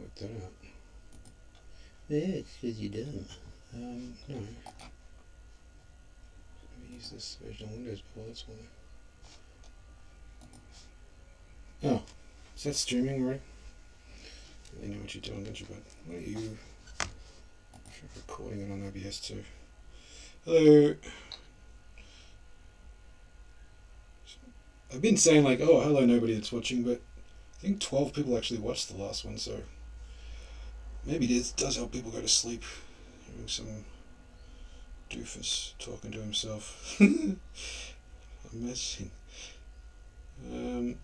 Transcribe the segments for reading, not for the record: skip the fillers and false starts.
work that out. Yeah, it's because you're dumb. No. Let me use this version of Windows before, that's why. Oh, is that streaming right? You really know what you're doing, don't you, bud? What are you? I'm recording it on OBS too. Hello. I've been saying like, oh, hello, nobody that's watching, but I think 12 people actually watched the last one, so maybe this does help people go to sleep. Hearing some doofus talking to himself. I'm messing. I'm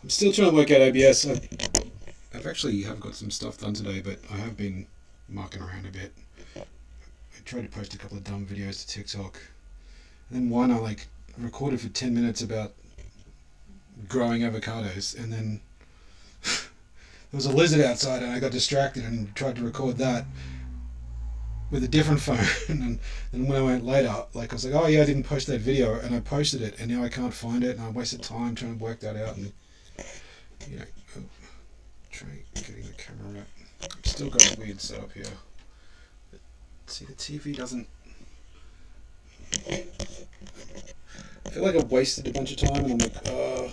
still trying to work out OBS. I've actually got some stuff done today, but I have been mucking around a bit. I tried to post a couple of dumb videos to TikTok, and then one I recorded for 10 minutes about growing avocados, and then there was a lizard outside and I got distracted and tried to record that with a different phone. And then when I went later, I was like, oh yeah, I didn't post that video, and I posted it, and now I can't find it, and I wasted time trying to work that out. And try getting the camera out. I've still got a weird setup here. But see, the TV doesn't. I feel like I've wasted a bunch of time, and I'm like, oh.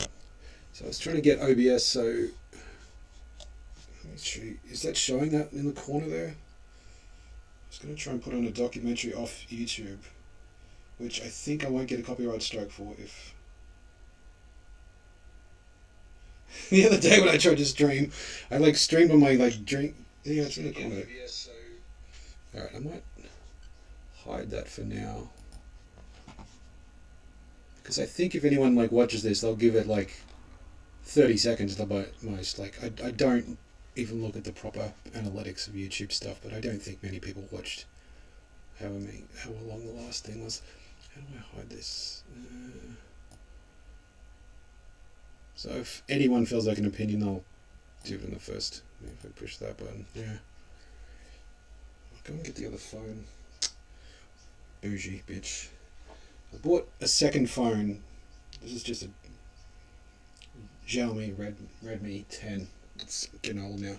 So I was trying to get OBS, so let me see. Is that showing that in the corner there? I was going to try and put on a documentary off YouTube, which I think I won't get a copyright strike for if... The other day when I tried to stream, I streamed on my drink... Yeah, it's in the corner there. Alright, I might hide that for now. Because I think if anyone watches this, they'll give it 30 seconds at the most. I don't even look at the proper analytics of YouTube stuff, but I don't think many people watched how long the last thing was. How do I hide this? So if anyone feels like an opinion, I'll do it in the first. If I push that button, yeah. I'll go and get the other phone. Bougie bitch. I bought a second phone. This is just a Xiaomi Redmi 10. It's getting old now.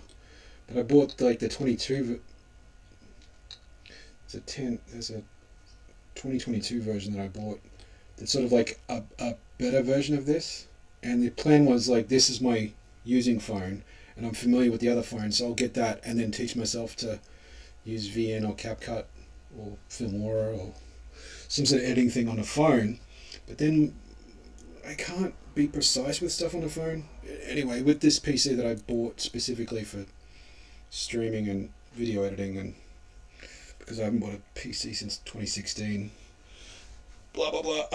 But I bought the 22. It's a 10. There's a 2022 version that I bought. That's sort of a better version of this. And the plan was this is my using phone, and I'm familiar with the other phone, so I'll get that and then teach myself to use VN or CapCut or Filmora or some sort of editing thing on a phone. But then I can't be precise with stuff on a phone. Anyway, with this PC that I bought specifically for streaming and video editing, and because I haven't bought a PC since 2016, blah blah blah.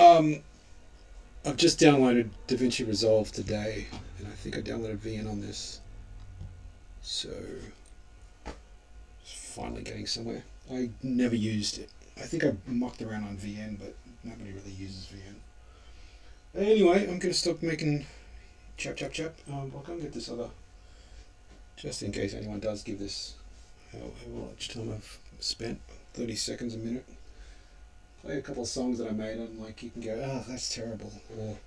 I've just downloaded DaVinci Resolve today, and I think I downloaded VN on this. So it's finally getting somewhere. I never used it. I think I mucked around on VN, but nobody really uses VN. Anyway, I'm going to stop making chap. I'll go and get this other, just in case anyone does give this how much time I've spent. 30 seconds a minute. Play a couple of songs that I made, and you can go, oh, that's terrible, or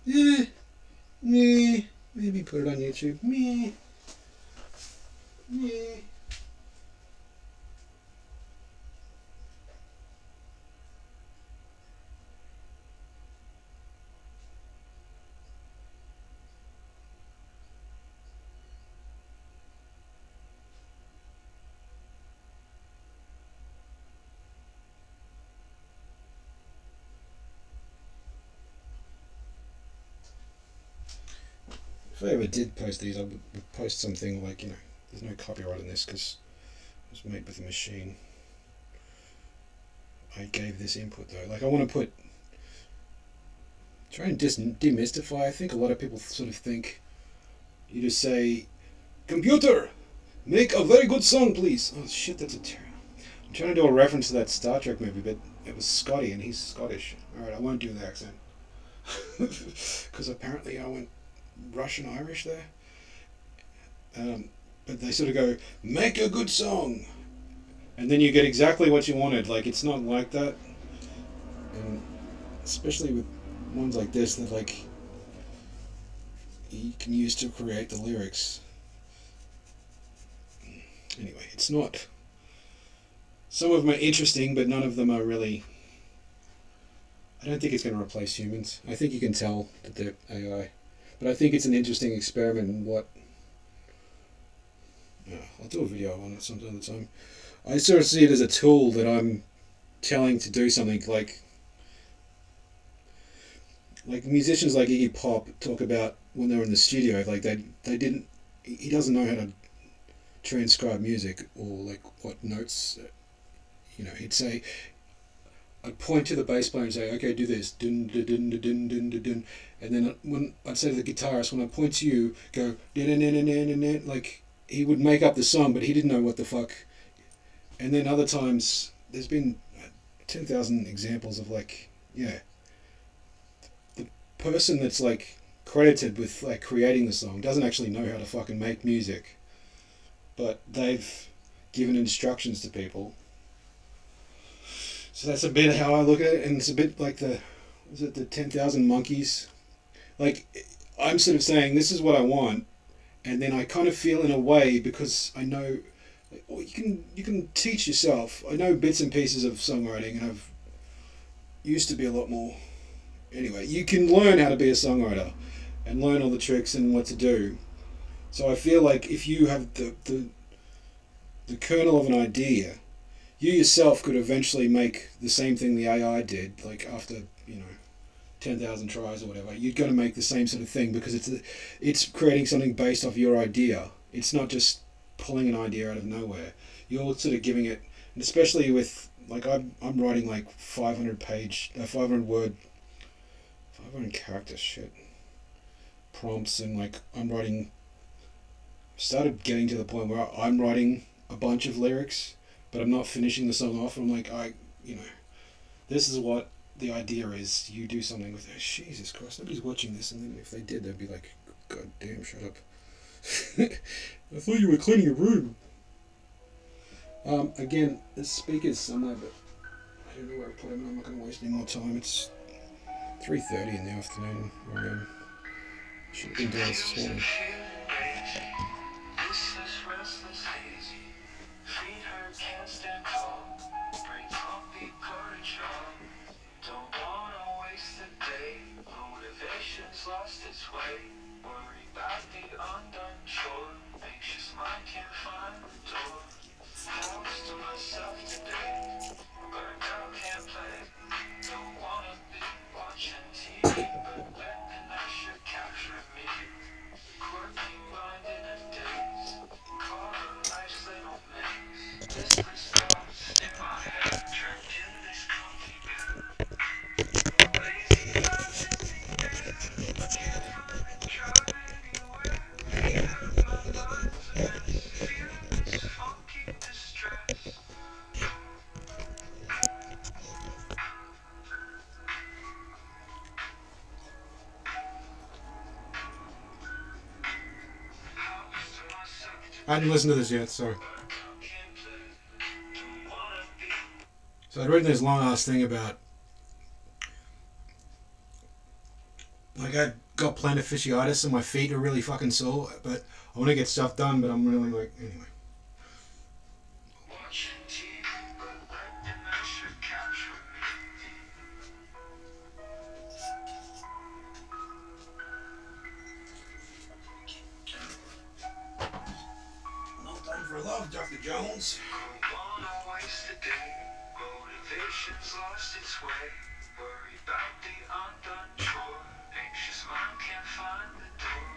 maybe put it on YouTube, meh. If I ever did post these, I would post something there's no copyright on this because it was made with a machine. I gave this input though. I want to try and demystify. I think a lot of people sort of think you just say, computer, make a very good song, please. Oh shit, that's a terrible. I'm trying to do a reference to that Star Trek movie, but it was Scotty, and he's Scottish. Alright, I won't do the accent. Because apparently I went Russian Irish there. But they sort of go, make a good song, and then you get exactly what you wanted. It's not like that, and especially with ones like this that you can use to create the lyrics. it's not. Some of them are interesting, but none of them are really. I don't think it's going to replace humans. I think you can tell that they're AI, but I think it's an interesting experiment in what. Yeah, I'll do a video on it some other time. I sort of see it as a tool that I'm telling to do something like musicians like Iggy Pop talk about when they're in the studio, like they didn't. He doesn't know how to transcribe music or like what notes. He'd say, I'd point to the bass player and say, okay, do this, dun dun dun dun dun dun dun, dun. And then when I'd say to the guitarist, when I point to you, go dun dun dun dun dun dun, like he would make up the song, but he didn't know what the fuck. And then other times, there's been 10,000 examples of like, yeah, the person that's like credited with like creating the song doesn't actually know how to fucking make music, but they've given instructions to people. So that's a bit how I look at it, and it's a bit like the 10,000 monkeys? Like, I'm sort of saying, this is what I want, and then I kind of feel in a way, because I know, well, you can teach yourself. I know bits and pieces of songwriting, and I've used to be a lot more. Anyway, you can learn how to be a songwriter, and learn all the tricks and what to do. So I feel like if you have the kernel of an idea, you yourself could eventually make the same thing the AI did, like after 10,000 tries or whatever. You're going to make the same sort of thing, because it's creating something based off your idea. It's not just pulling an idea out of nowhere. You're sort of giving it, and especially with like I'm writing like 500 word, 500 character shit prompts, and like started getting to the point where I'm writing a bunch of lyrics, but I'm not finishing the song off. I'm like, this is what the idea is. You do something with it. Jesus Christ, nobody's watching this, and then if they did, they'd be like, God damn, shut up. I thought you were cleaning a room. Again, there's speakers somewhere, but I don't know where I put them. I'm not going to waste any more time. It's 3:30 in the afternoon. Should have been doing this morning. Lost its way, worry about the undone chore, anxious mind can't find the door. House to myself today, burned out, can't play, don't wanna be watching TV, but let the night should capture me. Quirky mind in a daze, caught in life's little maze. Listless thoughts in my head, trapped in this comfy bed. Lazy thoughts in the air. I hadn't listened to this yet, sorry. So I'd written this long ass thing about, like, I got plantar fasciitis and my feet are really fucking sore, but I want to get stuff done, but I'm really like, anyway. No time for love, Dr. Jones. Motivation's lost its way, worry about the undone chore, anxious mind can't find the door,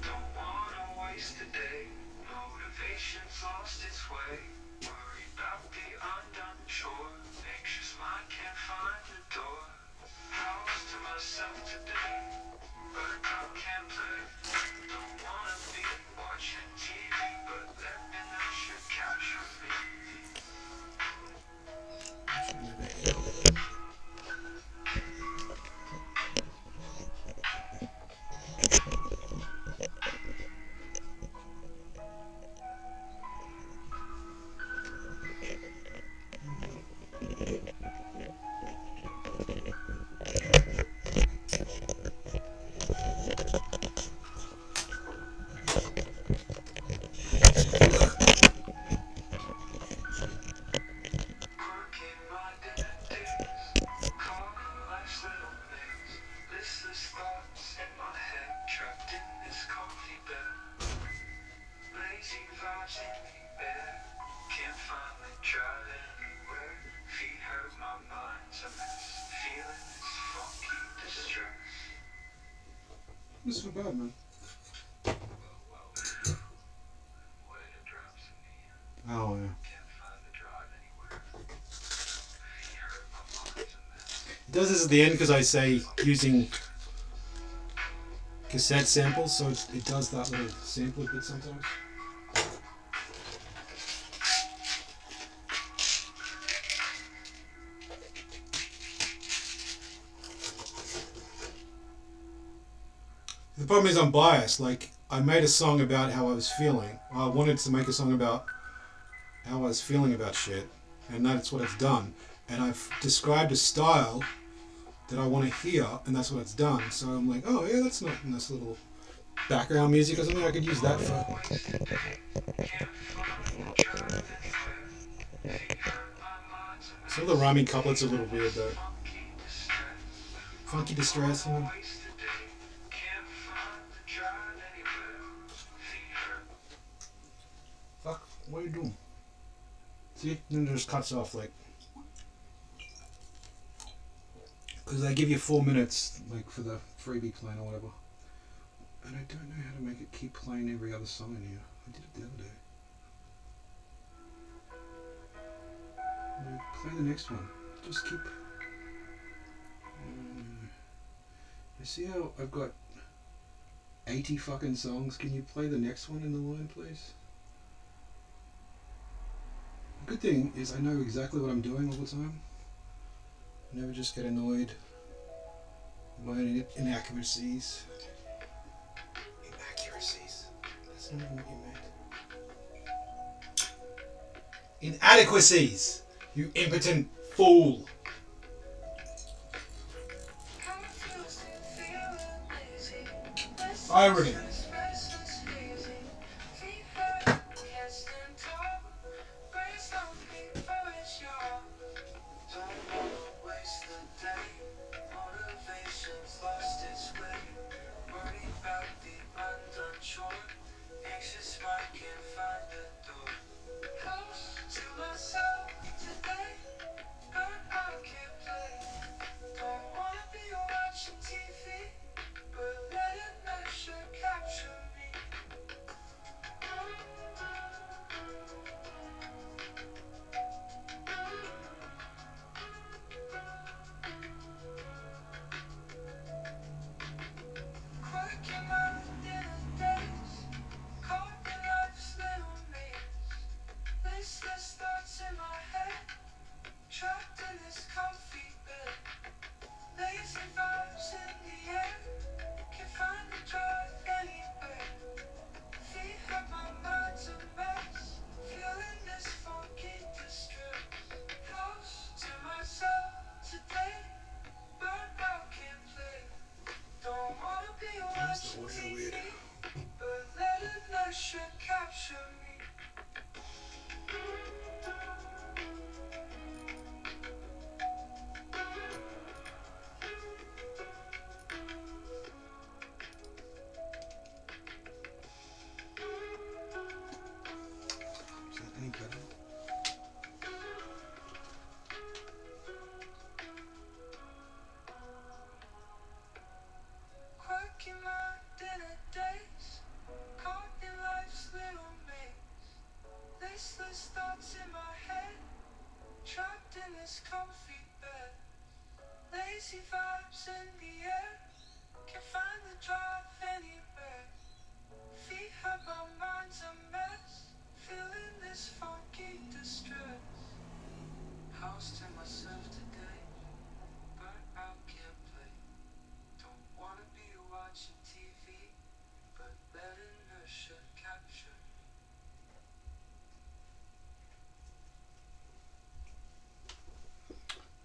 don't wanna waste a day. Motivation's lost its way, worry about the undone chore, anxious mind can't find the door. House to myself today, burnt out, can't play, don't wanna be watching TV, but let me know should capture me. This is not bad, man. Well, what did it drop to me? Oh, yeah. Can't find the drive anywhere. You hurt my mind's a mess. It does this at the end because I say using cassette samples, so it does that little sampler bit sometimes. The problem is I'm biased. Like, I made a song about how I was feeling. I wanted to make a song about how I was feeling about shit, and that's what it's done. And I've described a style that I want to hear, and that's what it's done. So I'm like, oh yeah, that's not nice little background music or something. I could use that for. Some of the rhyming couplets are a little weird though. Funky distress, you know. Fuck, what are you doing? See, then it just cuts off like. Because they give you 4 minutes, like for the freebie plan or whatever. And I don't know how to make it keep playing every other song in here. I did it the other day. No, play the next one. Just keep. I see how I've got 80 fucking songs. Can you play the next one in the line, please? The good thing is I know exactly what I'm doing all the time. I never just get annoyed with my own inaccuracies. Inaccuracies? That's not even what you meant. Inadequacies! You impotent fool! Irony.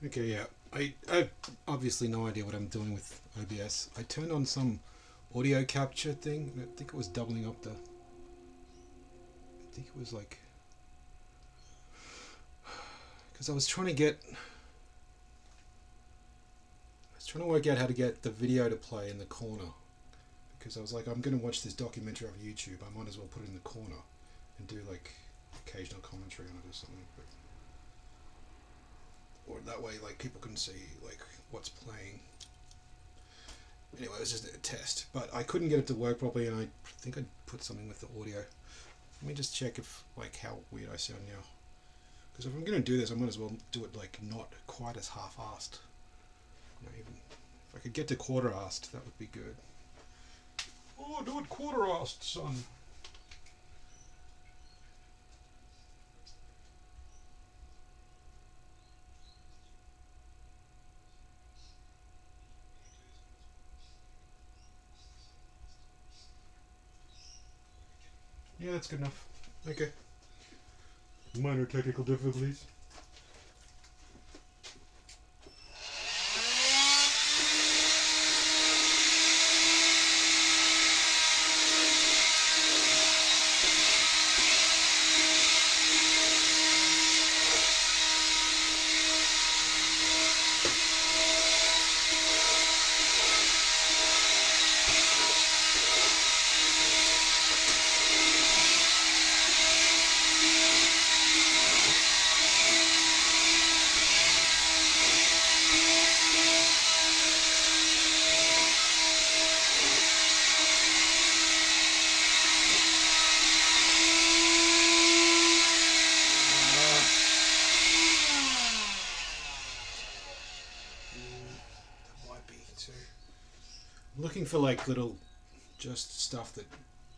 Okay, yeah. I have obviously no idea what I'm doing with OBS. I turned on some audio capture thing. I think it was doubling up the. I think it was like. Because I was trying to work out how to get the video to play in the corner. Because I was like, I'm going to watch this documentary on YouTube. I might as well put it in the corner and do like occasional commentary on it or something. But or that way like people can see like what's playing. Anyway, it was just a test, but I couldn't get it to work properly, and I think I put something with the audio. Let me just check if like how weird I sound now. Because if I'm gonna do this, I might as well do it like not quite as half-assed. Even if I could get to quarter-assed, that would be good. Oh, do it quarter-assed, son. Yeah, that's good enough. Okay. Minor technical difficulties. Looking for like little just stuff that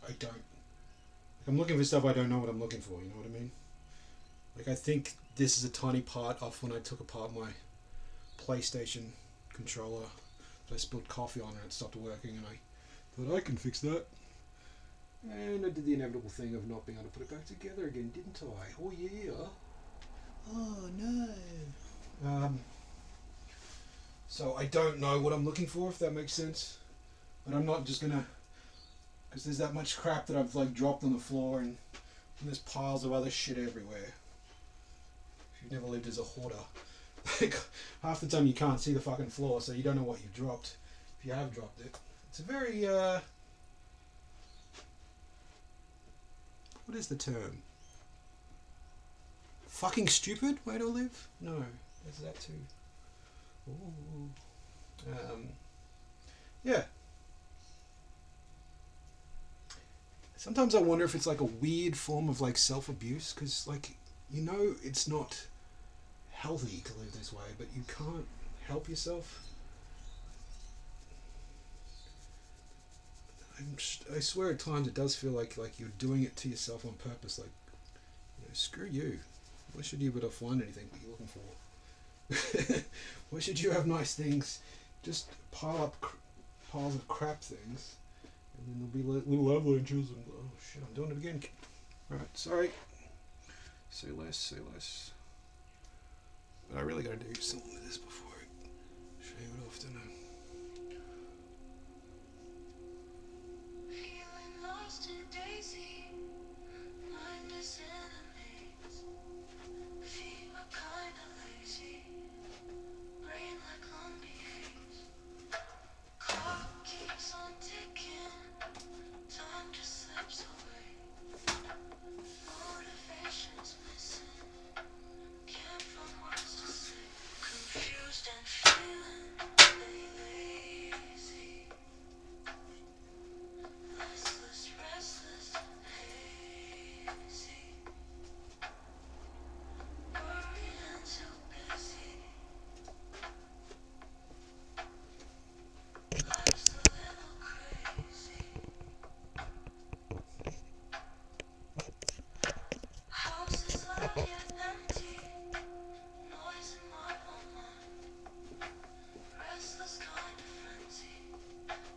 I don't like. I'm looking for stuff I don't know what I'm looking for, you know what I mean? Like I think this is a tiny part off when I took apart my PlayStation controller that I spilled coffee on and it stopped working, and I thought I can fix that. And I did the inevitable thing of not being able to put it back together again, didn't I? Oh yeah. Oh no. So I don't know what I'm looking for, if that makes sense. But I'm not just gonna, because there's that much crap that I've like dropped on the floor, and there's piles of other shit everywhere. If you've never lived as a hoarder, like half the time you can't see the fucking floor, so you don't know what you've dropped. If you have dropped it, it's a very what is the term? Fucking stupid way to live? No, is that too? Ooh. Yeah. Sometimes I wonder if it's like a weird form of like self-abuse, because like, you know, it's not healthy to live this way, but you can't help yourself. I swear at times it does feel like you're doing it to yourself on purpose. Like, you know, screw you. Why should you be able to find anything that you're looking for? Why should you have nice things? Just pile up piles of crap things, and then there'll be little avalanches. And oh shit, I'm doing it again. Right, sorry. Say less, say less. But I really gotta do something with this before I shave it off, don't I? Feeling lost in daisy, mindless enemies. Feet are kinda lazy, brain like lumpy haze. Clock keeps on ticking, time just slips away. Motivation's missing, can't find words to say. Confused and feeling lazy. Restless, restless, hazy. Worried and too busy. Life's a little crazy. House is loud yet empty. Noise in my own mind. Restless kind of frenzy.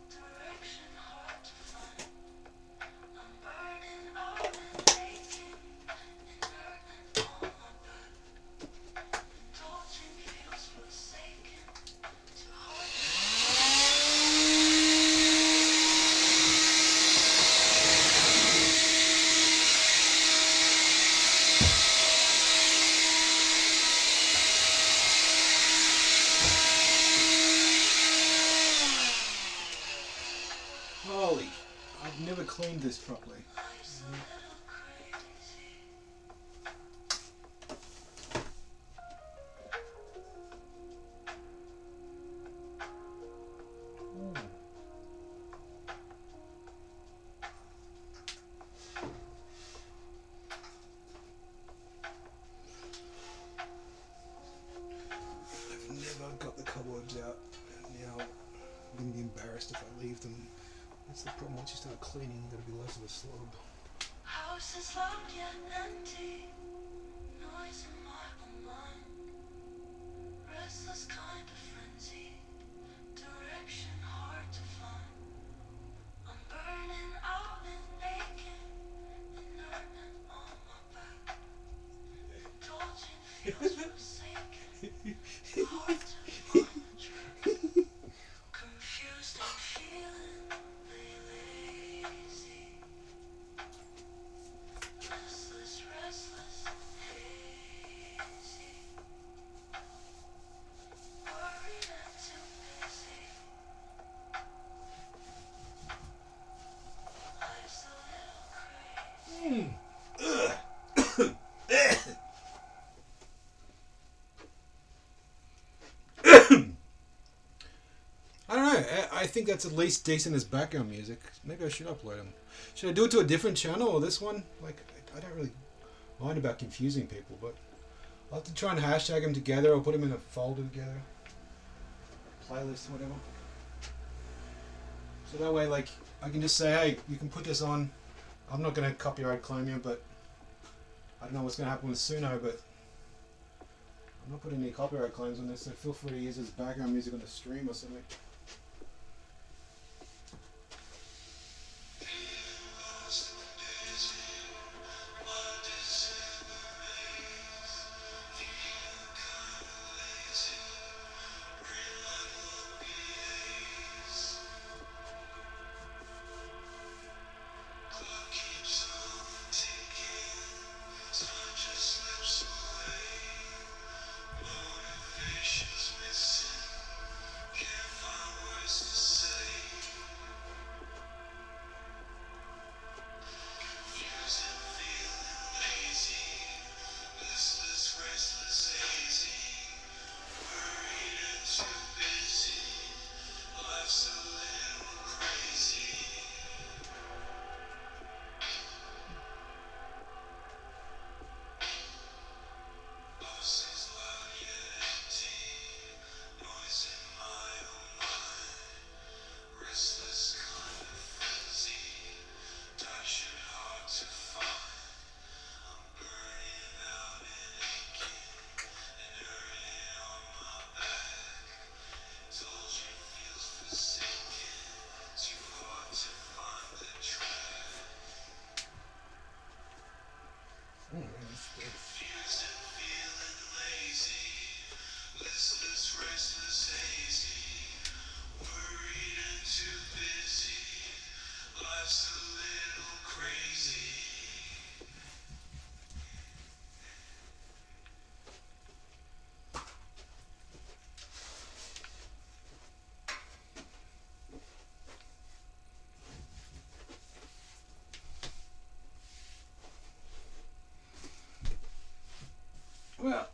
Direction hard to find. I'm burning out and aching. Inert and on my bed. Indulging feels forsaken. Too hard Holy, I've never cleaned this properly. life's a little crazy. Ooh. embarrassed if I leave them. That's the problem. Once you start cleaning, you've got to be less of a slob. House is locked yet empty. Noise in my own mind. Restless kind of frenzy. Direction hard to find. I'm burning out and aching. Inert on my back. Indulging feels forsaken. Hard to find the track. Confused and feeling lazy. Restless, restless, hazy. Worried and too busy. Life's a little crazy. I don't know. I think that's at least decent as background music. Maybe I should upload them. Should I do it to a different channel or this one? Like, I don't really mind about confusing people, but I'll have to try and hashtag them together or put them in a folder together. Playlist, whatever. So that way, like, I can just say, hey, you can put this on. I'm not going to copyright claim you, but I don't know what's going to happen with Suno, but I'm not putting any copyright claims on this, so feel free to use it as background music on the stream or something. Well,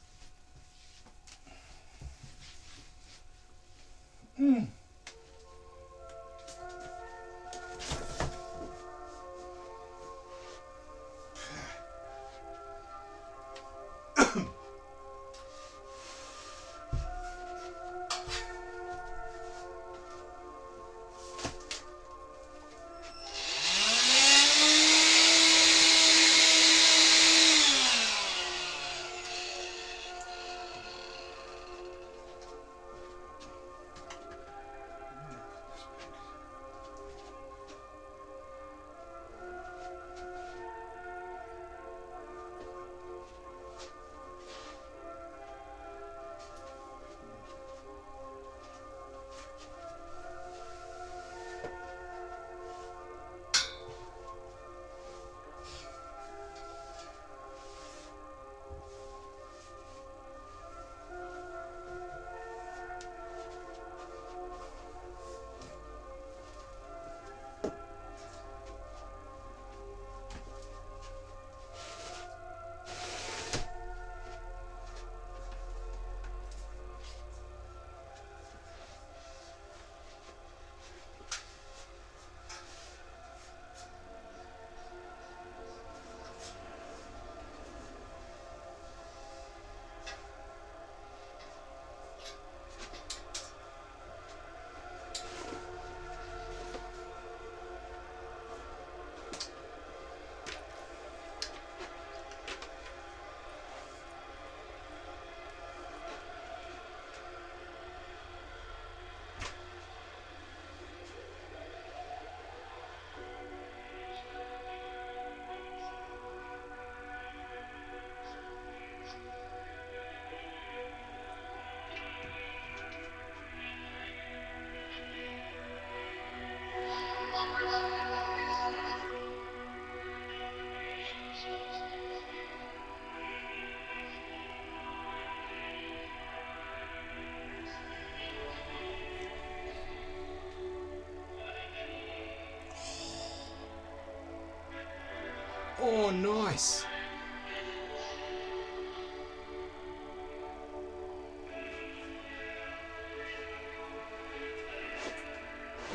nice.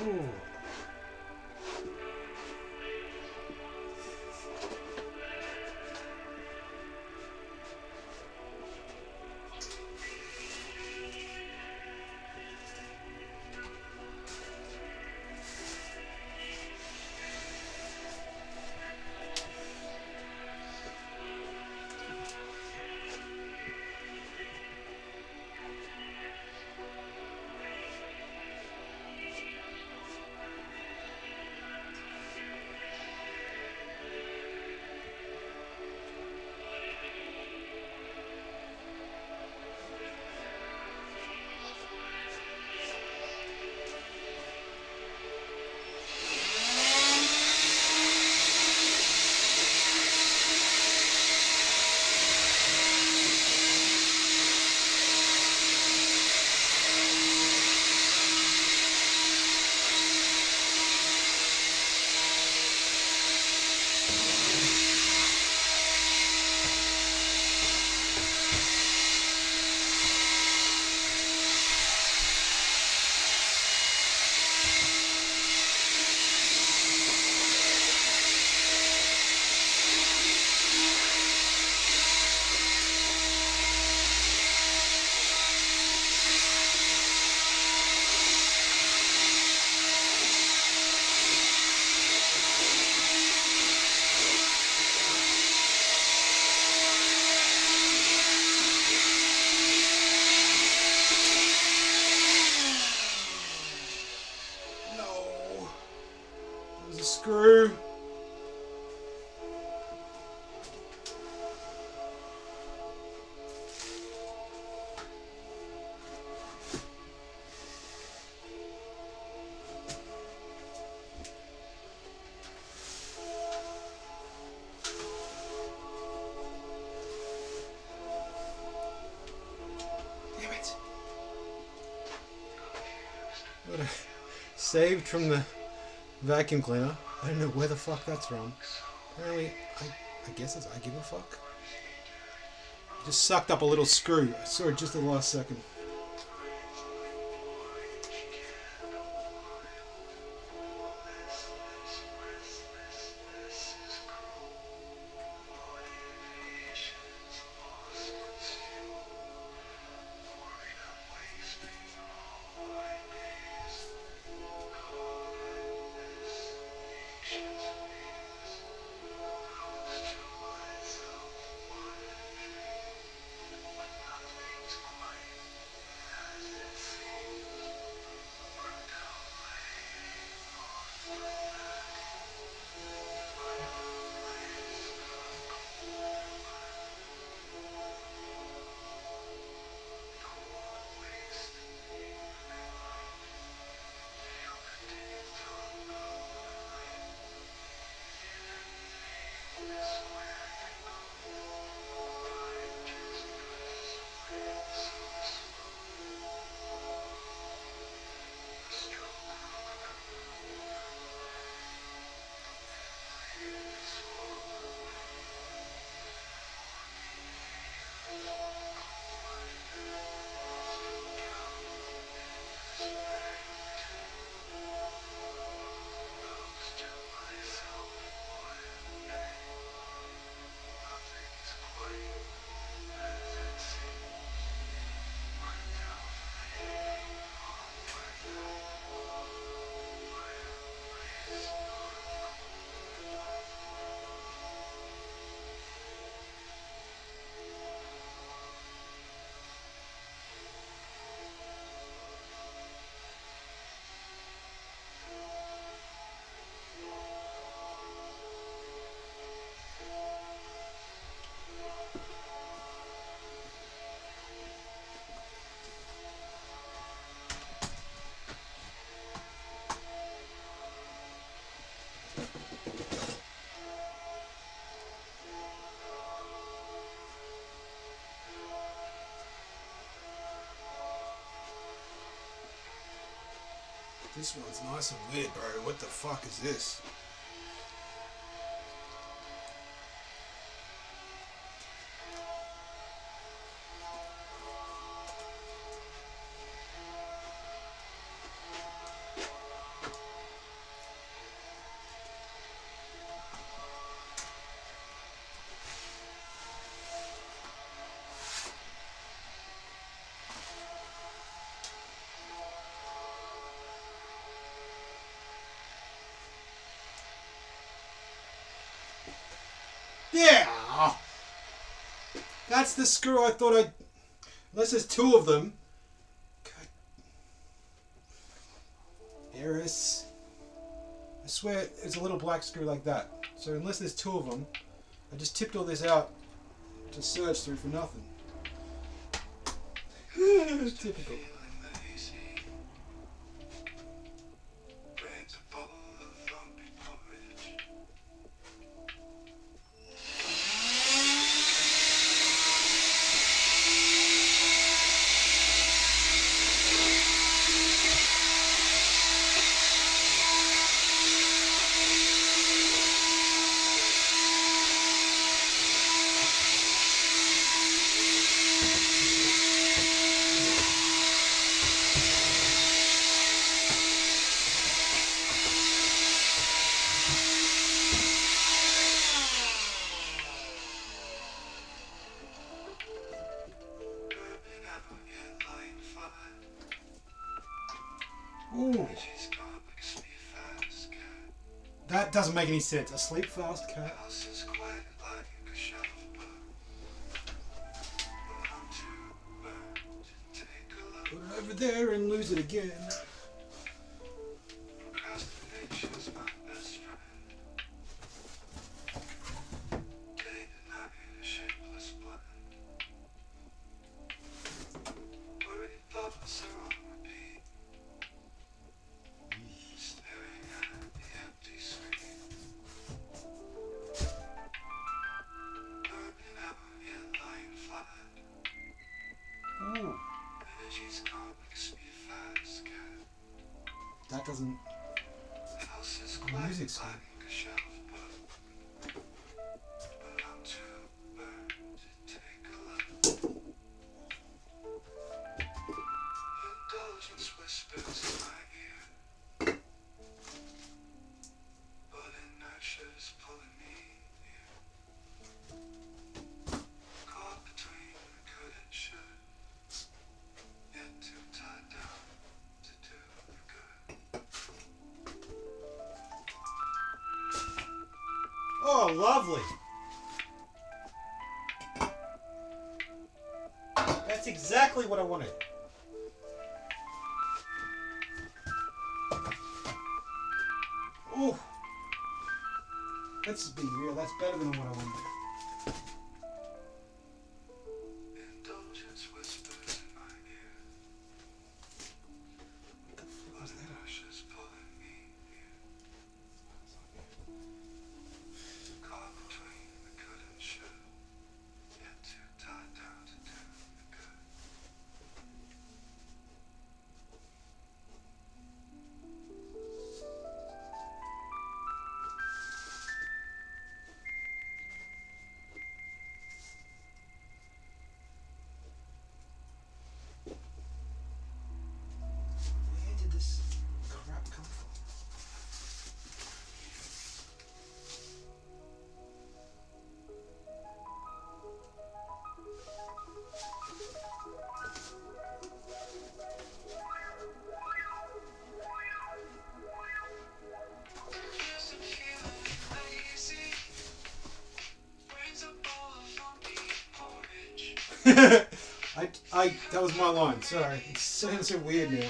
Ooh. Screw. Damn it. What a saved from the vacuum cleaner. I don't know where the fuck that's from. Apparently, I guess it's I give a fuck. Just sucked up a little screw. I saw it just at the last second. This one's nice and weird, bro. What the fuck is this? Yeah! That's the screw I thought I'd... Unless there's two of them. God. Eris. I swear it's a little black screw like that. So unless there's two of them, I just tipped all this out to search through for nothing. Typical. Ooh. That doesn't make any sense. A sleep fast cat. Put it over there and lose it again. That doesn't... The music's good. Oh, lovely. That's exactly what I wanted. Oh, let's just be real. That's better than what I wanted. That was my line. Sorry, it sounds so weird now.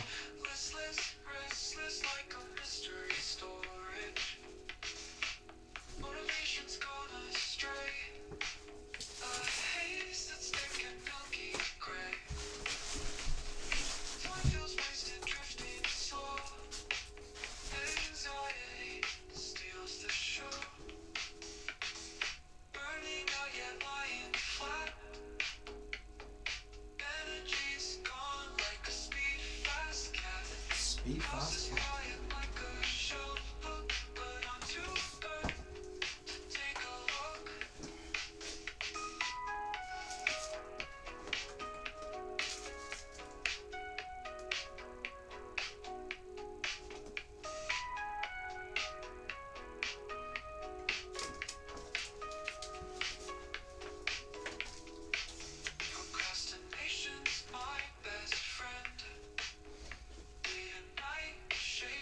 Speed fast cat. Procrastination's my best friend. Day and night, shade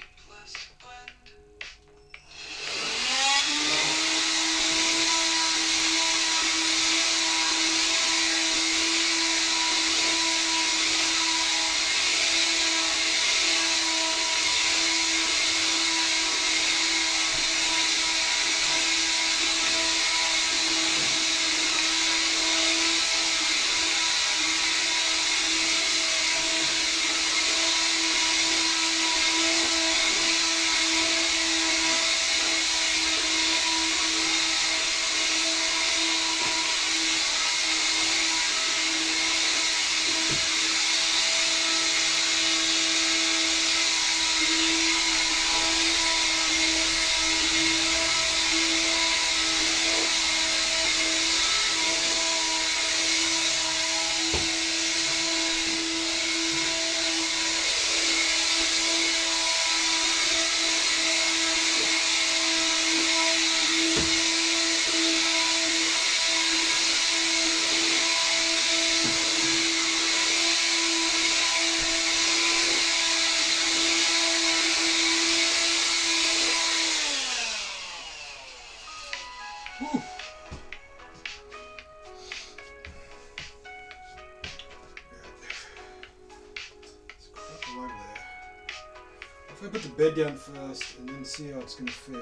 I put the bed down first and then see how it's going to fit.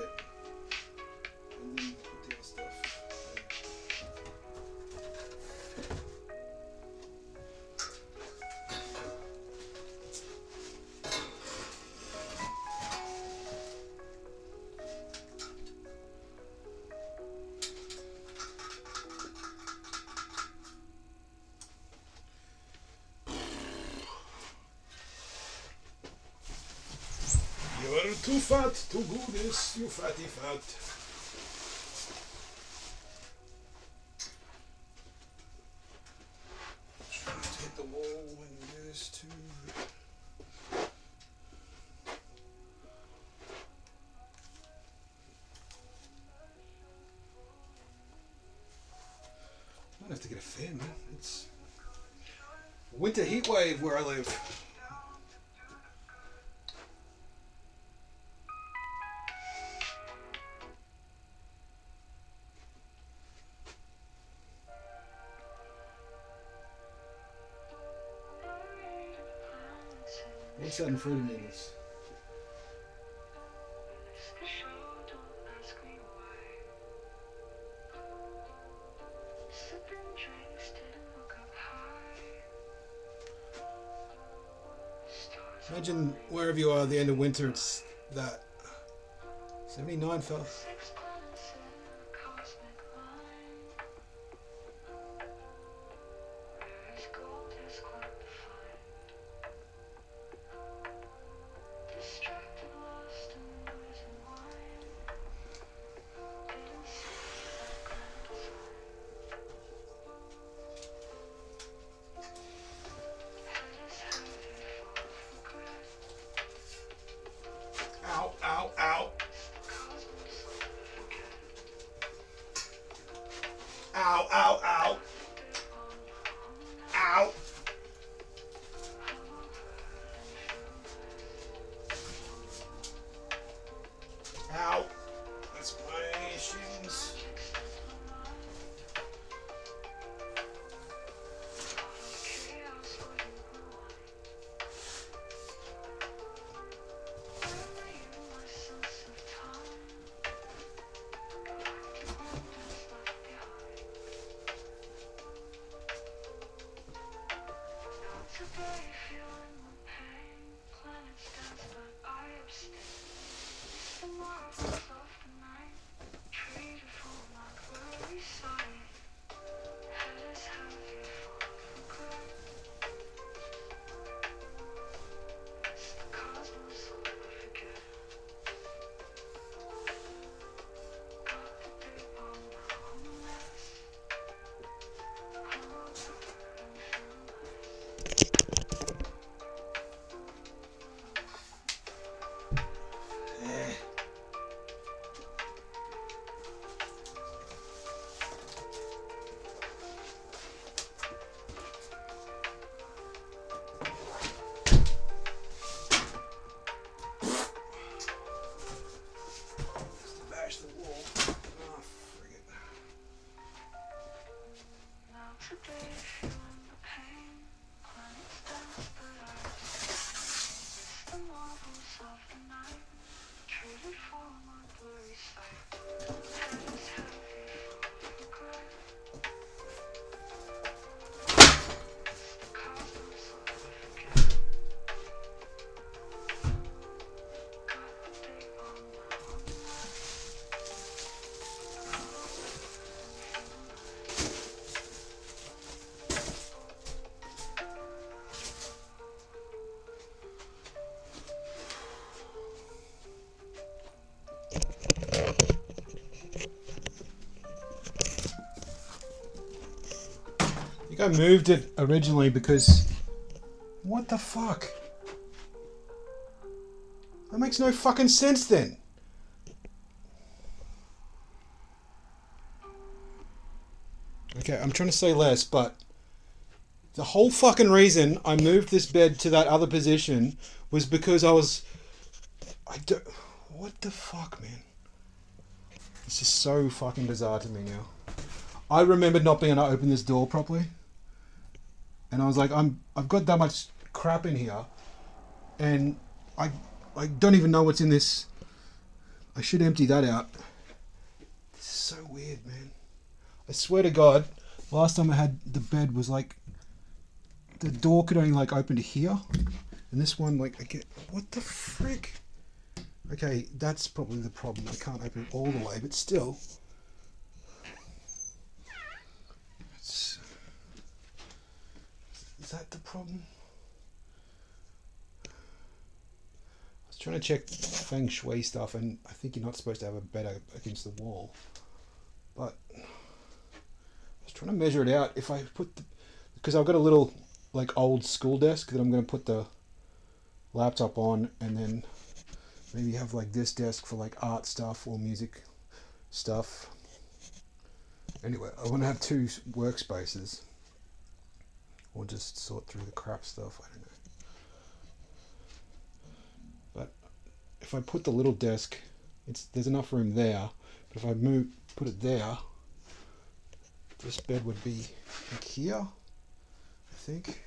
And then put the other stuff. You're too fat to do this, you fatty fat. Try not to hit the wall when you do this too. I might have to get a fan, man. It's winter heat wave where I live. What's that in front of me? Imagine wherever you are at the end of winter, it's that 79 fell. Ow, ow, ow. Ow, ow, ow. Ow. Ow. That's my shins. I moved it originally because what the fuck? That makes no fucking sense then. Okay, I'm trying to say less, but the whole fucking reason I moved this bed to that other position was because what the fuck, man? This is so fucking bizarre to me now. I remembered not being able to open this door properly. And I was like, I've got that much crap in here, and I I don't even know what's in this. I should empty that out. This is so weird, man. I swear to God, last time I had the bed was like the door could only like open to here, and this one like I get what the frick. Okay, that's probably the problem. I can't open it all the way, but still. Is that the problem? I was trying to check feng shui stuff, and I think you're not supposed to have a bed against the wall. But I was trying to measure it out. If I put because I've got a little like old school desk that I'm going to put the laptop on, and then maybe have like this desk for like art stuff or music stuff. Anyway, I want to have 2 workspaces, or just sort through the crap stuff. I don't know. But if I put the little desk, there's enough room there. But if I put it there, this bed would be like here, I think,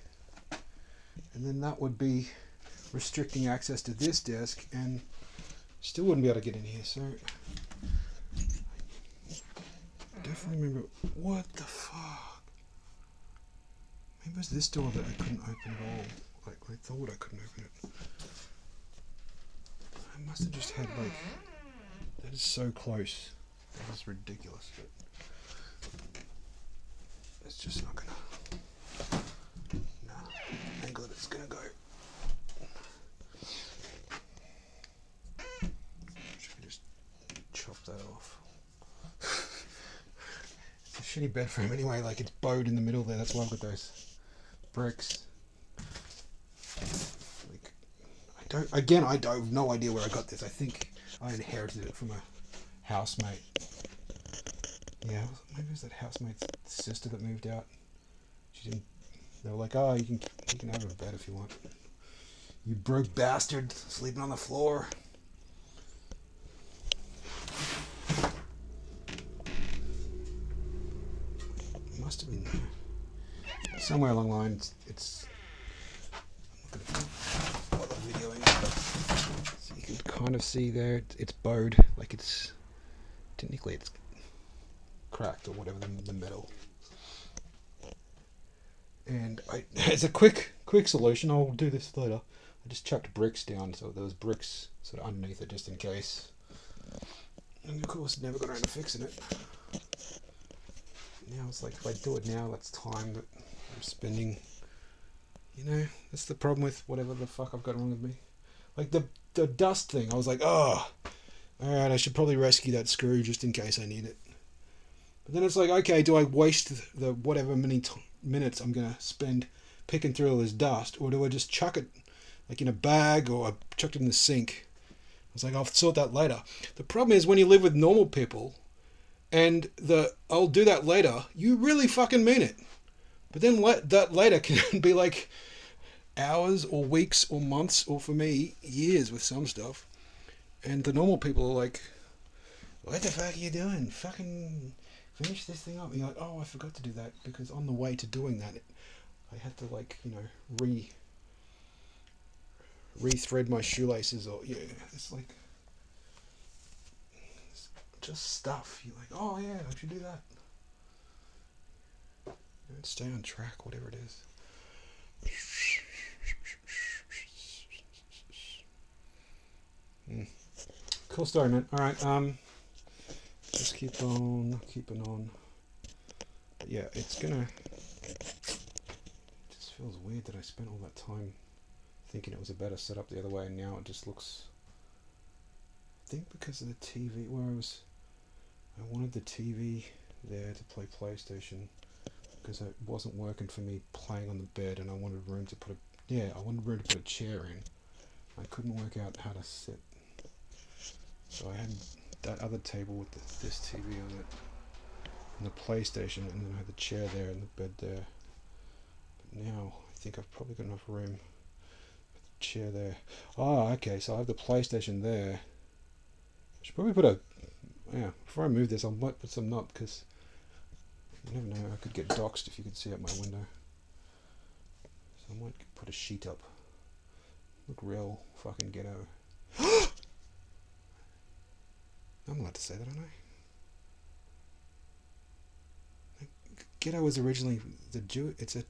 and then that would be restricting access to this desk, and still wouldn't be able to get in here. So I definitely remember. What the fuck? Maybe it was this door that I couldn't open at all. Like I thought I couldn't open it. I must have just had like. That is so close. That is ridiculous. But it's just not gonna. Nah, angle it. It's gonna go. Chop that off. It's a shitty bed frame anyway, like it's bowed in the middle there, that's why I've got those bricks. Like, I have no idea where I got this. I think I inherited it from a housemate. Yeah, maybe it was that housemate's sister that moved out. She didn't. They were like, oh, you can have a bed if you want. You broke bastard, sleeping on the floor. Must have been there. Somewhere along the line, it's I'm not going to bother videoing it, but so you can kind of see there, it's bowed, like it's, technically it's cracked or whatever, the metal. And as a quick solution, I'll do this later, I just chucked bricks down, so there was bricks sort of underneath it just in case. And of course, never got around to fixing it. Now it's like, if I do it now, that's time that I'm spending. You know, that's the problem with whatever the fuck I've got wrong with me. Like the dust thing, I was like, oh, alright, I should probably rescue that screw just in case I need it. But then it's like, okay, do I waste the whatever many minutes I'm going to spend picking through all this dust, or do I just chuck it like in a bag, or I chucked it in the sink? I was like, I'll sort that later. The problem is when you live with normal people, and I'll do that later, you really fucking mean it. But then that later can be like hours or weeks or months, or for me, years with some stuff. And the normal people are like, what the fuck are you doing? Fucking finish this thing up. And you're like, oh, I forgot to do that, because on the way to doing that, I had to like, you know, re-thread my shoelaces, or yeah, it's like just stuff. You're like, oh yeah, I should do that. You know, stay on track, whatever it is. Cool story, man. All right, just keeping on. But yeah, it just feels weird that I spent all that time thinking it was a better setup the other way, and now it just looks. I think because of the TV, I wanted the TV there to play PlayStation, because it wasn't working for me playing on the bed, and I wanted room to put a chair in. I couldn't work out how to sit, so I had that other table with this TV on it, and the PlayStation, and then I had the chair there and the bed there. But now I think I've probably got enough room with the chair there. Oh, okay, so I have the PlayStation there. I should probably before I move this, I might put some up, because you never know, I could get doxxed if you could see out my window. So I might put a sheet up. Look real fucking ghetto. I'm allowed to say that, aren't I? Ghetto was originally the Jew. It's a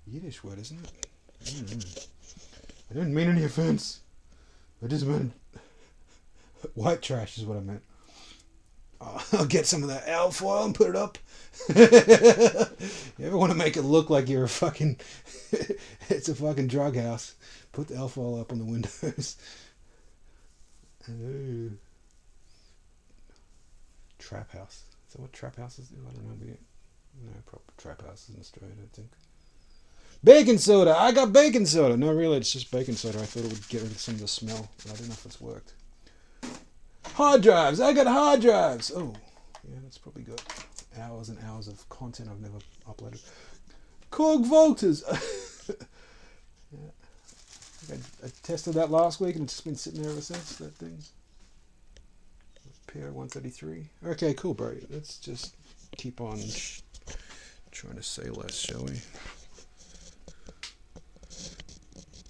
Yiddish word, isn't it? I didn't mean any offense. I just meant white trash is what I meant. I'll get some of that alfoil and put it up. You ever want to make it look like you're a fucking... it's a fucking drug house. Put the alfoil up on the windows. Trap house. Is that what trap houses do? I don't know. We don't know proper trap houses in Australia, I don't think. Baking soda! I got baking soda! No, really, it's just baking soda. I thought it would get rid of some of the smell, but I don't know if it's worked. Hard drives! I got hard drives! Oh, yeah, that's probably got hours and hours of content I've never uploaded. Korg Volters! Yeah. I tested that last week and it's just been sitting there ever since, that thing. PR133. Okay, cool, bro. Let's just keep on trying to say less, shall we?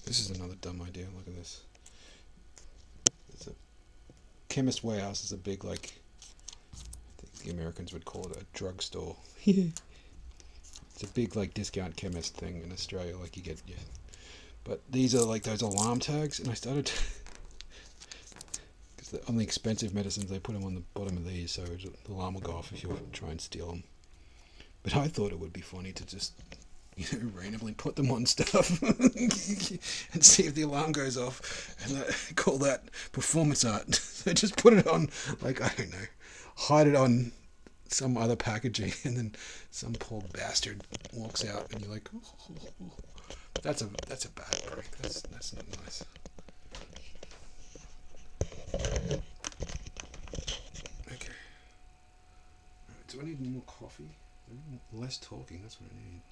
This is another dumb idea. Look at this. It's a Chemist Warehouse is a big, like, I think the Americans would call it a drugstore. It's a big, like, discount chemist thing in Australia. Like, you get, yeah. But these are like those alarm tags, and I started because on the expensive medicines they put them on the bottom of these, so the alarm will go off if you try and steal them. But I thought it would be funny to just, randomly put them on stuff and see if the alarm goes off, and call that performance art. So just put it on, like, I don't know, hide it on some other packaging, and then some poor bastard walks out, and you're like, oh. That's a bad break. That's not nice. Okay. Right, do I need more coffee? Less talking. That's what I need.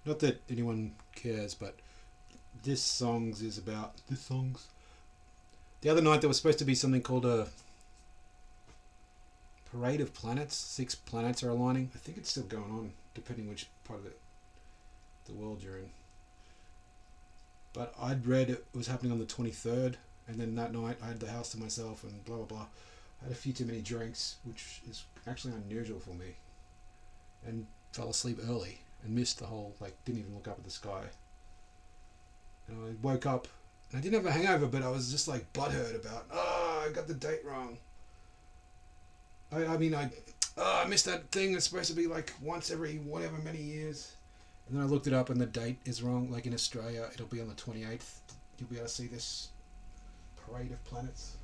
Not that anyone cares, but this songs is about this songs. The other night there was supposed to be something called a parade of planets. 6 planets are aligning. I think it's still going on, depending which part of the world you're in. But I'd read it was happening on the 23rd, and then that night I had the house to myself and blah blah blah. I had a few too many drinks, which is actually unusual for me, and fell asleep early and missed the whole, like, didn't even look up at the sky. And I woke up and I didn't have a hangover, but I was just like butthurt about, I got the date wrong. I missed that thing that's supposed to be like once every whatever many years. And then I looked it up and the date is wrong. Like in Australia, it'll be on the 28th. You'll be able to see this parade of planets.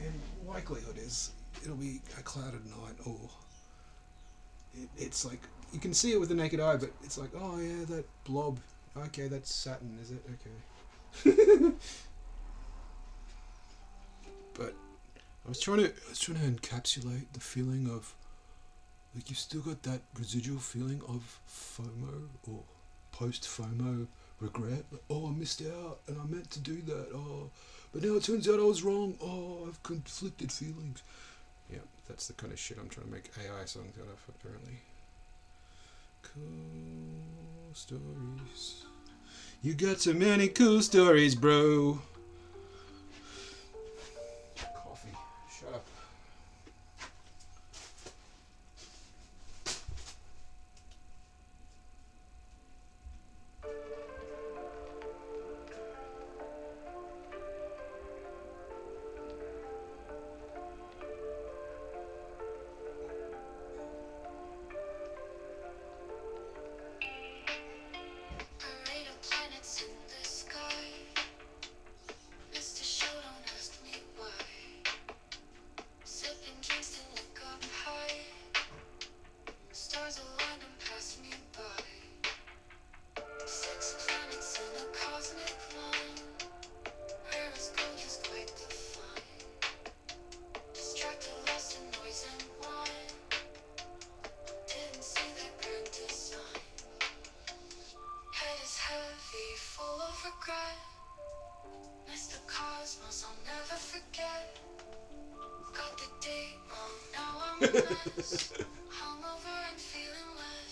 And likelihood is it'll be a clouded night, or it's like, you can see it with the naked eye, but it's like, oh yeah, that blob. Okay, that's Saturn, is it? Okay. But I was trying to encapsulate the feeling of, like, you've still got that residual feeling of FOMO or post-FOMO regret. Like, oh, I missed out and I meant to do that. Oh, but now it turns out I was wrong. Oh, I've conflicted feelings. Yeah, that's the kind of shit I'm trying to make AI songs out of, apparently. Cool stories. You got so many cool stories, bro. Coffee. Shut up. Parade of planets in the sky. Mr. Show, don't ask me why. Sipping drinks to look up high. Stars aligned and pass me by. 6 planets in a cosmic line. Rare as gold is quite defined. Distracted, lost in noise and wine. Didn't see that grand design. Head is heavy, full of regret. Missed the cosmos, I'll never forget. Got the date wrong, now I'm a mess. Hungover and feeling less.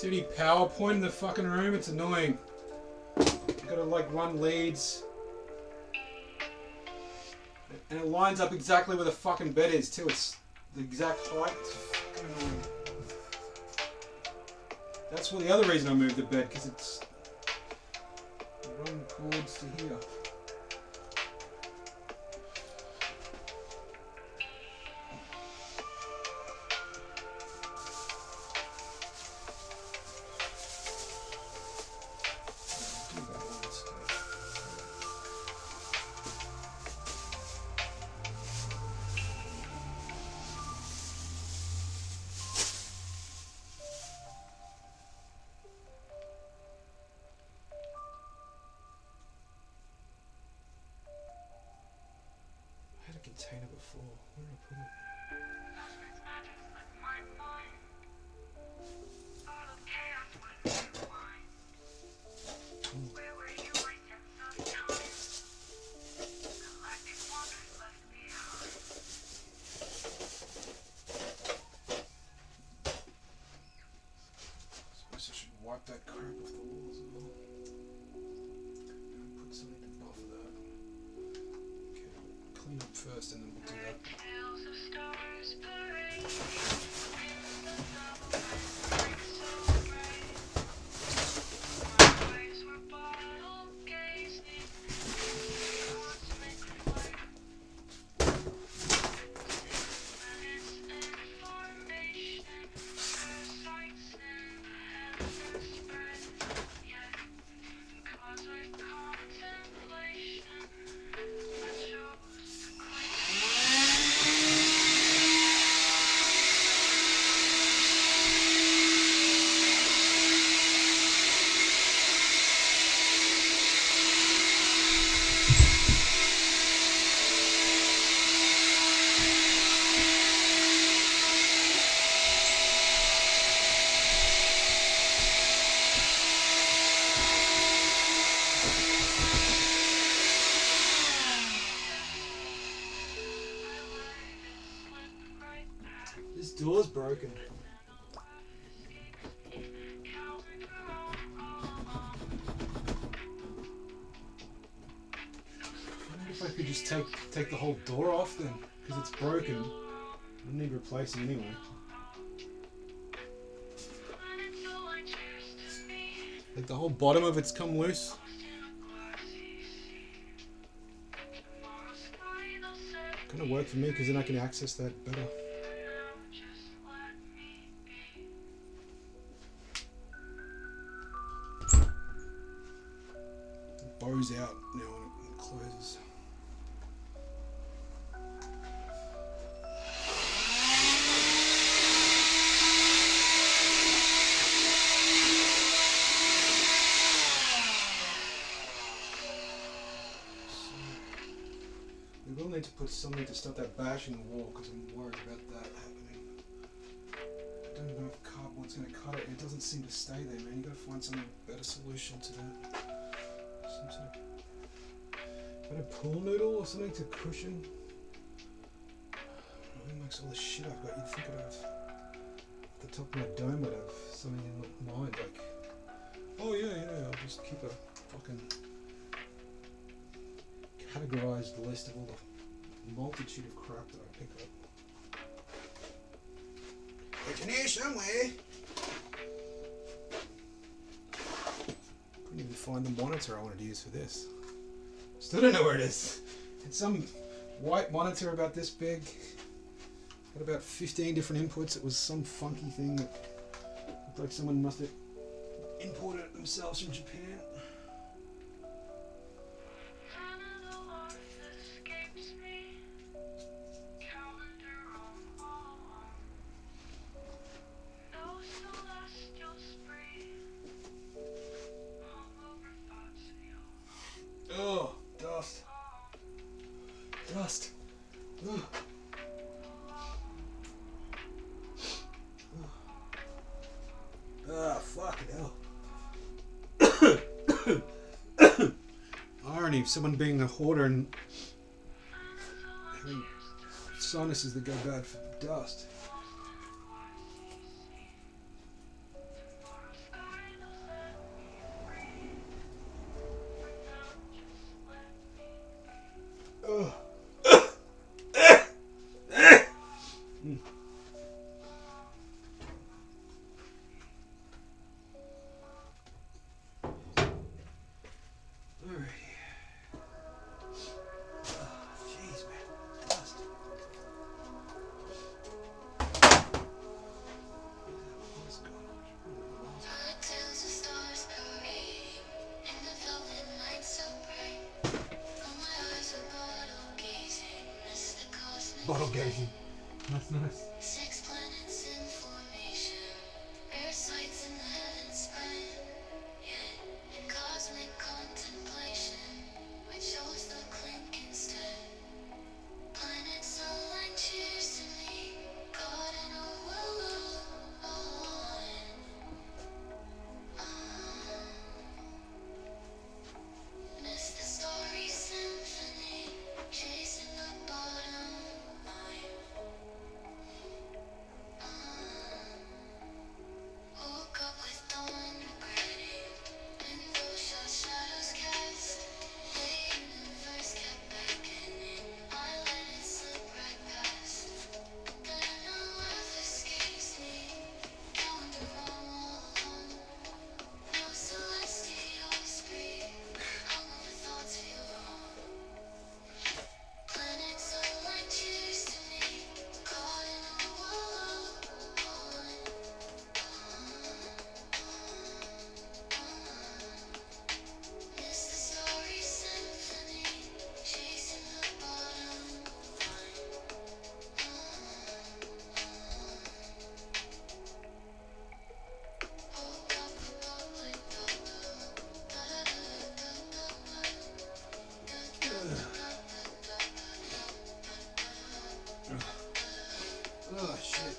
Too many PowerPoint in the fucking room. It's annoying. Gotta like run leads. And it lines up exactly where the fucking bed is too. It's the exact height. It's fucking annoying. That's the other reason I moved the bed, because it's run cords to here. Container before. Where did I put it? I suppose I should wipe that crap off the wall as well. And put something to buffer that. Okay, clean up first and then we'll do that. This door's broken. I wonder if I could just take the whole door off then, because it's broken. I need replacing anyway. Like the whole bottom of it's come loose. Kind of work for me because then I can access that better. It bows out now when it closes. We will need to put something to stop that bash in the wall because I'm worried about that happening. I don't know if cardboard's going to cut it. It doesn't seem to stay there, man. You got to find some better solution to that. Some sort of a pool noodle or something to cushion. It makes all the shit I've got. You'd think I'd have at the top of my dome. I'd have something in mind like, oh yeah, I'll just keep a fucking categorized list of all the multitude of crap that I pick up. It's in here somewhere. Couldn't even find the monitor I wanted to use for this. Still don't know where it is. It's some white monitor about this big. Got about 15 different inputs. It was some funky thing that looked like someone must have imported it themselves from Japan. Oh, dust. Dust. Ugh. Ah, fucking hell. Irony of someone being a hoarder and having sinuses that go bad for dust. bottle gazing. That's nice. 6 planets in formation, rare sights in the heavens span, yet in cosmic contemplation, which shows the clink instead. Planets align, cheers to me, God and a will align. Miss the story symphony, chasing the bottom line. Woke up with dawn regretting, windows shut, shadows cast. The universe kept beckoning, I let it slip right past. Then a laugh escapes me, I wonder I'm all alone. No celestial speak, hungover thoughts feel wrong. Planets align, cheers to me, caught in a whirlpool. Miss the story symphony, chasing the bottom line. Woke up a public Oh shit.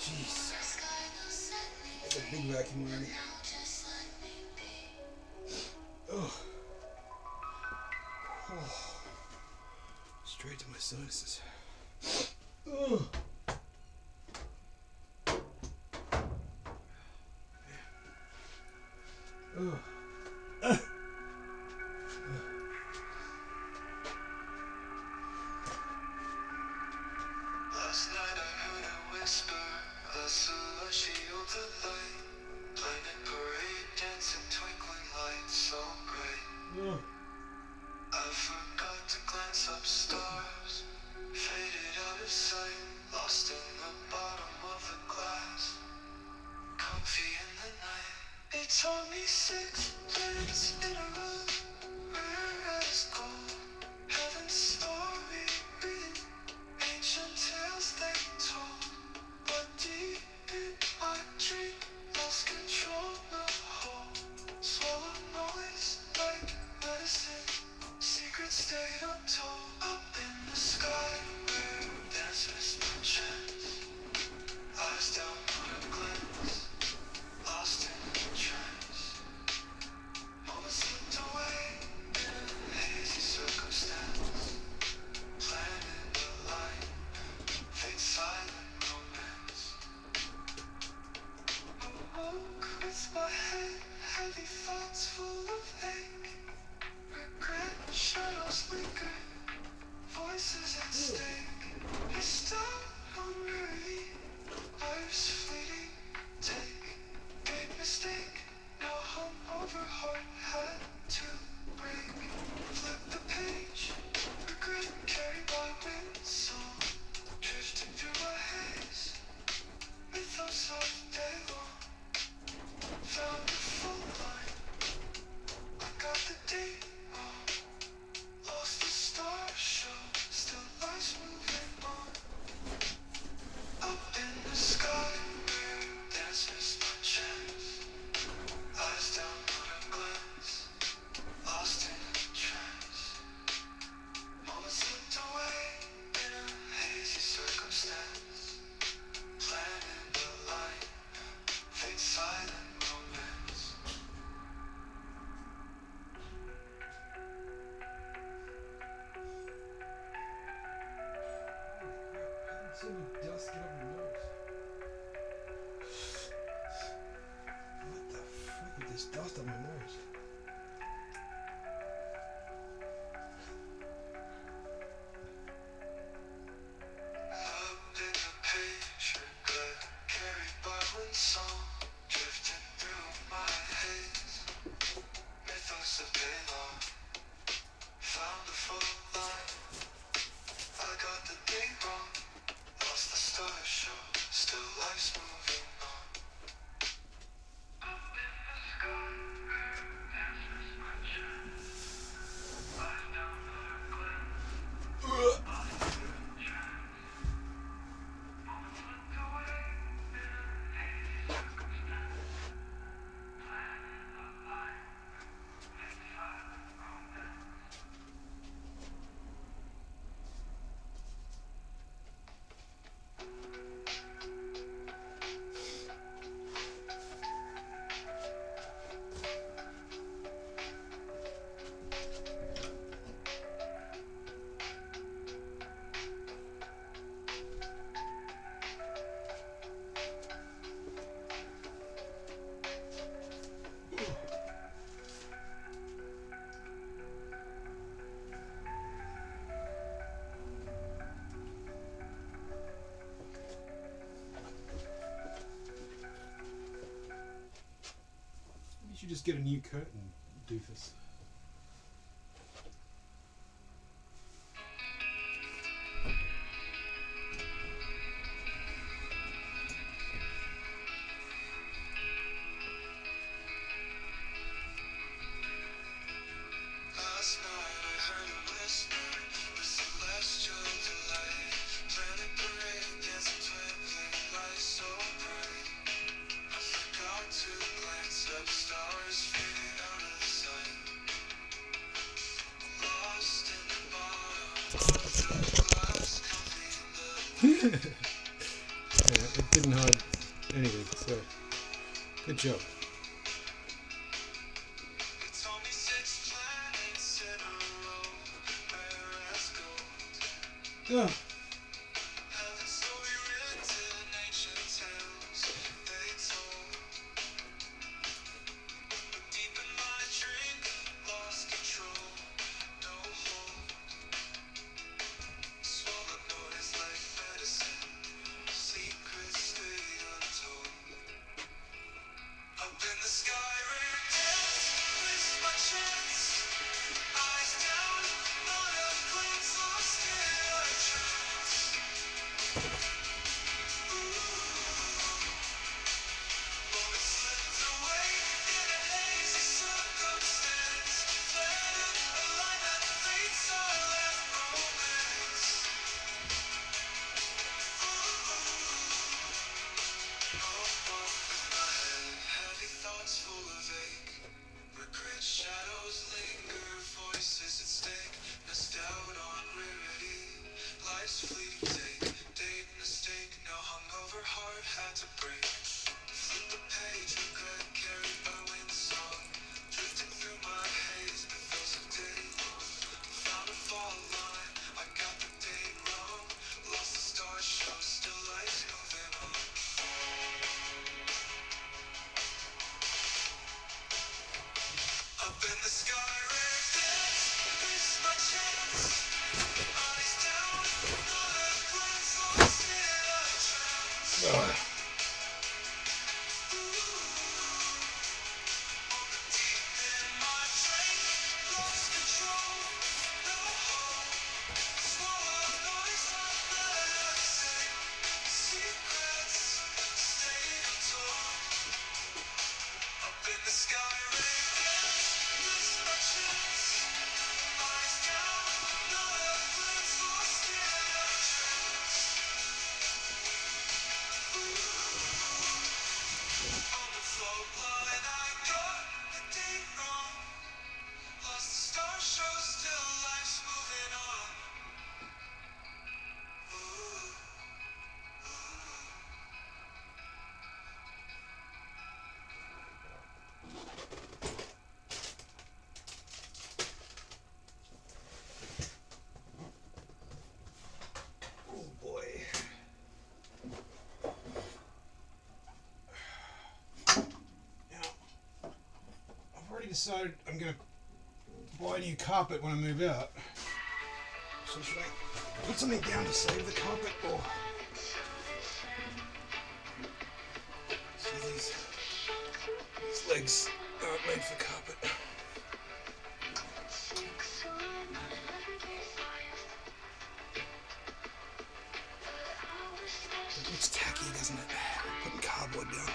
Jeez. That's a big vacuum already. Oh. Oh. Straight to my sinuses. Oh. Oh. Last night I heard a whisper, a celestial delight, planet parade, dancing twinkling lights so bright. Oh. I forgot to glance up, stars faded out of sight, lost in the bottom of the glass, comfy in the night. It told me 6 planets in a row, rare as gold, heaven's story written, ancient tales they told. But deep in my dream, lost control, the whole swallow noise like medicine. So much dust get up your nose. What the frick is this dust on my nose? You should just get a new curtain, doofus. Last night I heard a whisper, the celestial delight. Planet parade, dancing twinkling lights so bright. I forgot to glance up, stars faded out of sight. Lost in the bottom of the glass, comfy in the Yeah, it didn't hide anything, so good job. It's only 6 planets in a row, rare as gold. Oh, Heaven's story written, ancient tales they told. Deep in my drink, lost control, no hold. Swallowed noise like medicine, secrets stay untold. Up in the sky, rare dance, missed my chance. Eyes down, not a glance, lost in a trance. Moments slipped away in a hazy circumstance. Planet alignment, fates are left romance. With my head, heavy thoughts full of ache. Regret shadows linger, voices at stake. Missed out on rarity. Life's fleeting take. Date mistake, no hungover heart had to break. Flip the page, regret carried by windsong. Drifting through my haze, the feels of day long. Found a fall line, I got the date wrong. Lost the star show, still life's moving on. Up in the sky, rare dance, missed my chance. Eyes down, not a glance, lost in a trance. decided I'm going to buy a new carpet when I move out. So should I put something down to save the carpet, or see these legs aren't made for carpet. It looks tacky, doesn't it? Putting cardboard down.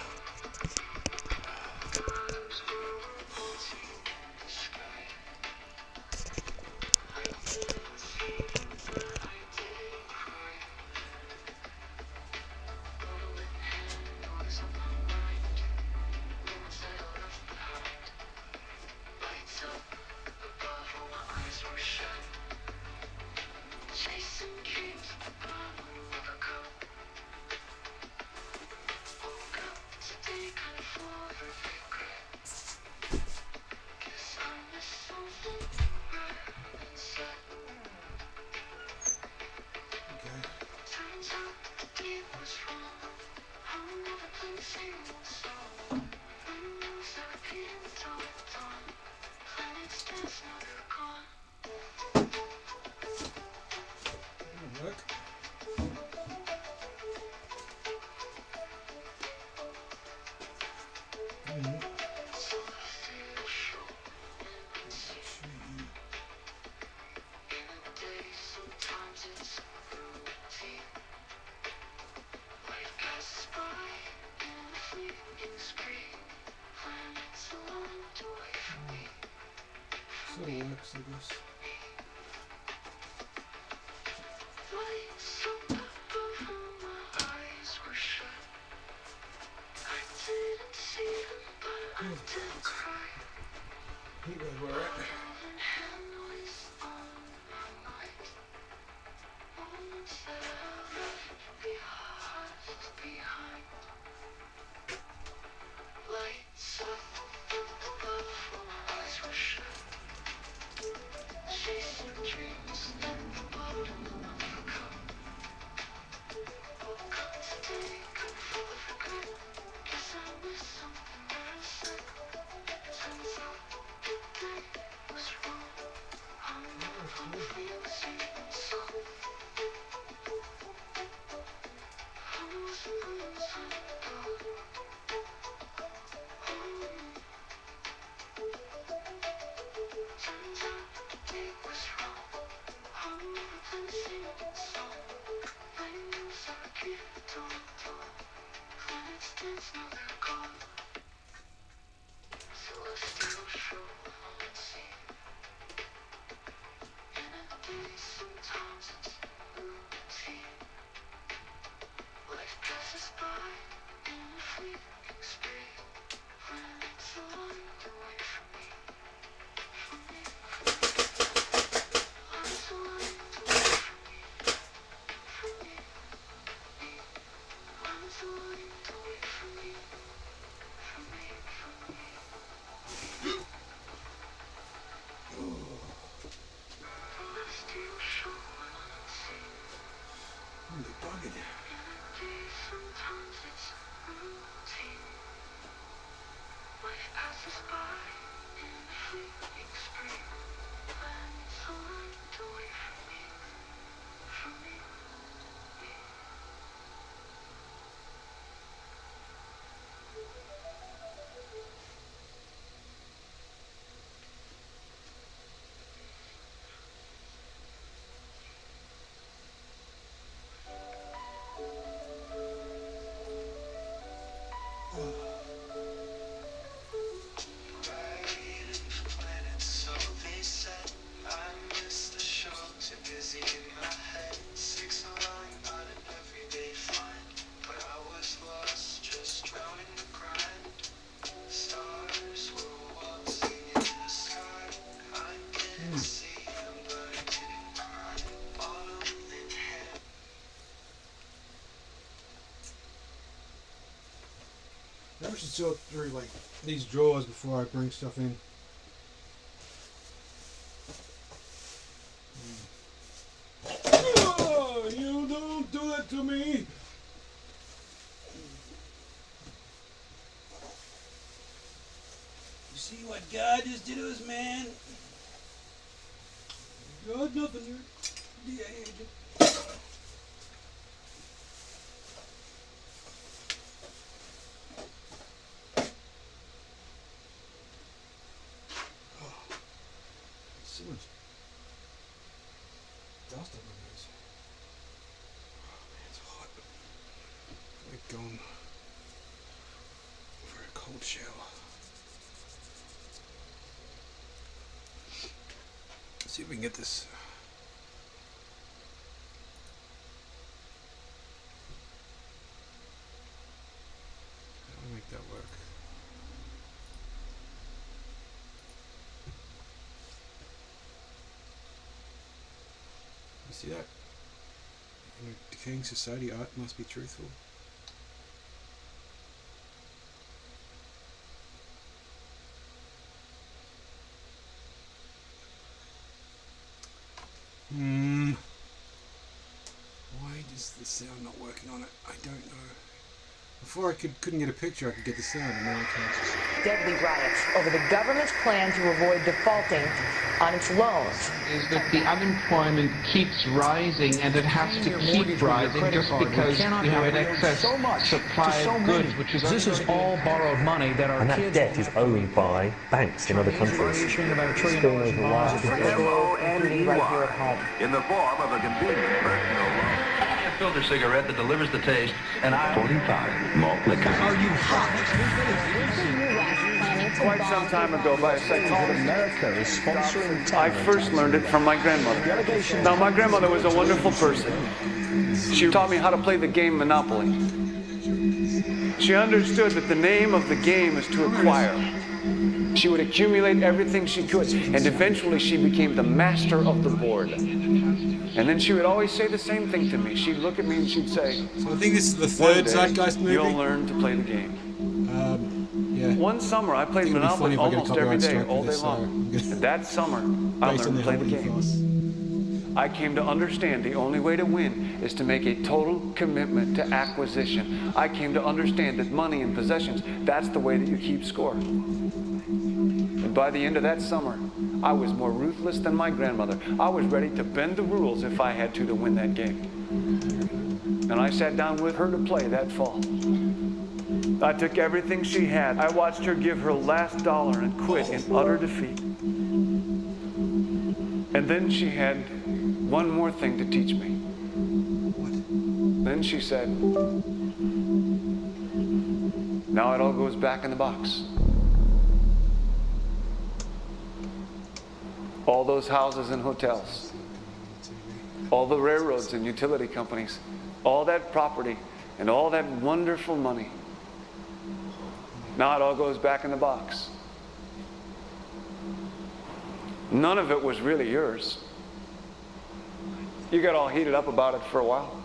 Sort of works, I guess. Heat wave we're at. Maybe I should sort through like these drawers before I bring stuff in. Oh, you don't do that to me! You see what God is dittos, man. God, nothing here. DA agent. So much dust on my nose. Oh man, it's hot. Like going for a cold shower. Let's see if we can get this. How do I make that work? You see that? In a decaying society, art must be truthful. Why is the sound not working on it? I don't know. Before I couldn't get a picture, I could get the sound, and now I can't. Deadly riots over the government's plan to avoid defaulting on its loans. Is that the unemployment keeps rising, and it has to keep rising just because you have an excess supply of goods, which is this is all borrowed money that our and that kids debt is owned by banks in other countries. about $1 trillion in bonds. In the form of a convenient personal loan. A filter cigarette that delivers the taste, and 45 malt liquor. Are you hot? Quite some time ago, by a psychologist, America is sponsoring I first learned it from my grandmother. Now, my grandmother was a wonderful person. She taught me how to play the game Monopoly. She understood that the name of the game is to acquire. She would accumulate everything she could, and eventually she became the master of the board. And then she would always say the same thing to me. She'd look at me and she'd say, So I think this is the "One third day, Zeitgeist movie. you'll learn to play the game." Yeah. One summer, I played It'd be funny Monopoly if I got a almost every copyright day, strike all for day this, long. And that summer, I Based on learned the to play the Holy game. Force. I came to understand the only way to win is to make a total commitment to acquisition. I came to understand that money and possessions, that's the way that you keep score. And by the end of that summer, I was more ruthless than my grandmother. I was ready to bend the rules if I had to win that game. And I sat down with her to play that fall. I took everything she had. I watched her give her last dollar and quit in utter defeat. And then she had one more thing to teach me. Then she said, "Now it all goes back in the box." All those houses and hotels, all the railroads and utility companies, all that property and all that wonderful money. Now it all goes back in the box. None of it was really yours. You got all heated up about it for a while.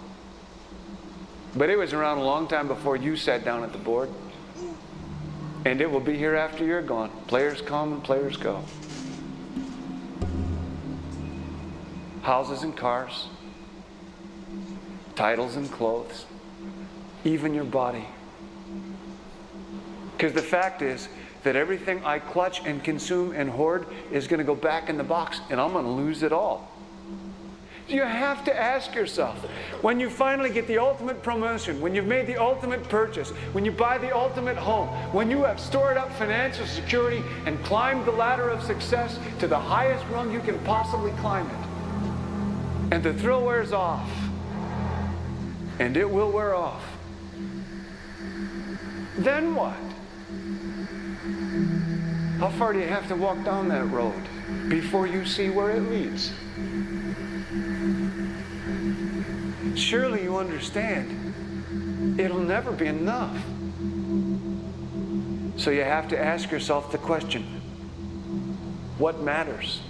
But it was around a long time before you sat down at the board. And it will be here after you're gone. Players come and players go. Houses and cars, titles and clothes, even your body. Because the fact is that everything I clutch and consume and hoard is going to go back in the box, and I'm going to lose it all. You have to ask yourself, when you finally get the ultimate promotion, when you've made the ultimate purchase, when you buy the ultimate home, when you have stored up financial security and climbed the ladder of success to the highest rung you can possibly climb it, and the thrill wears off, and it will wear off, then what? How far do you have to walk down that road before you see where it leads? Surely you understand, it'll never be enough. So you have to ask yourself the question, what matters?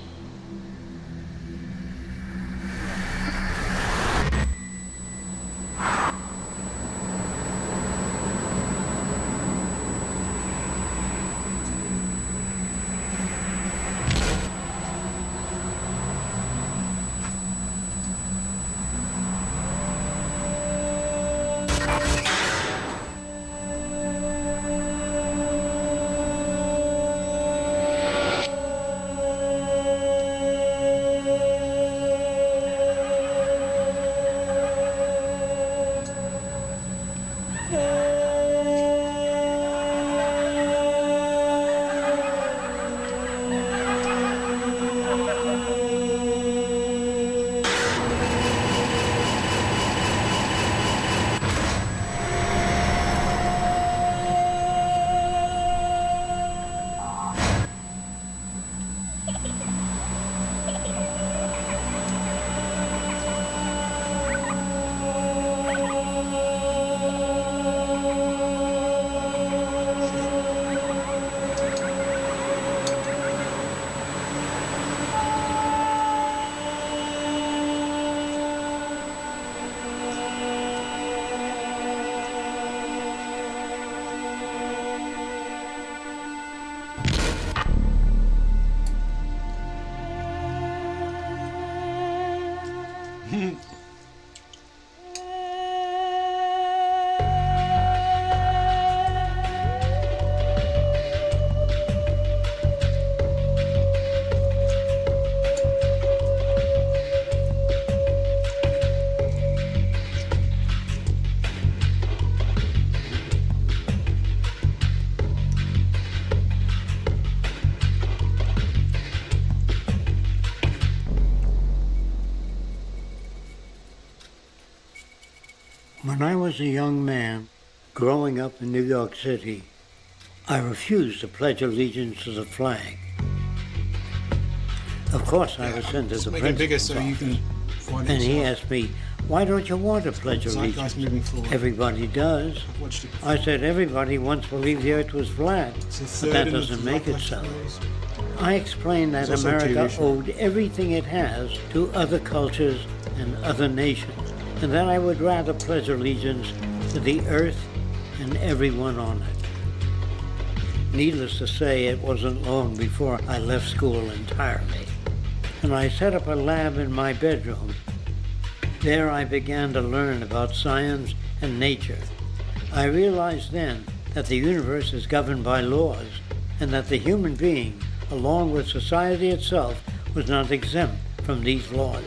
When I was a young man, growing up in New York City, I refused to pledge allegiance to the flag. Of course, I was sent to the principal's office, and he asked me, "Why don't you want to pledge allegiance? Everybody does." I said, "Everybody once believed the earth was flat, but that doesn't make it so." I explained that America owed everything it has to other cultures and other nations, and that I would rather pledge allegiance to the earth and everyone on it. Needless to say, it wasn't long before I left school entirely, and I set up a lab in my bedroom. There I began to learn about science and nature. I realized then that the universe is governed by laws, and that the human being, along with society itself, was not exempt from these laws.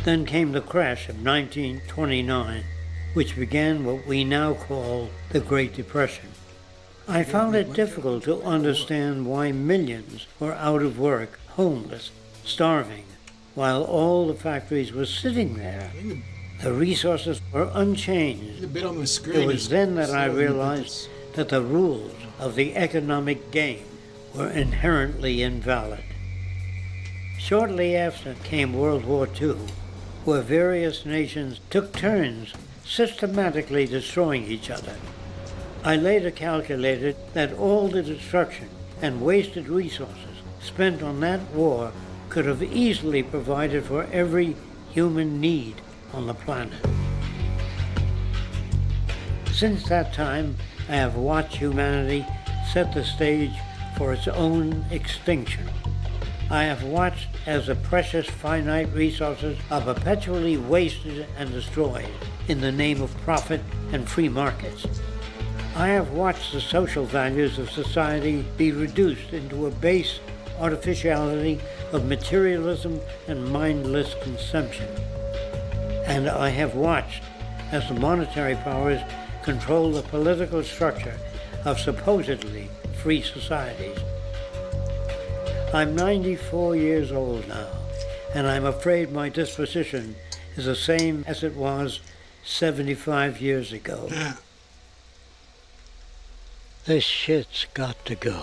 Then came the crash of 1929, which began what we now call the Great Depression. I found it difficult to understand why millions were out of work, homeless, starving, while all the factories were sitting there. The resources were unchanged. It was then that I realized that the rules of the economic game were inherently invalid. Shortly after came World War II, where various nations took turns systematically destroying each other. I later calculated that all the destruction and wasted resources spent on that war could have easily provided for every human need on the planet. Since that time, I have watched humanity set the stage for its own extinction. I have watched as the precious finite resources are perpetually wasted and destroyed in the name of profit and free markets. I have watched the social values of society be reduced into a base artificiality of materialism and mindless consumption. And I have watched as the monetary powers control the political structure of supposedly free societies. I'm 94 years old now, and I'm afraid my disposition is the same as it was 75 years ago. This shit's got to go.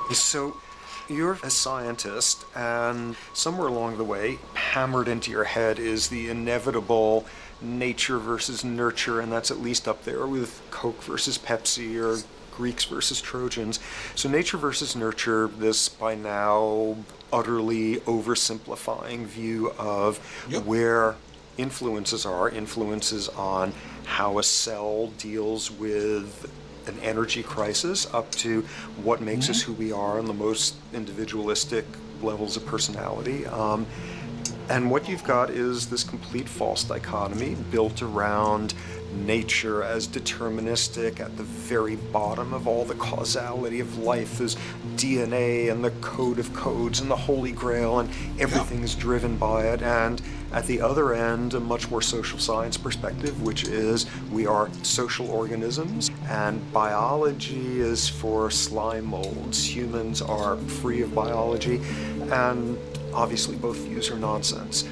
So you're a scientist, and somewhere along the way, hammered into your head is the inevitable nature versus nurture, and that's at least up there with Coke versus Pepsi or Greeks versus Trojans. So nature versus nurture, this by now utterly oversimplifying view of where influences on how a cell deals with an energy crisis, up to what makes us who we are on the most individualistic levels of personality. And what you've got is this complete false dichotomy built around nature as deterministic. At the very bottom of all the causality of life is DNA and the code of codes and the Holy Grail, and everything is driven by it. And at the other end, a much more social science perspective, which is we are social organisms, and biology is for slime molds. Humans are free of biology, and obviously both views are nonsense.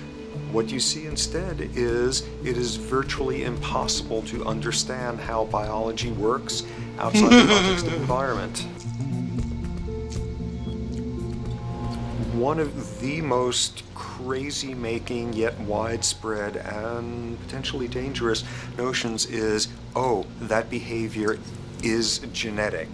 What you see instead is it is virtually impossible to understand how biology works outside the context of environment. One of the most crazy-making yet widespread and potentially dangerous notions is, oh, that behavior is genetic.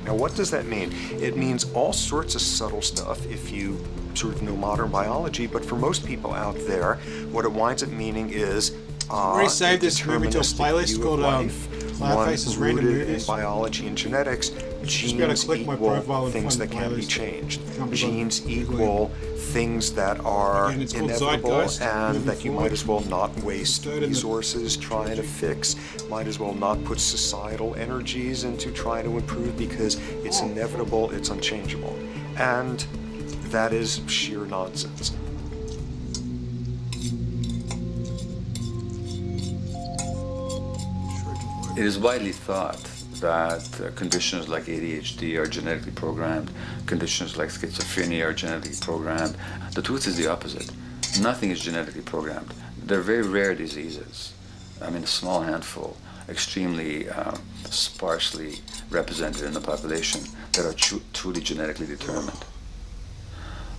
Now, what does that mean? It means all sorts of subtle stuff if you sort of know modern biology, but for most people out there, what it winds up meaning is already saved this movie to a playlist called Cloudface's Random Movies. In biology and genetics, genes equal things that can be changed. Genes equal things that are inevitable and that you might as well not waste resources trying to fix, might as well not put societal energies into trying to improve because it's inevitable, it's unchangeable. And that is sheer nonsense. It is widely thought that conditions like ADHD are genetically programmed, conditions like schizophrenia are genetically programmed. The truth is the opposite. Nothing is genetically programmed. They're very rare diseases. I mean, a small handful, extremely sparsely represented in the population that are truly genetically determined.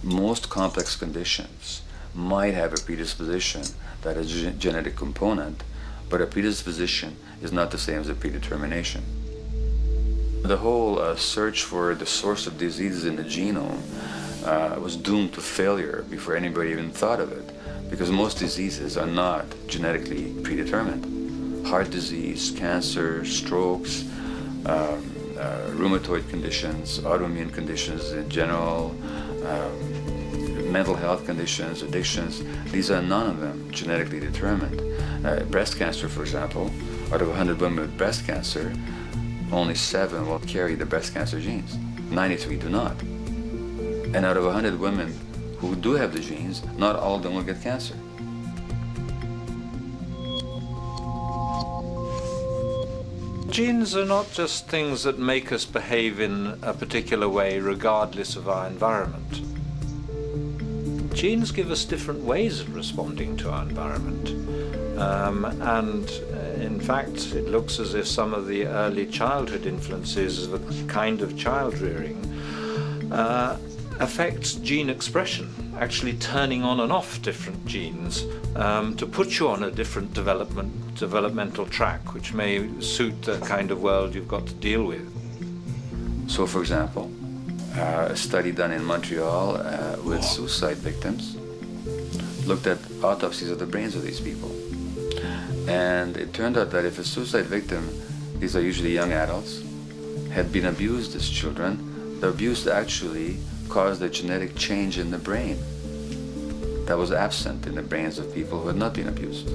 Most complex conditions might have a predisposition that is a genetic component, but a predisposition is not the same as a predetermination. The whole search for the source of diseases in the genome was doomed to failure before anybody even thought of it, because most diseases are not genetically predetermined. Heart disease, cancer, strokes, rheumatoid conditions, autoimmune conditions in general, mental health conditions, addictions, these are none of them genetically determined. Breast cancer, for example, out of 100 women with breast cancer, only 7 will carry the breast cancer genes. 93 do not. And out of 100 women who do have the genes, not all of them will get cancer. Genes are not just things that make us behave in a particular way regardless of our environment. Genes give us different ways of responding to our environment. And in fact, it looks as if some of the early childhood influences of a kind of child rearing affects gene expression, actually turning on and off different genes to put you on a different developmental track, which may suit the kind of world you've got to deal with. So, for example, a study done in Montreal with suicide victims looked at autopsies of the brains of these people. And it turned out that if a suicide victim, these are usually young adults, had been abused as children, the abuse actually caused a genetic change in the brain that was absent in the brains of people who had not been abused.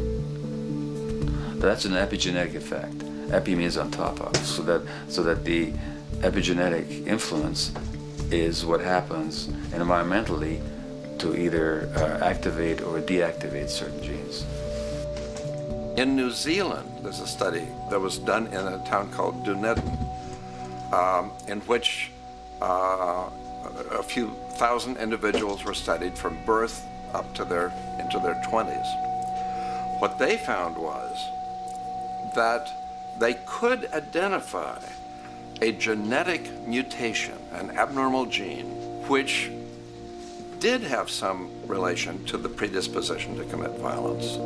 That's an epigenetic effect. Epi means on top of, so that the epigenetic influence is what happens environmentally to either activate or deactivate certain genes. In New Zealand, there's a study that was done in a town called Dunedin, in which a few thousand individuals were studied from birth up to into their 20s. What they found was that they could identify a genetic mutation, an abnormal gene, which did have some relation to the predisposition to commit violence,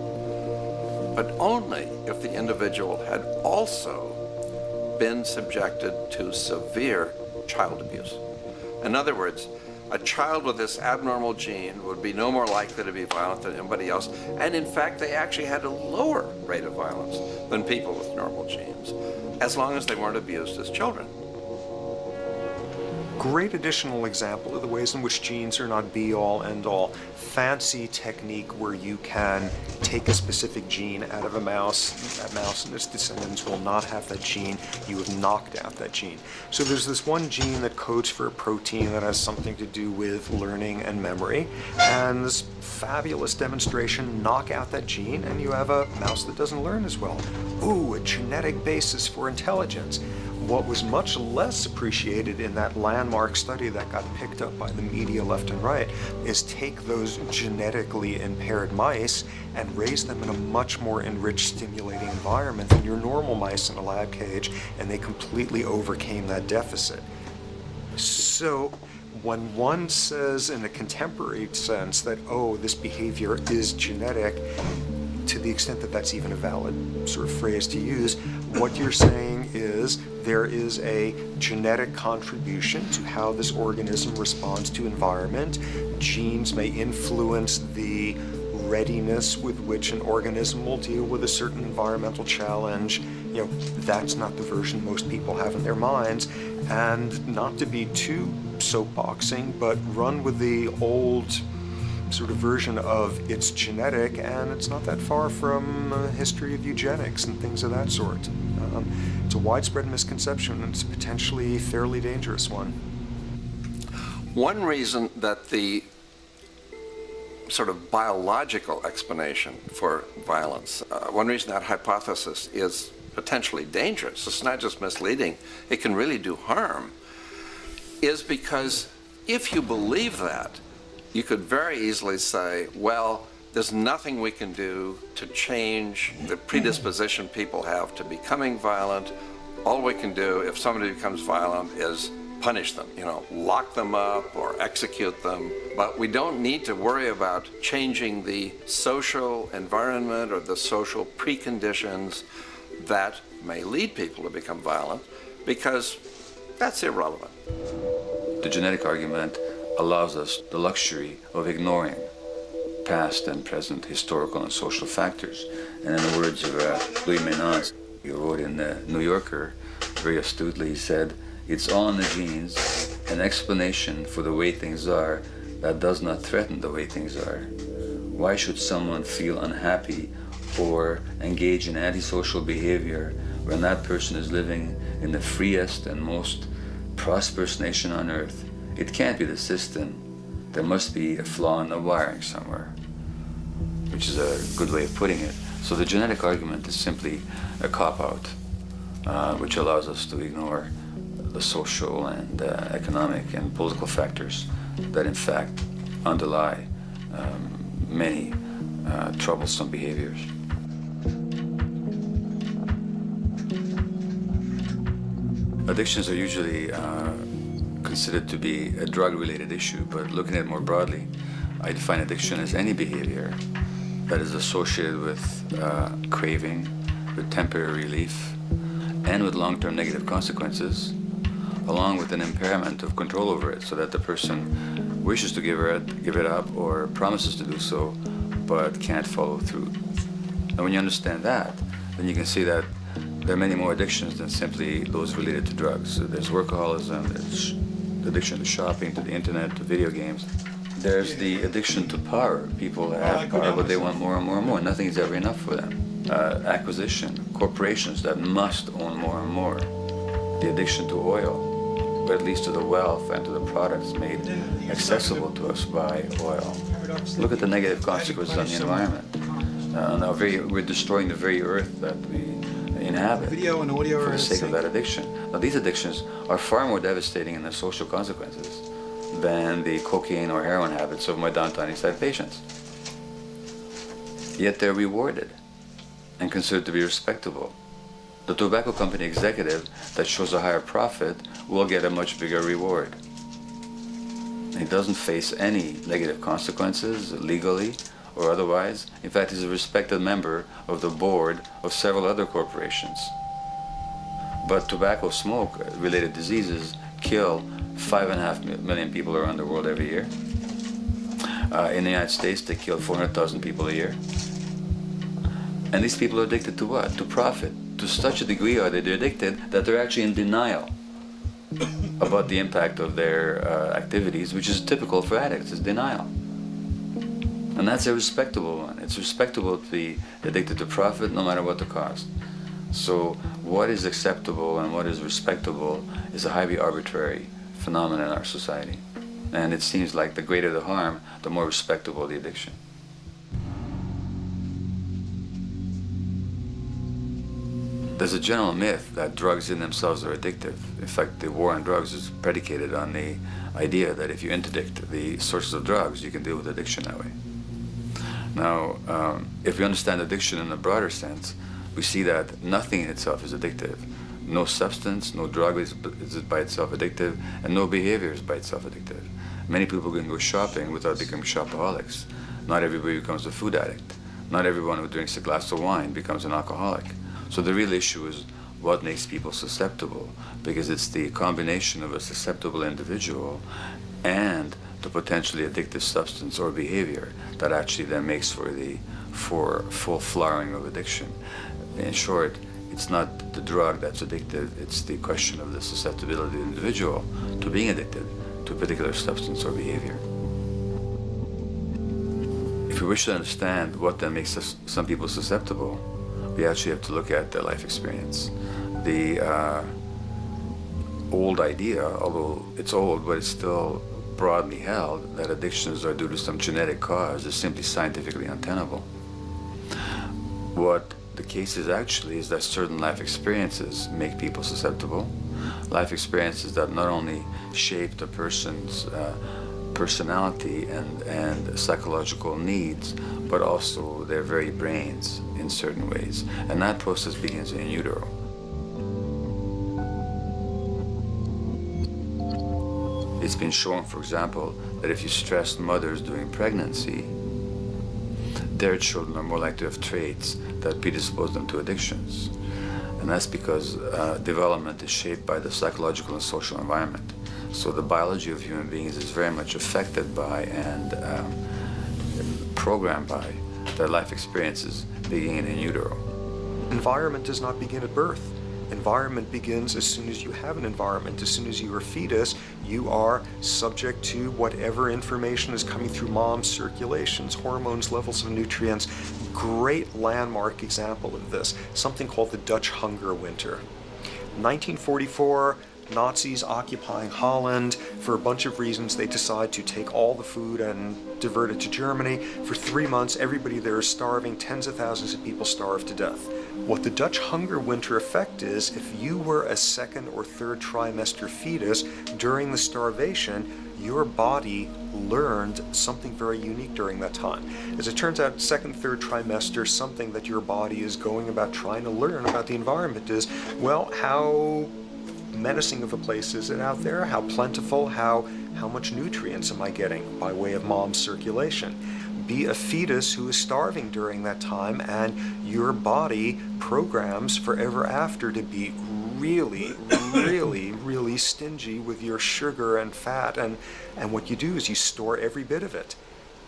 but only if the individual had also been subjected to severe child abuse. In other words, a child with this abnormal gene would be no more likely to be violent than anybody else, and in fact they actually had a lower rate of violence than people with normal genes, as long as they weren't abused as children. Great additional example of the ways in which genes are not be-all, end-all. Fancy technique where you can take a specific gene out of a mouse. That mouse and its descendants will not have that gene. You have knocked out that gene. So there's this one gene that codes for a protein that has something to do with learning and memory. And this fabulous demonstration, knock out that gene and you have a mouse that doesn't learn as well. Ooh, a genetic basis for intelligence. What was much less appreciated in that landmark study that got picked up by the media left and right is take those genetically impaired mice and raise them in a much more enriched, stimulating environment than your normal mice in a lab cage, and they completely overcame that deficit. So when one says in a contemporary sense that, oh, this behavior is genetic, to the extent that that's even a valid sort of phrase to use, what you're saying is there is a genetic contribution to how this organism responds to environment. Genes may influence the readiness with which an organism will deal with a certain environmental challenge. You know, that's not the version most people have in their minds. And not to be too soapboxing, but run with the old sort of version of it's genetic, and it's not that far from a history of eugenics and things of that sort. It's a widespread misconception, and it's a potentially fairly dangerous one. One reason that the sort of biological explanation for violence, one reason that hypothesis is potentially dangerous, it's not just misleading, it can really do harm, is because if you believe that, you could very easily say, well, there's nothing we can do to change the predisposition people have to becoming violent. All we can do if somebody becomes violent is punish them, you know, lock them up or execute them. But we don't need to worry about changing the social environment or the social preconditions that may lead people to become violent, because that's irrelevant. The genetic argument allows us the luxury of ignoring past and present historical and social factors. And in the words of Louis Menand, he wrote in the New Yorker, very astutely, he said, "It's all in the genes, an explanation for the way things are that does not threaten the way things are. Why should someone feel unhappy or engage in antisocial behavior when that person is living in the freest and most prosperous nation on earth? It can't be the system. There must be a flaw in the wiring somewhere," which is a good way of putting it. So the genetic argument is simply a cop-out, which allows us to ignore the social and economic and political factors that in fact underlie many troublesome behaviors. Addictions are usually considered to be a drug-related issue, but looking at it more broadly, I define addiction as any behavior that is associated with craving, with temporary relief, and with long-term negative consequences, along with an impairment of control over it, so that the person wishes to give it up or promises to do so, but can't follow through. And when you understand that, then you can see that there are many more addictions than simply those related to drugs. So there's workaholism, there's addiction to shopping, to the internet, to video games. There's the addiction to power. People have power, but they want more and more and more. Nothing is ever enough for them. Acquisition, corporations that must own more and more. The addiction to oil, or at least to the wealth and to the products made accessible to us by oil. Look at the negative consequences on the environment. We're destroying the very earth that we inhabit for the sake of that addiction. Now, these addictions are far more devastating in their social consequences than the cocaine or heroin habits of my downtown East Side patients. Yet they're rewarded and considered to be respectable. The tobacco company executive that shows a higher profit will get a much bigger reward. He doesn't face any negative consequences legally or otherwise. In fact, he's a respected member of the board of several other corporations. But tobacco smoke-related diseases kill 5.5 million people around the world every year. In the United States, they kill 400,000 people a year. And these people are addicted to what? To profit. To such a degree are they addicted that they're actually in denial about the impact of their activities, which is typical for addicts, is denial. And that's a respectable one. It's respectable to be addicted to profit no matter what the cost. So what is acceptable and what is respectable is a highly arbitrary phenomenon in our society. And it seems like the greater the harm, the more respectable the addiction. There's a general myth that drugs in themselves are addictive. In fact, the war on drugs is predicated on the idea that if you interdict the sources of drugs, you can deal with addiction that way. Now, if we understand addiction in a broader sense, we see that nothing in itself is addictive. No substance, no drug is by itself addictive, and no behavior is by itself addictive. Many people can go shopping without becoming shopaholics. Not everybody becomes a food addict. Not everyone who drinks a glass of wine becomes an alcoholic. So the real issue is what makes people susceptible, because it's the combination of a susceptible individual and the potentially addictive substance or behavior that actually then makes for full flowering of addiction. In short, it's not the drug that's addictive, it's the question of the susceptibility of the individual to being addicted to a particular substance or behavior. If we wish to understand what then makes some people susceptible, we actually have to look at their life experience. The old idea, although it's old, but it's still broadly held, that addictions are due to some genetic cause is simply scientifically untenable. What the case is actually is that certain life experiences make people susceptible. Life experiences that not only shape the person's personality and psychological needs, but also their very brains in certain ways. And that process begins in utero. It's been shown, for example, that if you stress mothers during pregnancy, their children are more likely to have traits that predispose them to addictions. And that's because development is shaped by the psychological and social environment. So the biology of human beings is very much affected by and programmed by their life experiences beginning in utero. Environment does not begin at birth. Environment begins as soon as you have an environment. As soon as you are a fetus, you are subject to whatever information is coming through mom's circulations, hormones, levels of nutrients. Great landmark example of this, something called the Dutch hunger winter. 1944, Nazis occupying Holland. For a bunch of reasons, they decide to take all the food and divert it to Germany. For 3 months, everybody there is starving. Tens of thousands of people starve to death. What the Dutch hunger winter effect is, if you were a second or third trimester fetus during the starvation, your body learned something very unique during that time. As it turns out, second, third trimester, something that your body is going about trying to learn about the environment is, well, how menacing of a place is it out there? How plentiful? How much nutrients am I getting by way of mom's circulation? Be a fetus who is starving during that time, and your body programs forever after to be really, really stingy with your sugar and fat, and what you do is you store every bit of it.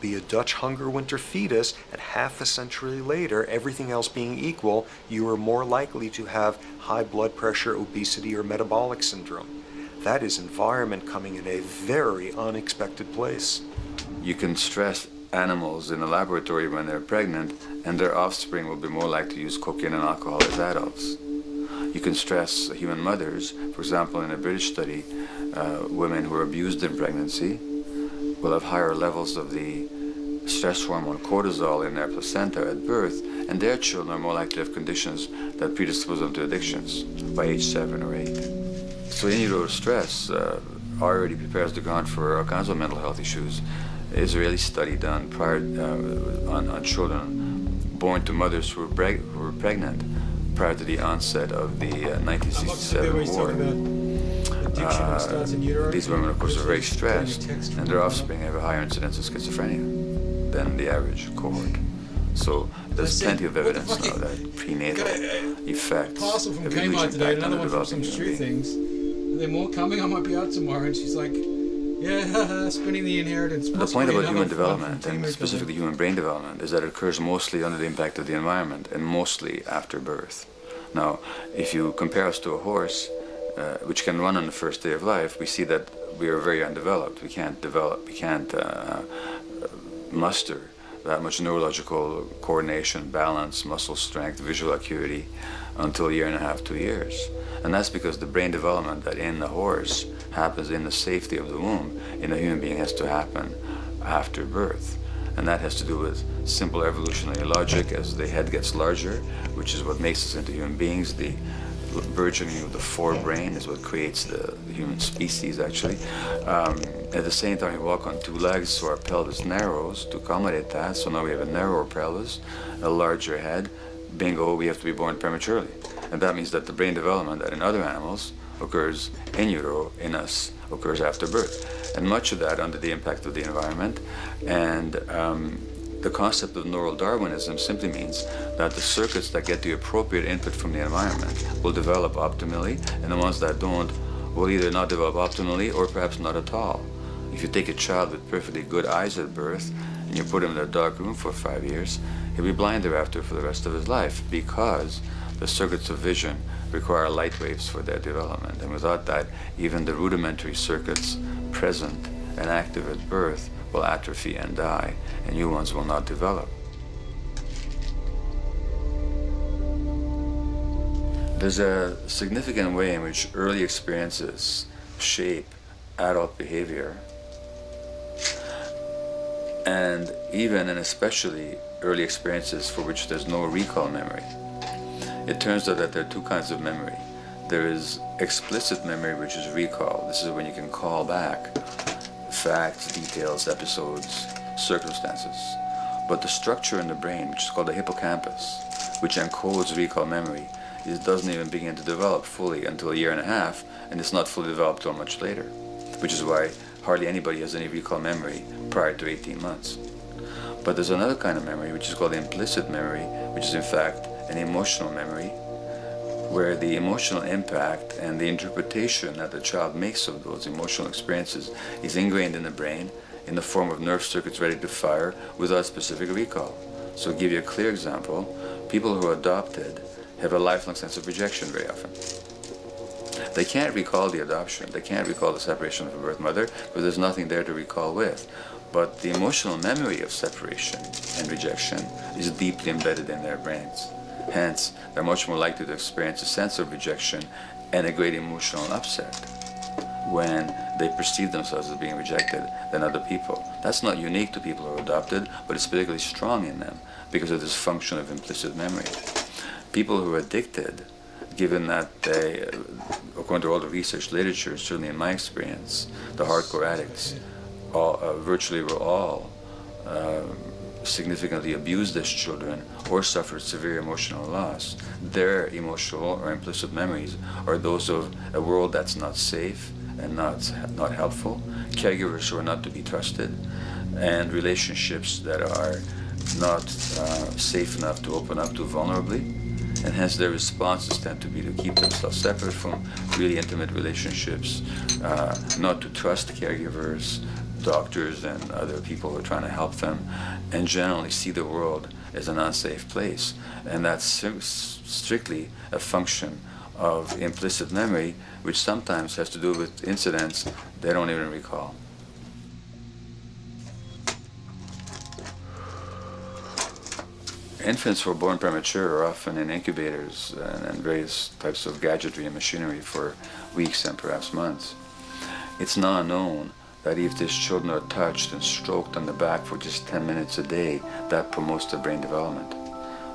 Be a Dutch hunger winter fetus, and half a century later, everything else being equal, you are more likely to have high blood pressure, obesity, or metabolic syndrome. That is environment coming in a very unexpected place. You can stress animals in a laboratory when they're pregnant, and their offspring will be more likely to use cocaine and alcohol as adults. You can stress human mothers. For example, in a British study, women who are abused in pregnancy will have higher levels of the stress hormone cortisol in their placenta at birth, and their children are more likely to have conditions that predispose them to addictions by age 7 or 8. So in utero stress already prepares the ground for all kinds of mental health issues. Israeli study done prior on children born to mothers who were pregnant prior to the onset of the 1967 war. These women, of course, are very stressed, and their offspring have a higher incidence of schizophrenia than the average cohort. So there's plenty of evidence now that prenatal effects Parcel from have a huge Kmart today, impact on another the one from some developing street human being. things. Are there more coming? I might be out tomorrow. And she's like, yeah, spinning the inheritance. The point about human development, and specifically human brain development, is that it occurs mostly under the impact of the environment and mostly after birth. Now, if you compare us to a horse, which can run on the first day of life, we see that we are very undeveloped. We can't muster that much neurological coordination, balance, muscle strength, visual acuity until a year and a half, 2 years. And that's because the brain development that in the horse happens in the safety of the womb, in a human being has to happen after birth. And that has to do with simple evolutionary logic. As the head gets larger, which is what makes us into human beings, the burgeoning of the forebrain is what creates the human species, actually. At the same time, we walk on two legs, so our pelvis narrows to accommodate that. So now we have a narrower pelvis, a larger head. Bingo, we have to be born prematurely. And that means that the brain development that in other animals occurs in utero, in us, occurs after birth. And much of that under the impact of the environment. And the concept of neural Darwinism simply means that the circuits that get the appropriate input from the environment will develop optimally, and the ones that don't will either not develop optimally or perhaps not at all. If you take a child with perfectly good eyes at birth and you put him in a dark room for 5 years, he'll be blind thereafter for the rest of his life, because the circuits of vision require light waves for their development. And without that, even the rudimentary circuits present and active at birth will atrophy and die, and new ones will not develop. There's a significant way in which early experiences shape adult behavior, and even and especially early experiences for which there's no recall memory. It turns out that there are two kinds of memory. There is explicit memory, which is recall. This is when you can call back facts, details, episodes, circumstances. But the structure in the brain, which is called the hippocampus, which encodes recall memory, it doesn't even begin to develop fully until a year and a half, and it's not fully developed till much later, which is why hardly anybody has any recall memory prior to 18 months. But there's another kind of memory, which is called implicit memory, which is in fact an emotional memory, where the emotional impact and the interpretation that the child makes of those emotional experiences is ingrained in the brain in the form of nerve circuits ready to fire without specific recall. So to give you a clear example, people who are adopted have a lifelong sense of rejection very often. They can't recall the adoption, they can't recall the separation from birth mother, because there's nothing there to recall with. But the emotional memory of separation and rejection is deeply embedded in their brains. Hence, they're much more likely to experience a sense of rejection and a great emotional upset when they perceive themselves as being rejected than other people. That's not unique to people who are adopted, but it's particularly strong in them because of this function of implicit memory. People who are addicted, given that they, according to all the research literature, certainly in my experience, the hardcore addicts virtually were all significantly abused as children or suffered severe emotional loss. Their emotional or implicit memories are those of a world that's not safe and not helpful, caregivers who are not to be trusted, and relationships that are not safe enough to open up to vulnerably. And hence their responses tend to be to keep themselves separate from really intimate relationships, not to trust caregivers, doctors and other people who are trying to help them, and generally see the world as an unsafe place. And that's strictly a function of implicit memory, which sometimes has to do with incidents they don't even recall. Infants who are born premature are often in incubators and various types of gadgetry and machinery for weeks and perhaps months. It's now known that if these children are touched and stroked on the back for just 10 minutes a day, that promotes their brain development.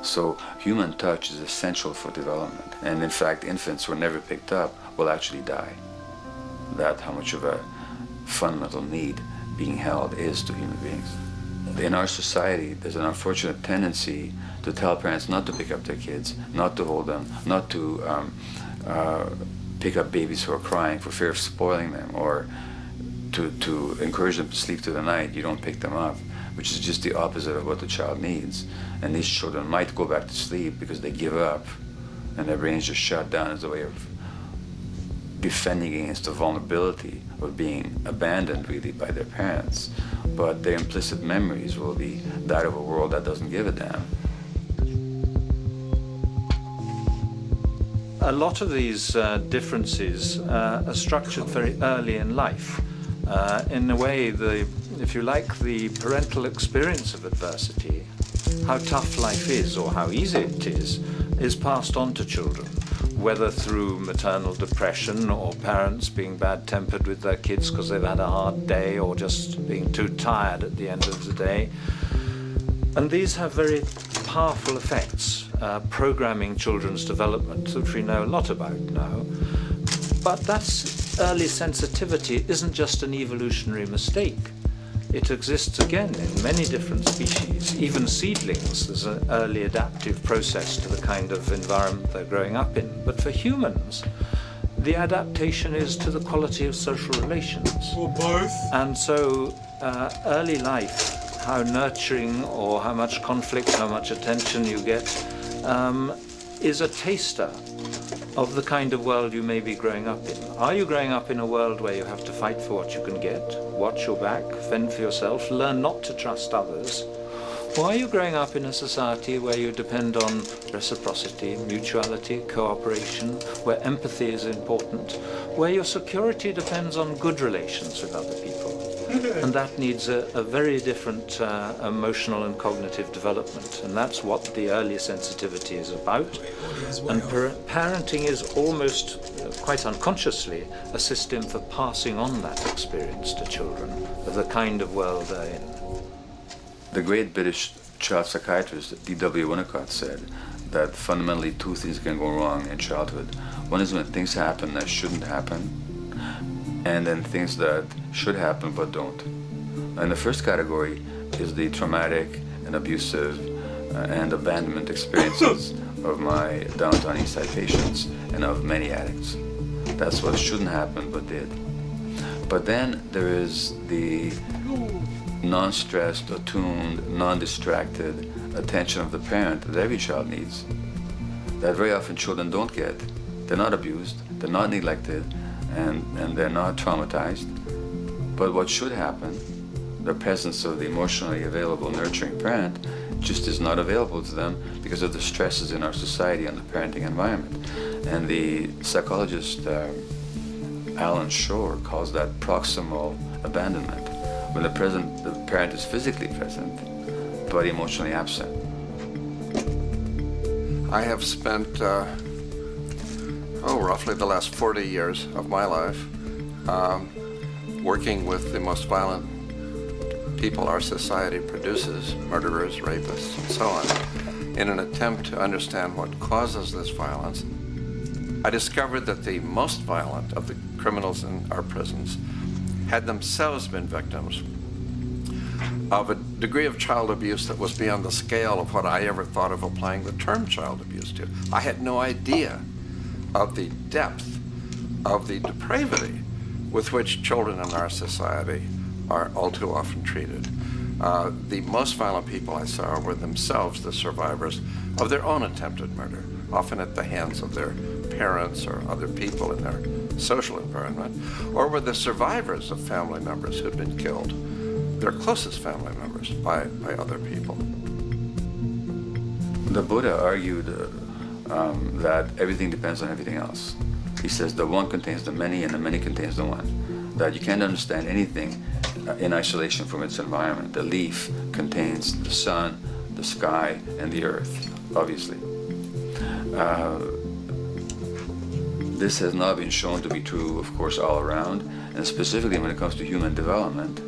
So human touch is essential for development. And in fact, infants who are never picked up will actually die. That's how much of a fundamental need being held is to human beings. In our society, there's an unfortunate tendency to tell parents not to pick up their kids, not to hold them, not to pick up babies who are crying for fear of spoiling them, or to encourage them to sleep through the night. You don't pick them up, which is just the opposite of what the child needs. And these children might go back to sleep because they give up and their brains just shut down as a way of defending against the vulnerability of being abandoned really by their parents. But their implicit memories will be that of a world that doesn't give a damn. A lot of these differences are structured very early in life. In a way, if you like, the parental experience of adversity, how tough life is or how easy it is passed on to children. whether through maternal depression or parents being bad-tempered with their kids because they've had a hard day or just being too tired at the end of the day. And these have very powerful effects, programming children's development, which we know a lot about now. But that's early sensitivity isn't just an evolutionary mistake. It exists again in many different species. Even seedlings, there's an early adaptive process to the kind of environment they're growing up in. But for humans, the adaptation is to the quality of social relations. Or both. And so early life, how nurturing or how much conflict, how much attention you get, is a taster of the kind of world you may be growing up in. Are you growing up in a world where you have to fight for what you can get, watch your back, fend for yourself, learn not to trust others? Or are you growing up in a society where you depend on reciprocity, mutuality, cooperation, where empathy is important, where your security depends on good relations with other people? And that needs a very different emotional and cognitive development. And that's what the early sensitivity is about. And parenting is almost, quite unconsciously, a system for passing on that experience to children of the kind of world they're in. The great British child psychiatrist D.W. Winnicott said that fundamentally two things can go wrong in childhood. One is when things happen that shouldn't happen, and then things that should happen but don't. And the first category is the traumatic and abusive and abandonment experiences of my downtown East Side patients and of many addicts. That's what shouldn't happen but did. But then there is the non-stressed, attuned, non-distracted attention of the parent that every child needs, that very often children don't get. They're not abused, they're not neglected, and they're not traumatized. But what should happen, the presence of the emotionally available, nurturing parent, just is not available to them because of the stresses in our society and the parenting environment. And the psychologist Alan Shore calls that proximal abandonment, when the parent is physically present but emotionally absent. I have spent roughly the last 40 years of my life working with the most violent people our society produces, murderers, rapists, and so on, in an attempt to understand what causes this violence. I discovered that the most violent of the criminals in our prisons had themselves been victims of a degree of child abuse that was beyond the scale of what I ever thought of applying the term child abuse to. I had no idea of the depth of the depravity with which children in our society are all too often treated. The most violent people I saw were themselves the survivors of their own attempted murder, often at the hands of their parents or other people in their social environment, or were the survivors of family members who'd been killed, their closest family members, by other people. The Buddha argued that everything depends on everything else. He says the one contains the many and the many contains the one. That you can't understand anything in isolation from its environment. The leaf contains the sun, the sky, and the earth, obviously. This has not been shown to be true, of course, all around, and specifically when it comes to human development.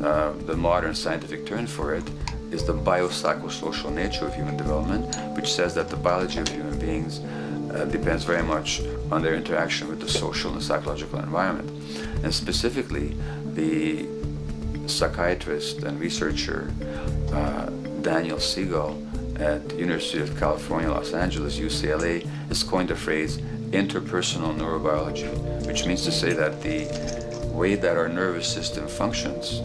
The modern scientific term for it is the biopsychosocial nature of human development, which says that the biology of human beings depends very much on their interaction with the social and psychological environment. And specifically, the psychiatrist and researcher Daniel Siegel at the University of California, Los Angeles, UCLA, has coined the phrase interpersonal neurobiology, which means to say that the way that our nervous system functions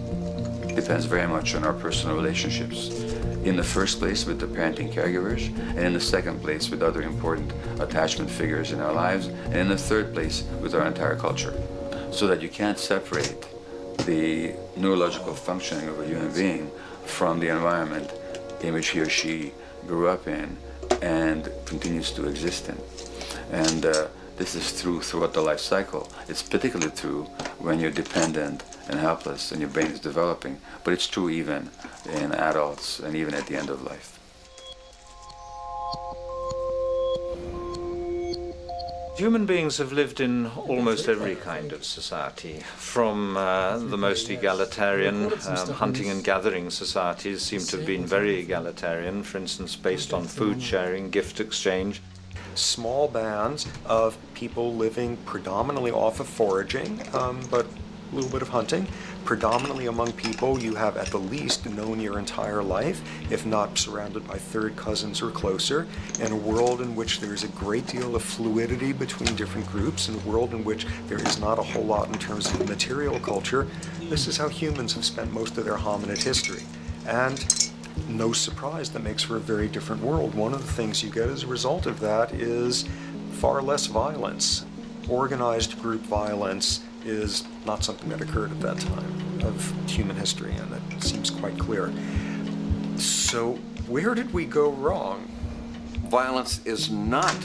depends very much on our personal relationships. In the first place with the parenting caregivers, and in the second place with other important attachment figures in our lives, and in the third place with our entire culture. So that you can't separate the neurological functioning of a human being from the environment in which he or she grew up in and continues to exist in. And this is true throughout the life cycle. It's particularly true when you're dependent and helpless and your brain is developing, but it's true even in adults and even at the end of life. Human beings have lived in almost every kind of society, from the most egalitarian, hunting and gathering societies seem to have been very egalitarian, for instance, based on food sharing, gift exchange. Small bands of people living predominantly off of foraging, but a little bit of hunting. Predominantly among people you have at the least known your entire life, if not surrounded by third cousins or closer, in a world in which there is a great deal of fluidity between different groups, in a world in which there is not a whole lot in terms of the material culture. This is how humans have spent most of their hominid history. And no surprise, that makes for a very different world. One of the things you get as a result of that is far less violence. Organized group violence is not something that occurred at that time of human history, and that seems quite clear. So where did we go wrong? Violence is not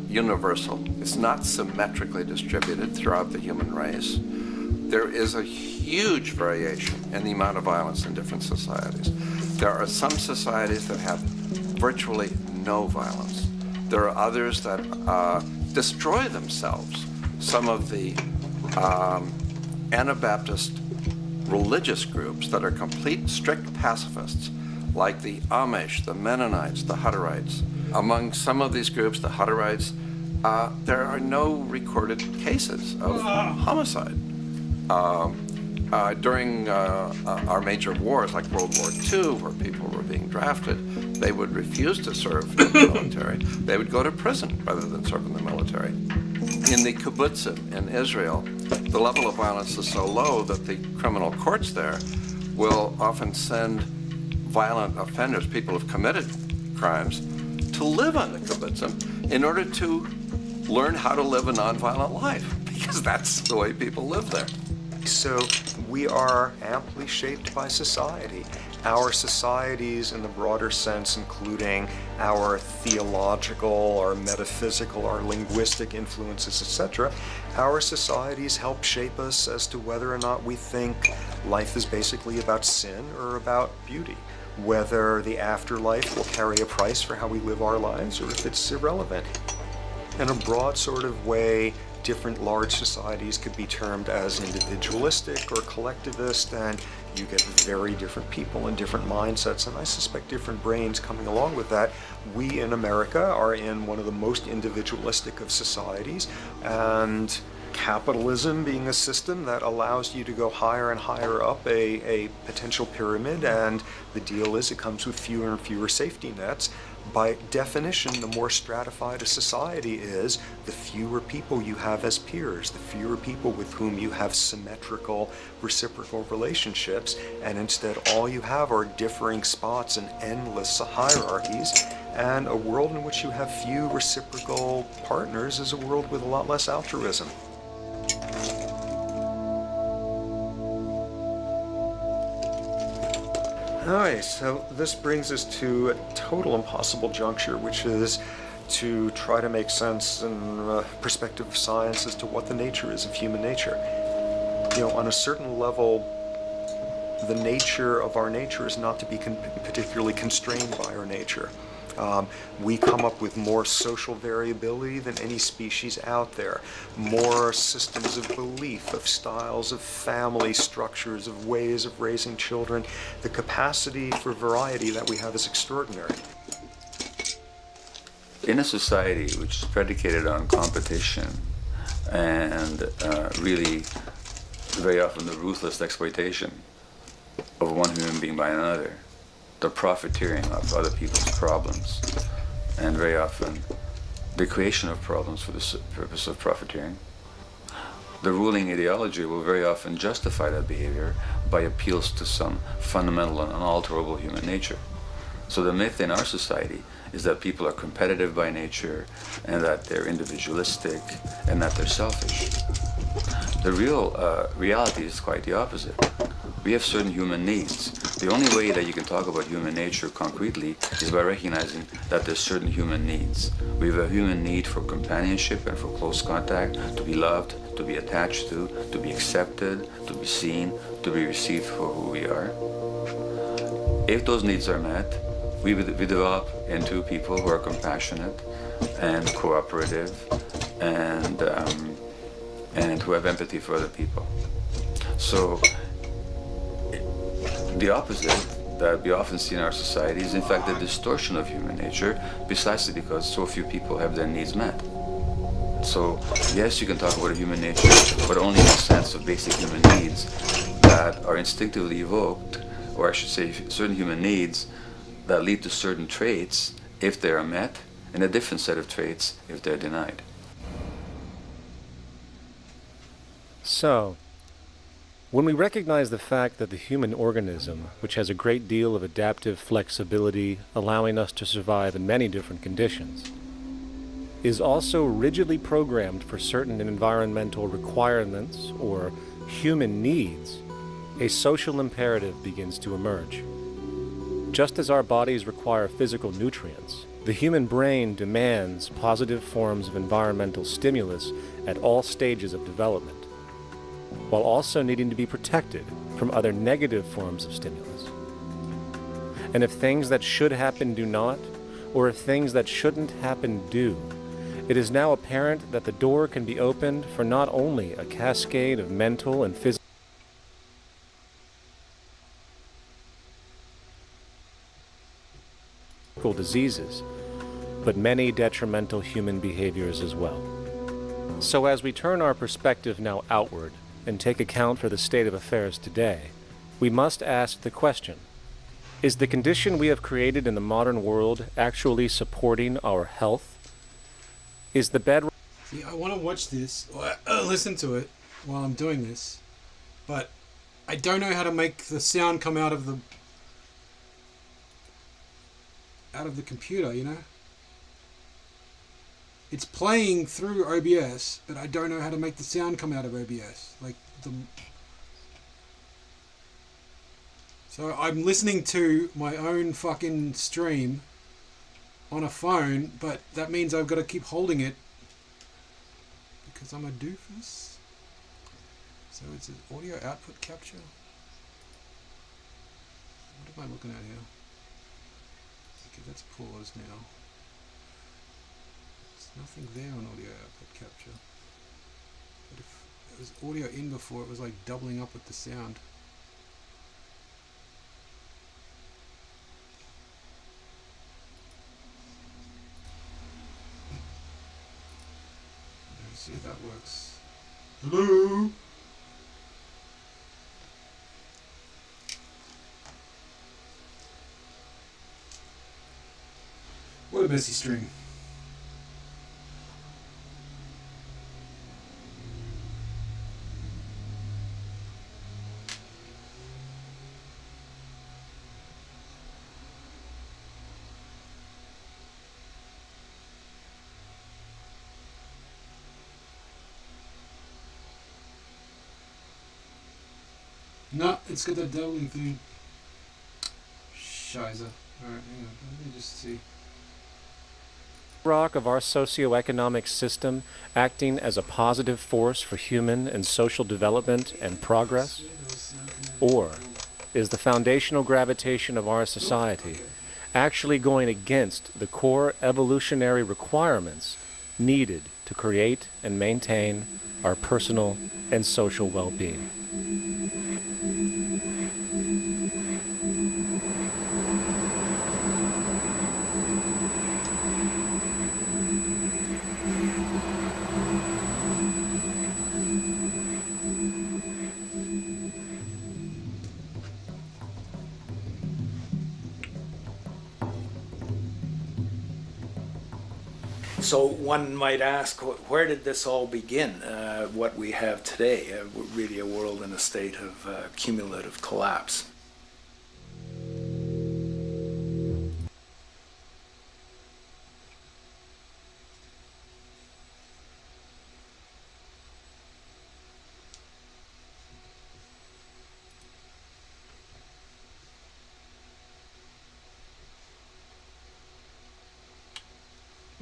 universal. It's not symmetrically distributed throughout the human race. There is a huge variation in the amount of violence in different societies. There are some societies that have virtually no violence. There are others that destroy themselves. Some of the Anabaptist religious groups that are complete strict pacifists, like the Amish, the Mennonites, the Hutterites. Among some of these groups, the Hutterites, there are no recorded cases of homicide. During our major wars, like World War II, where people were being drafted, they would refuse to serve in the military. They would go to prison rather than serve in the military. In the kibbutzim in Israel, the level of violence is so low that the criminal courts there will often send violent offenders, people who've committed crimes, to live on the kibbutzim in order to learn how to live a nonviolent life, because that's the way people live there. So we are amply shaped by society. Our societies in the broader sense, including our theological, our metaphysical, our linguistic influences, etc., our societies help shape us as to whether or not we think life is basically about sin or about beauty, whether the afterlife will carry a price for how we live our lives or if it's irrelevant. In a broad sort of way, different large societies could be termed as individualistic or collectivist, and you get very different people and different mindsets, and I suspect different brains coming along with that. We in America are in one of the most individualistic of societies, and capitalism being a system that allows you to go higher and higher up a potential pyramid, and the deal is it comes with fewer and fewer safety nets. By definition, the more stratified a society is, the fewer people you have as peers, the fewer people with whom you have symmetrical, reciprocal relationships, and instead all you have are differing spots and endless hierarchies. And a world in which you have few reciprocal partners is a world with a lot less altruism. Alright, so this brings us to a total impossible juncture, which is to try to make sense in perspective of science as to what the nature is of human nature. You know, on a certain level, the nature of our nature is not to be particularly constrained by our nature. We come up with more social variability than any species out there, more systems of belief, of styles of family structures, of ways of raising children. The capacity for variety that we have is extraordinary. In a society which is predicated on competition and really very often the ruthless exploitation of one human being by another, the profiteering of other people's problems, and very often the creation of problems for the purpose of profiteering, the ruling ideology will very often justify that behavior by appeals to some fundamental and unalterable human nature. So the myth in our society is that people are competitive by nature, and that they're individualistic, and that they're selfish. The real reality is quite the opposite. We have certain human needs. The only way that you can talk about human nature concretely is by recognizing that there's certain human needs. We have a human need for companionship and for close contact, to be loved, to be attached to be accepted, to be seen, to be received for who we are. If those needs are met, we develop into people who are compassionate and cooperative and who have empathy for other people. So the opposite that we often see in our society is in fact the distortion of human nature, precisely because so few people have their needs met. So yes, you can talk about a human nature, but only in the sense of basic human needs that are instinctively evoked, or I should say certain human needs that lead to certain traits if they are met, and a different set of traits if they're denied. So, when we recognize the fact that the human organism, which has a great deal of adaptive flexibility, allowing us to survive in many different conditions, is also rigidly programmed for certain environmental requirements or human needs, a social imperative begins to emerge. Just as our bodies require physical nutrients, the human brain demands positive forms of environmental stimulus at all stages of development, while also needing to be protected from other negative forms of stimulus. And if things that should happen do not, or if things that shouldn't happen do, it is now apparent that the door can be opened for not only a cascade of mental and physical diseases, but many detrimental human behaviors as well. So as we turn our perspective now outward and take account for the state of affairs today, we must ask the question, is the condition we have created in the modern world actually supporting our health? Is the bed... See, I want to watch this, or listen to it while I'm doing this, but I don't know how to make the sound come out of the computer, you know? It's playing through OBS, but I don't know how to make the sound come out of OBS. So I'm listening to my own fucking stream on a phone, but that means I've got to keep holding it because I'm a doofus. So it's an audio output capture. What am I looking at here? Okay, that's paused now. There's nothing there on audio output capture. But if it was audio in before, it was like doubling up with the sound. Let's see if that works. Hello? What a messy string. No, it's got that doubling thing. Shiza. Alright, hang on. Let me just see. Rock of our socioeconomic system acting as a positive force for human and social development and progress? Or is the foundational gravitation of our society actually going against the core evolutionary requirements needed to create and maintain our personal and social well-being? So one might ask, where did this all begin? What we have today, really a world in a state of cumulative collapse.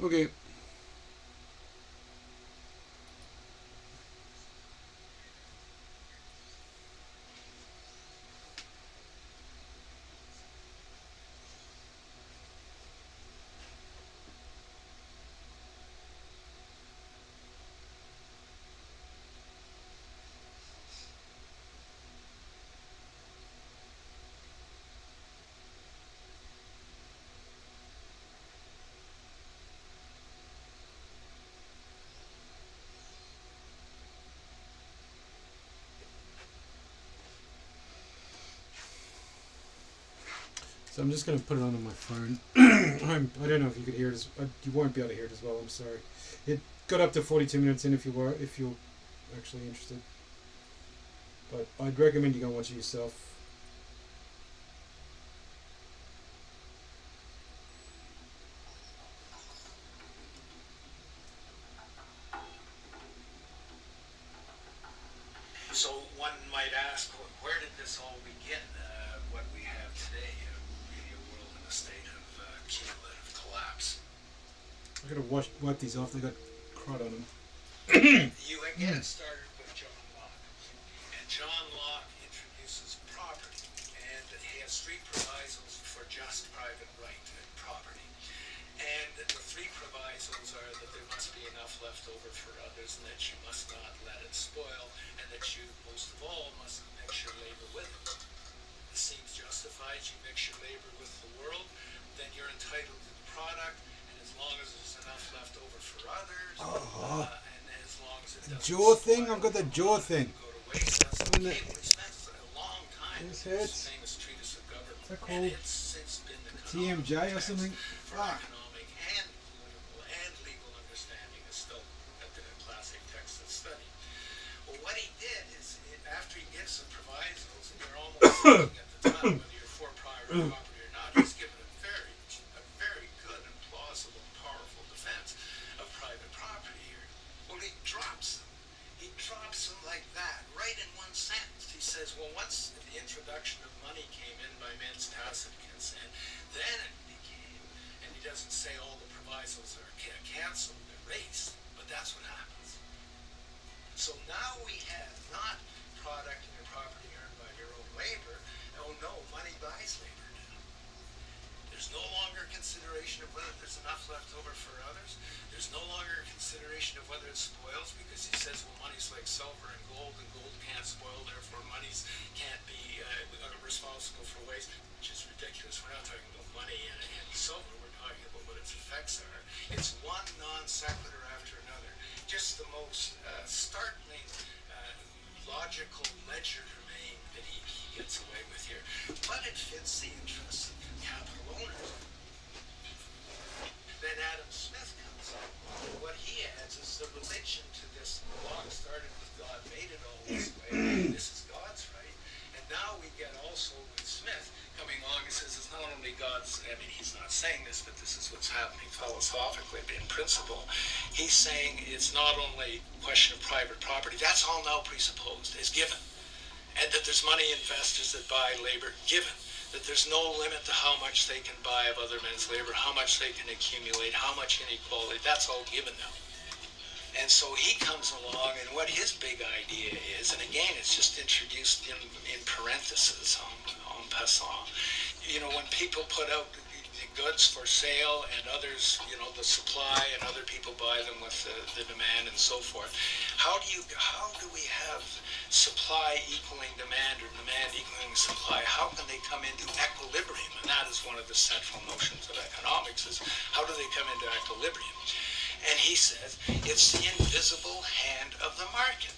Okay. So I'm just going to put it on my phone. I don't know if you could hear it. You won't be able to hear it as well. I'm sorry. It got up to 42 minutes in if you're actually interested. But I'd recommend you go and watch it yourself. So one might ask, where did this all begin? What we have today, really a world in a state of cumulative collapse. I'm going to wipe these off. They got crud on them. You again started with John Locke. And John Locke introduces property. And he has three provisos for just private right and property. And the three provisos are that there must be enough left over for others, and that you must not let it spoil, and that you, most of all, must mix your labor with it. It seems justified. You mix your labor with the world, then you're entitled to the product, and as long as there's enough left over for others, and as long as it doesn't Jaw thing? I've got the jaw thing. go to waste, that's okay. We spent a long time This with hurts. this famous treatise of government, Is that and called it's since been the TMJ or something? for Fuck. economic and political and legal understanding is still a classic text of study. Well, what he did is, after he gives some provisos, and you're almost thinking at the time whether you're for private property or not, he's given a very good and plausible and powerful defense of private property here. Well, he drops them. He drops them like that, right in one sentence. He says, well, once the introduction of money came in by men's tacit consent, then it became, and he doesn't say all the provisos are canceled, erased, but that's what happens. So now we have not product and your property earned by your own labor. Oh no, money buys labor now. There's no longer consideration of whether there's enough left over for others. There's no longer consideration of whether it spoils, because he says, well, money's like silver and gold can't spoil, therefore monies can't be responsible for waste, which is ridiculous. We're not talking about money and silver, we're talking about what its effects are. It's one non sequitur after another. Just the most startling, logical legerdemain that he gets away with here. But it fits the interests of capital owners. Then Adam Smith comes up. What he adds is the religion to this. Locke started with God made it all this way. This is God's right. And now we get also with Smith coming along and says it's not only God's, I mean, he's not saying this, but this is what's happening philosophically in principle. He's saying it's not only a question of private property, that's all now presupposed, is given. And that there's money investors that buy labor, given. That there's no limit to how much they can buy of other men's labor, how much they can accumulate, how much inequality, that's all given now. And so he comes along, and what his big idea is, and again, it's just introduced in parentheses, en passant. You know, when people put out the goods for sale and others, you know, the supply and other people buy them with the demand and so forth, how do we have supply equaling demand or demand equaling supply? How can they come into equilibrium? And that is one of the central notions of economics, is how do they come into equilibrium? And he says it's the invisible hand of the market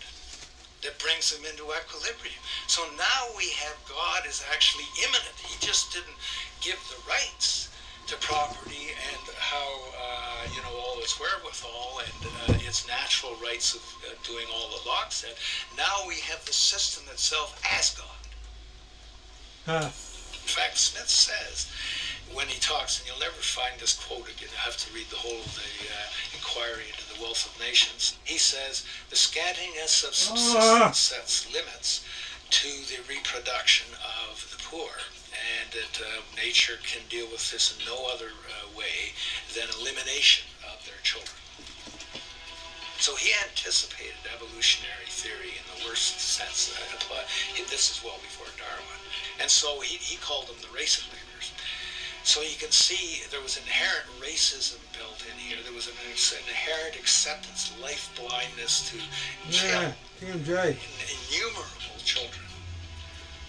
that brings them into equilibrium. So now we have God is actually immanent. He just didn't give the rights to property and how, you know, all its wherewithal and its natural rights of doing all that Locke said. Now we have the system itself as God. In fact, Smith says, when he talks, and you'll never find this quote again, you have to read the whole of the Inquiry into the Wealth of Nations. He says, the scantiness of subsistence sets limits to the reproduction of the poor, and that nature can deal with this in no other way than elimination of their children. So he anticipated evolutionary theory in the worst sense. This is well before Darwin. And so he called them the race of laborers. So you can see there was inherent racism built in here. There was an inherent acceptance, life blindness to kill innumerable children.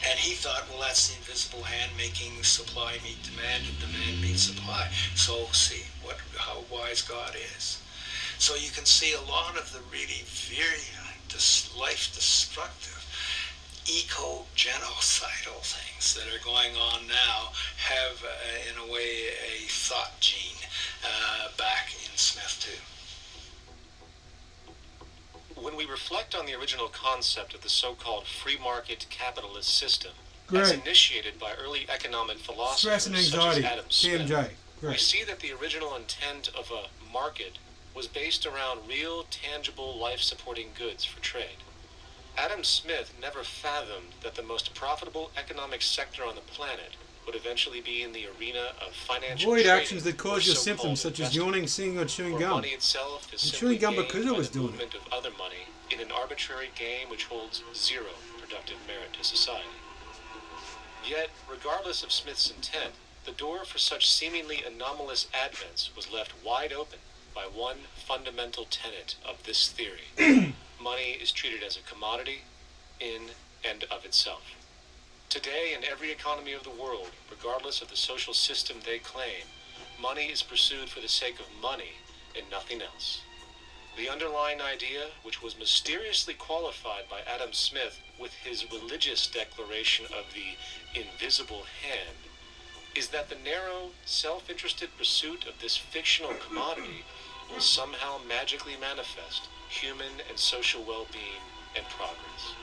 And he thought, well, that's the invisible hand making supply meet demand and demand meet supply. So see how wise God is. So you can see a lot of the really very life-destructive eco-genocidal things that are going on now have, in a way, a thought gene back in Smith too. When we reflect on the original concept of the so-called free market capitalist system, Great. as initiated by early economic philosophers Stress and anxiety. such as Adam Smith, TMJ. we Great. see that the original intent of a market was based around real, tangible, life-supporting goods for trade. Adam Smith never fathomed that the most profitable economic sector on the planet would eventually be in the arena of financial Avoid trading, actions that or cause your so-called symptoms, such as investment, yawning, singing, or chewing where gum. money itself is I'm simply chewing gum gained because I by was the doing it. movement of other money in an arbitrary game which holds zero productive merit to society. Yet, regardless of Smith's intent, the door for such seemingly anomalous advents was left wide open by one fundamental tenet of this theory. Money is treated as a commodity in and of itself. Today, in every economy of the world, regardless of the social system they claim, money is pursued for the sake of money and nothing else. The underlying idea, which was mysteriously qualified by Adam Smith with his religious declaration of the invisible hand, is that the narrow, self-interested pursuit of this fictional commodity will somehow magically manifest human and social well-being and progress.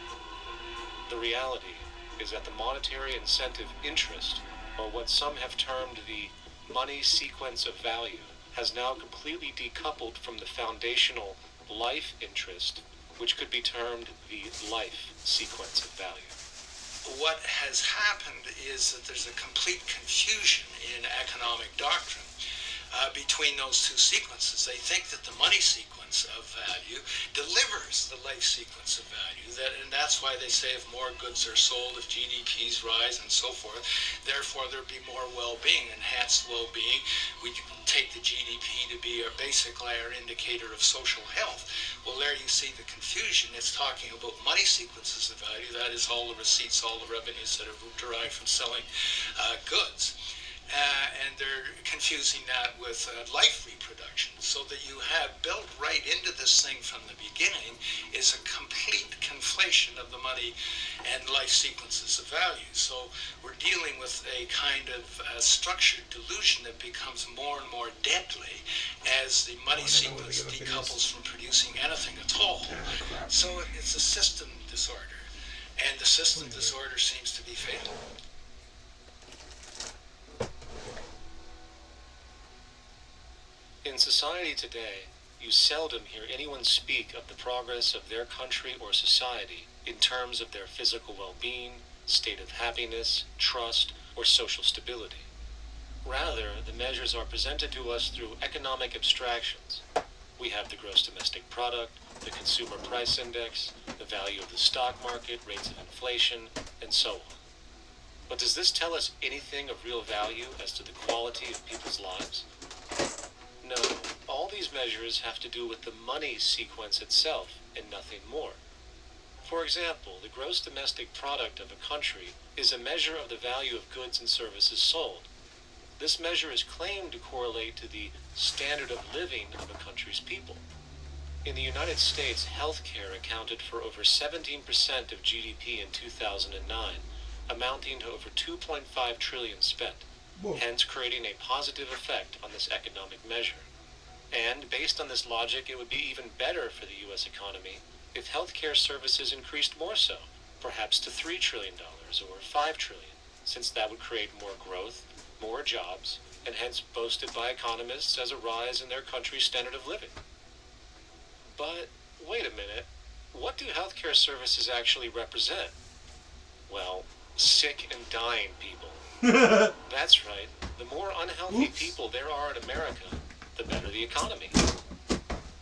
The reality is that the monetary incentive interest, or what some have termed the money sequence of value, has now completely decoupled from the foundational life interest, which could be termed the life sequence of value. What has happened is that there's a complete confusion in economic doctrine between those two sequences. They think that the money sequence of value delivers the life sequence of value, and that's why they say if more goods are sold, if GDPs rise and so forth, therefore there'll be more well-being, enhanced well-being. We take the GDP to be basically our indicator of social health. Well, there you see the confusion. It's talking about money sequences of value, that is all the receipts, all the revenues that are derived from selling goods. And they're confusing that with life reproduction, so that you have built right into this thing from the beginning is a complete conflation of the money and life sequences of value. So we're dealing with a kind of structured delusion that becomes more and more deadly as the money sequence decouples from producing anything at all. So it's a system disorder, and the system disorder seems to be fatal. In society today, you seldom hear anyone speak of the progress of their country or society in terms of their physical well-being, state of happiness, trust, or social stability. Rather, the measures are presented to us through economic abstractions. We have the gross domestic product, the consumer price index, the value of the stock market, rates of inflation, and so on. But does this tell us anything of real value as to the quality of people's lives? No, all these measures have to do with the money sequence itself and nothing more. For example, the gross domestic product of a country is a measure of the value of goods and services sold. This measure is claimed to correlate to the standard of living of a country's people. In the United States, healthcare accounted for over 17% of GDP in 2009, amounting to over $2.5 trillion spent. Whoa. Hence creating a positive effect on this economic measure. And based on this logic, it would be even better for the U.S. economy if healthcare services increased more so, perhaps to $3 trillion or $5 trillion, since that would create more growth, more jobs, and hence boasted by economists as a rise in their country's standard of living. But wait a minute, what do healthcare services actually represent? Well, sick and dying people. That's right. The more unhealthy people there are in America, the better the economy.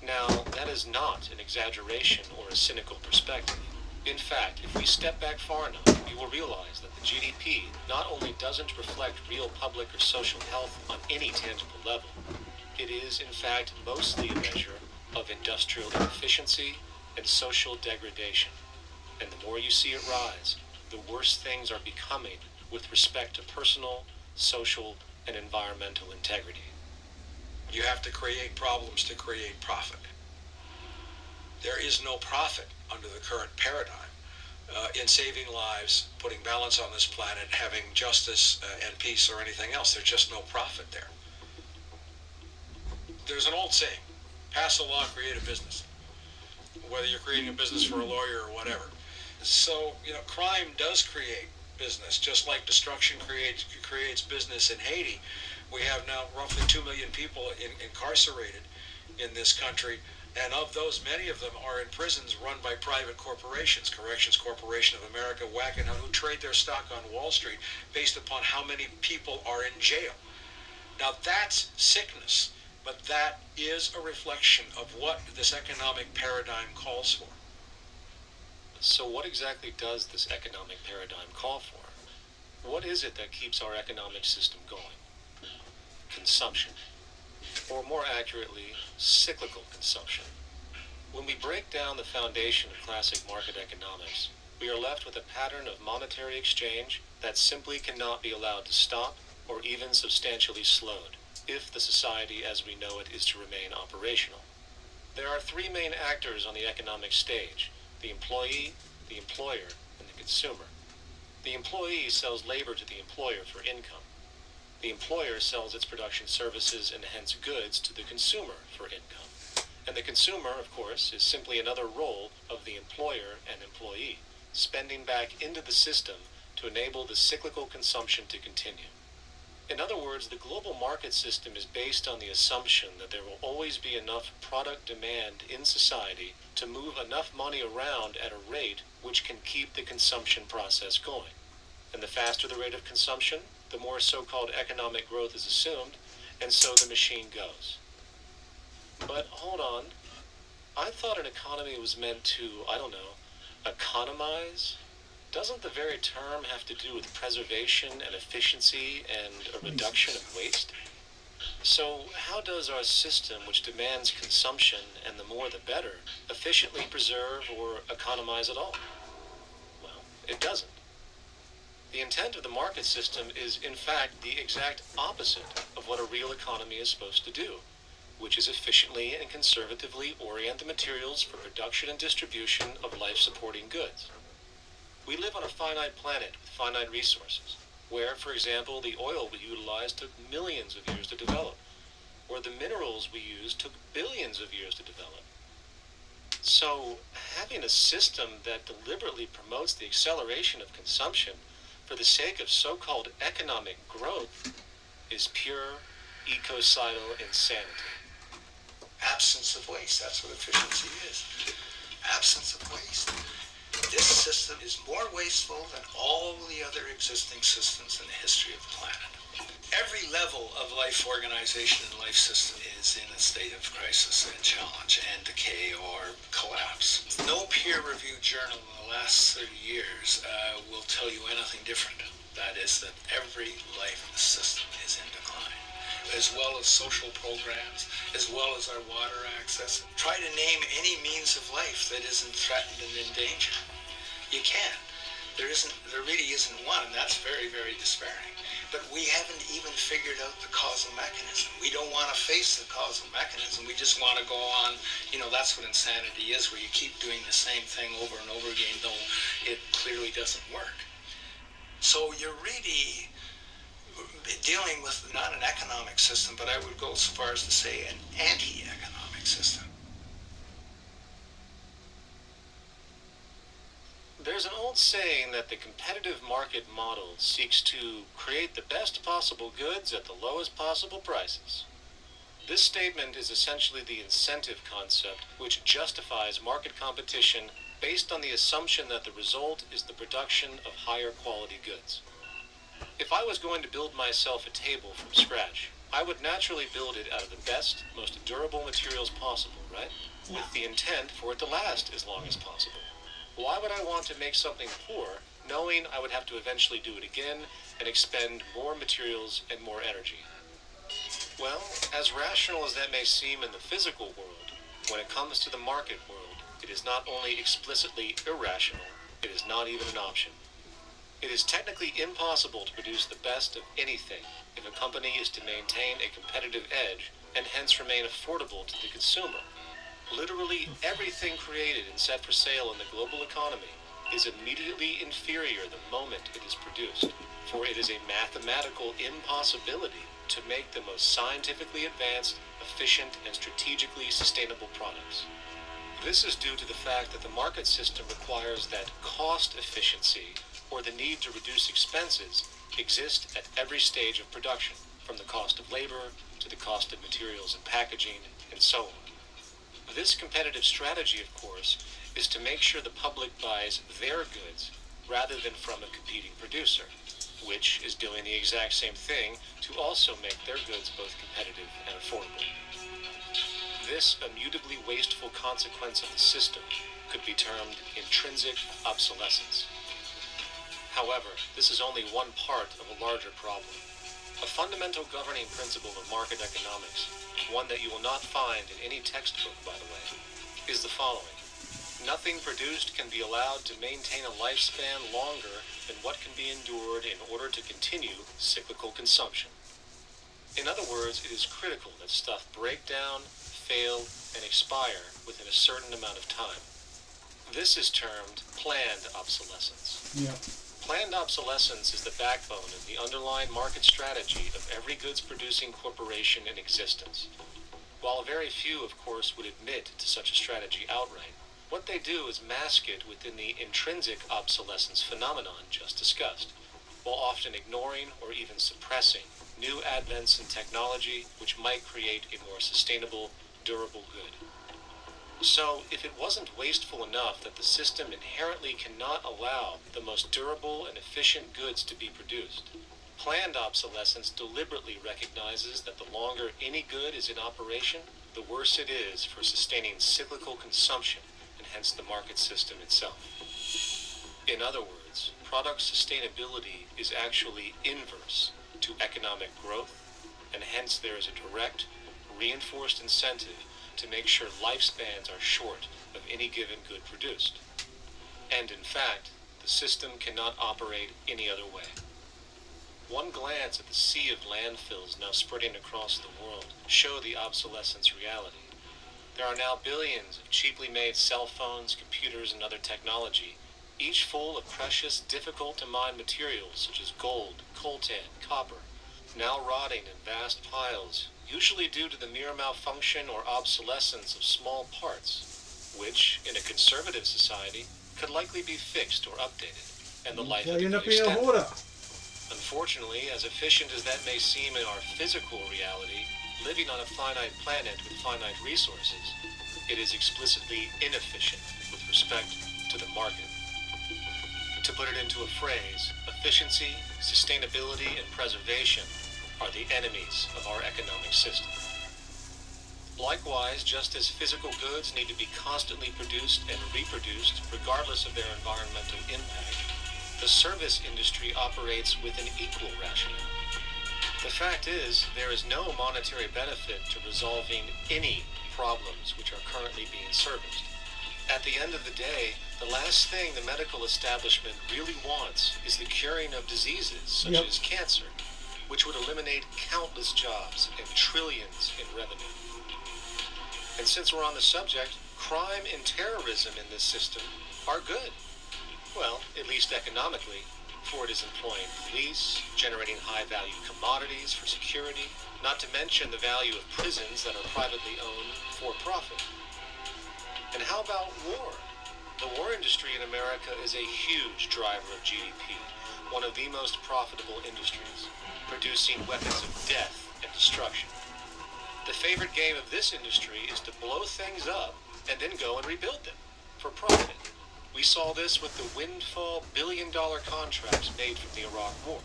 Now, that is not an exaggeration or a cynical perspective. In fact, if we step back far enough, you will realize that the GDP not only doesn't reflect real public or social health on any tangible level, it is, in fact, mostly a measure of industrial inefficiency and social degradation. And the more you see it rise, the worse things are becoming with respect to personal, social, and environmental integrity. You have to create problems to create profit. There is no profit under the current paradigm. in saving lives, putting balance on this planet, having justice and peace or anything else. There's just no profit there. There's an old saying, pass a law, create a business. Whether you're creating a business for a lawyer or whatever. So, crime does create business, just like destruction creates business in Haiti. We have now roughly 2 million people incarcerated in this country, and of those, many of them are in prisons run by private corporations, Corrections Corporation of America, Wackenhut, who trade their stock on Wall Street based upon how many people are in jail. Now that's sickness, but that is a reflection of what this economic paradigm calls for. So what exactly does this economic paradigm call for? What is it that keeps our economic system going? Consumption. Or more accurately, cyclical consumption. When we break down the foundation of classic market economics, we are left with a pattern of monetary exchange that simply cannot be allowed to stop or even substantially slowed, if the society as we know it is to remain operational. There are three main actors on the economic stage: the employee, the employer, and the consumer. The employee sells labor to the employer for income. The employer sells its production services and hence goods to the consumer for income. And the consumer, of course, is simply another role of the employer and employee, spending back into the system to enable the cyclical consumption to continue. In other words, the global market system is based on the assumption that there will always be enough product demand in society to move enough money around at a rate which can keep the consumption process going. And the faster the rate of consumption, the more so-called economic growth is assumed, and so the machine goes. But hold on, I thought an economy was meant to, economize? Doesn't the very term have to do with preservation and efficiency and a reduction of waste? So how does our system, which demands consumption and the more the better, efficiently preserve or economize at all? Well, it doesn't. The intent of the market system is, in fact, the exact opposite of what a real economy is supposed to do, which is efficiently and conservatively orient the materials for production and distribution of life-supporting goods. We live on a finite planet with finite resources, where, for example, the oil we utilize took millions of years to develop, or the minerals we use took billions of years to develop. So, having a system that deliberately promotes the acceleration of consumption for the sake of so-called economic growth is pure ecocidal insanity. Absence of waste, that's what efficiency is. Absence of waste. This system is more wasteful than all the other existing systems in the history of the planet. Every level of life organization and life system is in a state of crisis and challenge and decay or collapse. No peer-reviewed journal in the last 30 years will tell you anything different. That is that every life system is in decline, as well as social programs, as well as our water access. Try to name any means of life that isn't threatened and in danger. You can't. There really isn't one, and that's very, very despairing. But we haven't even figured out the causal mechanism. We don't want to face the causal mechanism. We just want to go on, that's what insanity is, where you keep doing the same thing over and over again, though it clearly doesn't work. So you're really dealing with not an economic system, but I would go so far as to say an anti-economic system. There's an old saying that the competitive market model seeks to create the best possible goods at the lowest possible prices. This statement is essentially the incentive concept, which justifies market competition based on the assumption that the result is the production of higher quality goods. If I was going to build myself a table from scratch, I would naturally build it out of the best, most durable materials possible, right? With the intent for it to last as long as possible. Why would I want to make something poor, knowing I would have to eventually do it again and expend more materials and more energy? Well, as rational as that may seem in the physical world, when it comes to the market world, it is not only explicitly irrational, it is not even an option. It is technically impossible to produce the best of anything if a company is to maintain a competitive edge and hence remain affordable to the consumer. Literally everything created and set for sale in the global economy is immediately inferior the moment it is produced, for it is a mathematical impossibility to make the most scientifically advanced, efficient, and strategically sustainable products. This is due to the fact that the market system requires that cost efficiency, or the need to reduce expenses, exist at every stage of production, from the cost of labor to the cost of materials and packaging, and so on. This competitive strategy, of course, is to make sure the public buys their goods rather than from a competing producer, which is doing the exact same thing to also make their goods both competitive and affordable. This immutably wasteful consequence of the system could be termed intrinsic obsolescence. However, this is only one part of a larger problem. A fundamental governing principle of market economics, one that you will not find in any textbook, by the way, is the following. Nothing produced can be allowed to maintain a lifespan longer than what can be endured in order to continue cyclical consumption. In other words, it is critical that stuff break down, fail, and expire within a certain amount of time. This is termed planned obsolescence. Yeah. Planned obsolescence is the backbone of the underlying market strategy of every goods-producing corporation in existence. While very few, of course, would admit to such a strategy outright, what they do is mask it within the intrinsic obsolescence phenomenon just discussed, while often ignoring or even suppressing new advents in technology which might create a more sustainable, durable good. So, if it wasn't wasteful enough that the system inherently cannot allow the most durable and efficient goods to be produced, planned obsolescence deliberately recognizes that the longer any good is in operation, the worse it is for sustaining cyclical consumption and hence the market system itself. In other words, product sustainability is actually inverse to economic growth, and hence there is a direct, reinforced incentive to make sure lifespans are short of any given good produced. And in fact, the system cannot operate any other way. One glance at the sea of landfills now spreading across the world show the obsolescence reality. There are now billions of cheaply made cell phones, computers, and other technology, each full of precious, difficult-to-mine materials such as gold, coltan, copper, now rotting in vast piles, usually due to the mere malfunction or obsolescence of small parts, which, in a conservative society, could likely be fixed or updated, and the life of the good extended. Unfortunately, as efficient as that may seem in our physical reality, living on a finite planet with finite resources, it is explicitly inefficient with respect to the market. To put it into a phrase, efficiency, sustainability, and preservation are the enemies of our economic system. Likewise, just as physical goods need to be constantly produced and reproduced regardless of their environmental impact, the service industry operates with an equal rationale. The fact is, there is no monetary benefit to resolving any problems which are currently being serviced. At the end of the day, the last thing the medical establishment really wants is the curing of diseases such as cancer, which would eliminate countless jobs and trillions in revenue. And since we're on the subject, crime and terrorism in this system are good. Well, at least economically, for it is employing police, generating high-value commodities for security, not to mention the value of prisons that are privately owned for profit. And how about war? The war industry in America is a huge driver of GDP, one of the most profitable industries, producing weapons of death and destruction. The favorite game of this industry is to blow things up and then go and rebuild them for profit. We saw this with the windfall billion-dollar contracts made from the Iraq War.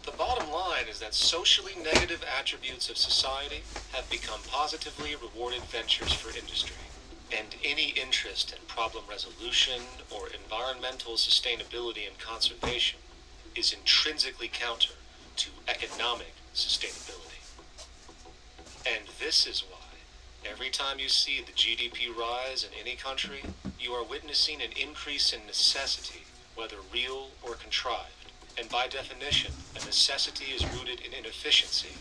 The bottom line is that socially negative attributes of society have become positively rewarded ventures for industry, and any interest in problem resolution or environmental sustainability and conservation is intrinsically counter to economic sustainability. And this is why every time you see the GDP rise in any country, you are witnessing an increase in necessity, whether real or contrived. And by definition, a necessity is rooted in inefficiency.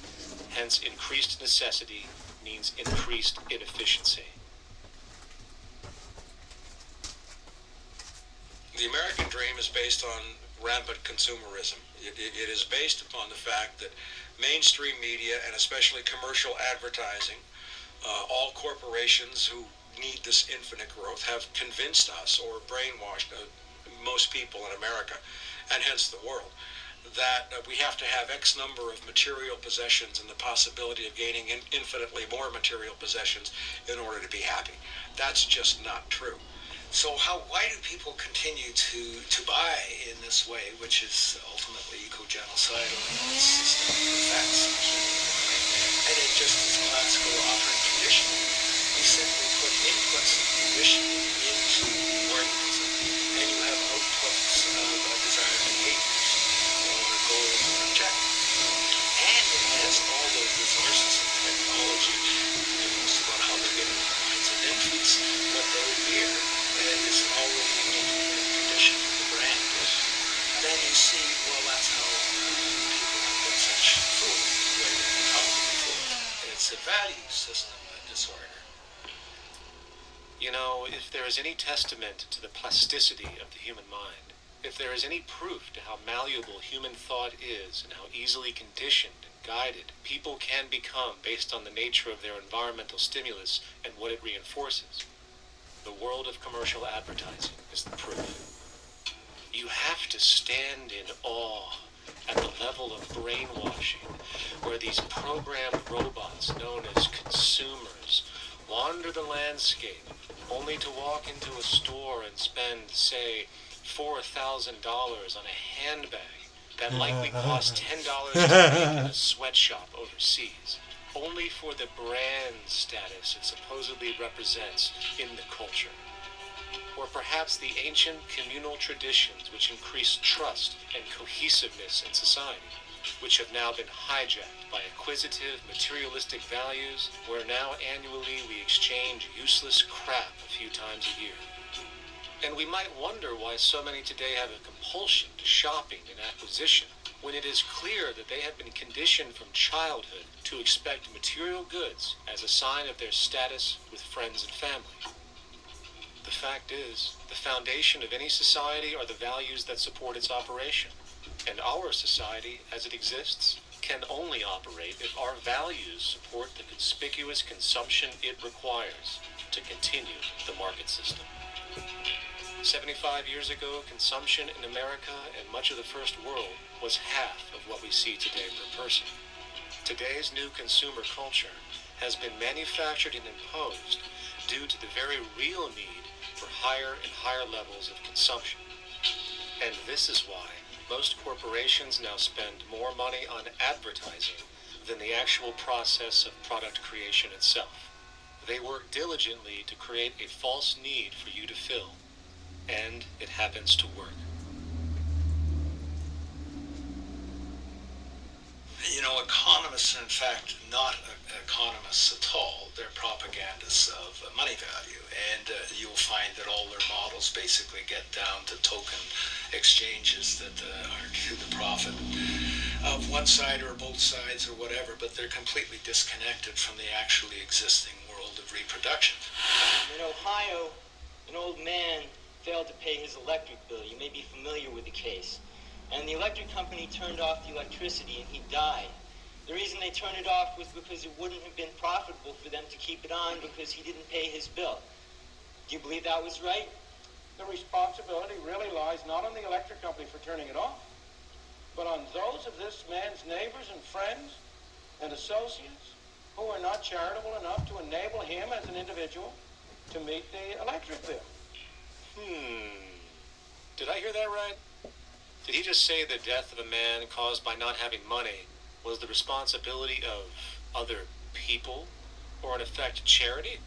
Hence, increased necessity means increased inefficiency. The American dream is based on rampant consumerism. It is based upon the fact that mainstream media, and especially commercial advertising, all corporations who need this infinite growth, have convinced us or brainwashed most people in America, and hence the world, that we have to have X number of material possessions and the possibility of gaining infinitely more material possessions in order to be happy. That's just not true. So why do people continue to buy in this way, which is ultimately eco-genocidal in its systemic effects? And it just is classical offering conditioning. You simply put inputs of conditioning into the organism, and you have outputs of a desired behaviors or goals or objectives. And it has all those resources and technology used on how they're given in the minds of infants, what they hear is already conditioned in the brand. Then you see, well, that's how people have been such fools, the way they become fools. And it's a value system disorder. You know, if there is any testament to the plasticity of the human mind, if there is any proof to how malleable human thought is and how easily conditioned and guided people can become based on the nature of their environmental stimulus and what it reinforces, the world of commercial advertising is the proof. You have to stand in awe at the level of brainwashing where these programmed robots known as consumers wander the landscape only to walk into a store and spend, say, $4,000 on a handbag that likely costs $10 to make in a sweatshop overseas, only for the brand status it supposedly represents in the culture. Or perhaps the ancient communal traditions which increase trust and cohesiveness in society, which have now been hijacked by acquisitive, materialistic values, where now annually we exchange useless crap a few times a year. And we might wonder why so many today have a compulsion to shopping and acquisition, when it is clear that they have been conditioned from childhood to expect material goods as a sign of their status with friends and family. The fact is, the foundation of any society are the values that support its operation. And our society, as it exists, can only operate if our values support the conspicuous consumption it requires to continue the market system. 75 years ago, consumption in America and much of the first world was half of what we see today per person. Today's new consumer culture has been manufactured and imposed due to the very real need for higher and higher levels of consumption. And this is why most corporations now spend more money on advertising than the actual process of product creation itself. They work diligently to create a false need for you to fill, and it happens to work. You know, economists are in fact not economists at all. They're propagandists of money value, and you'll find that all their models basically get down to token exchanges that are to the profit of one side or both sides or whatever, but they're completely disconnected from the actually existing world of reproduction. In Ohio, an old man failed to pay his electric bill. You may be familiar with the case. And the electric company turned off the electricity and he died. The reason they turned it off was because it wouldn't have been profitable for them to keep it on because he didn't pay his bill. Do you believe that was right? The responsibility really lies not on the electric company for turning it off, but on those of this man's neighbors and friends and associates who are not charitable enough to enable him as an individual to meet the electric bill. Did I hear that right? Did he just say the death of a man caused by not having money was the responsibility of other people, or in effect charity?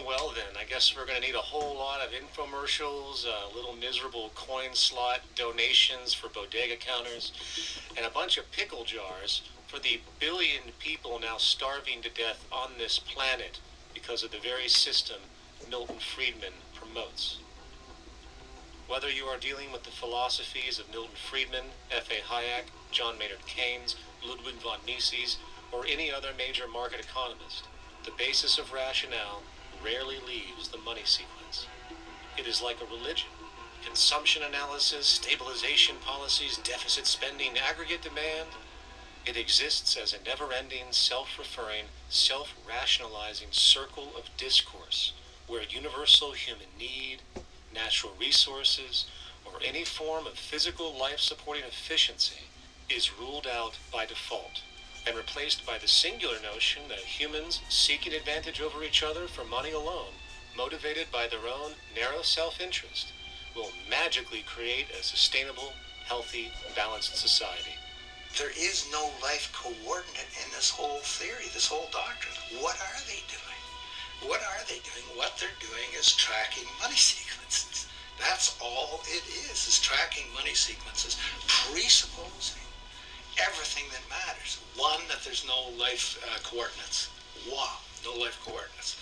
Well then, I guess we're going to need a whole lot of infomercials, little miserable coin slot donations for bodega counters, and a bunch of pickle jars for the billion people now starving to death on this planet because of the very system Milton Friedman promotes. Whether you are dealing with the philosophies of Milton Friedman, F.A. Hayek, John Maynard Keynes, Ludwig von Mises, or any other major market economist, the basis of rationale rarely leaves the money sequence. It is like a religion. consumption analysis, stabilization policies, deficit spending, aggregate demand. It exists as a never-ending, self-referring, self-rationalizing circle of discourse where universal human need, natural resources, or any form of physical life-supporting efficiency is ruled out by default and replaced by the singular notion that humans seeking advantage over each other for money alone, motivated by their own narrow self-interest, will magically create a sustainable, healthy, balanced society. There is no life coordinate in this whole theory, this whole doctrine. What are they doing? What are they doing? What they're doing is tracking money sequences. That's all it is tracking money sequences, presupposing everything that matters. One, that there's no life coordinates. Wow, no life coordinates.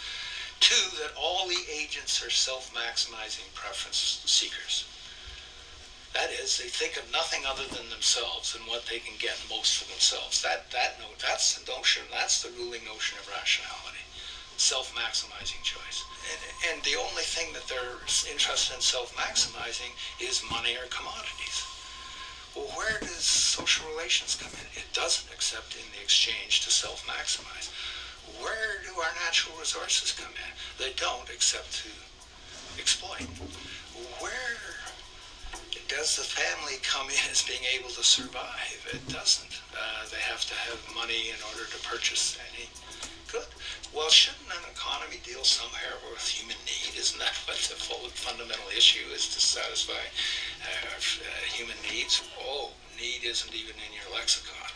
Two, that all the agents are self-maximizing preference seekers. That is, they think of nothing other than themselves and what they can get most for themselves. That's the notion, that's the ruling notion of rationality. Self-maximizing choice. And the only thing that they're interested in self-maximizing is money or commodities. Well, where does social relations come in? It doesn't, except in the exchange to self-maximize. Where do our natural resources come in? They don't, except to exploit. Where does the family come in as being able to survive? It doesn't. They have to have money in order to purchase any good. Well, shouldn't an economy deal somewhere with human need? Isn't that what the fundamental issue is, to satisfy human needs? Oh, need isn't even in your lexicon.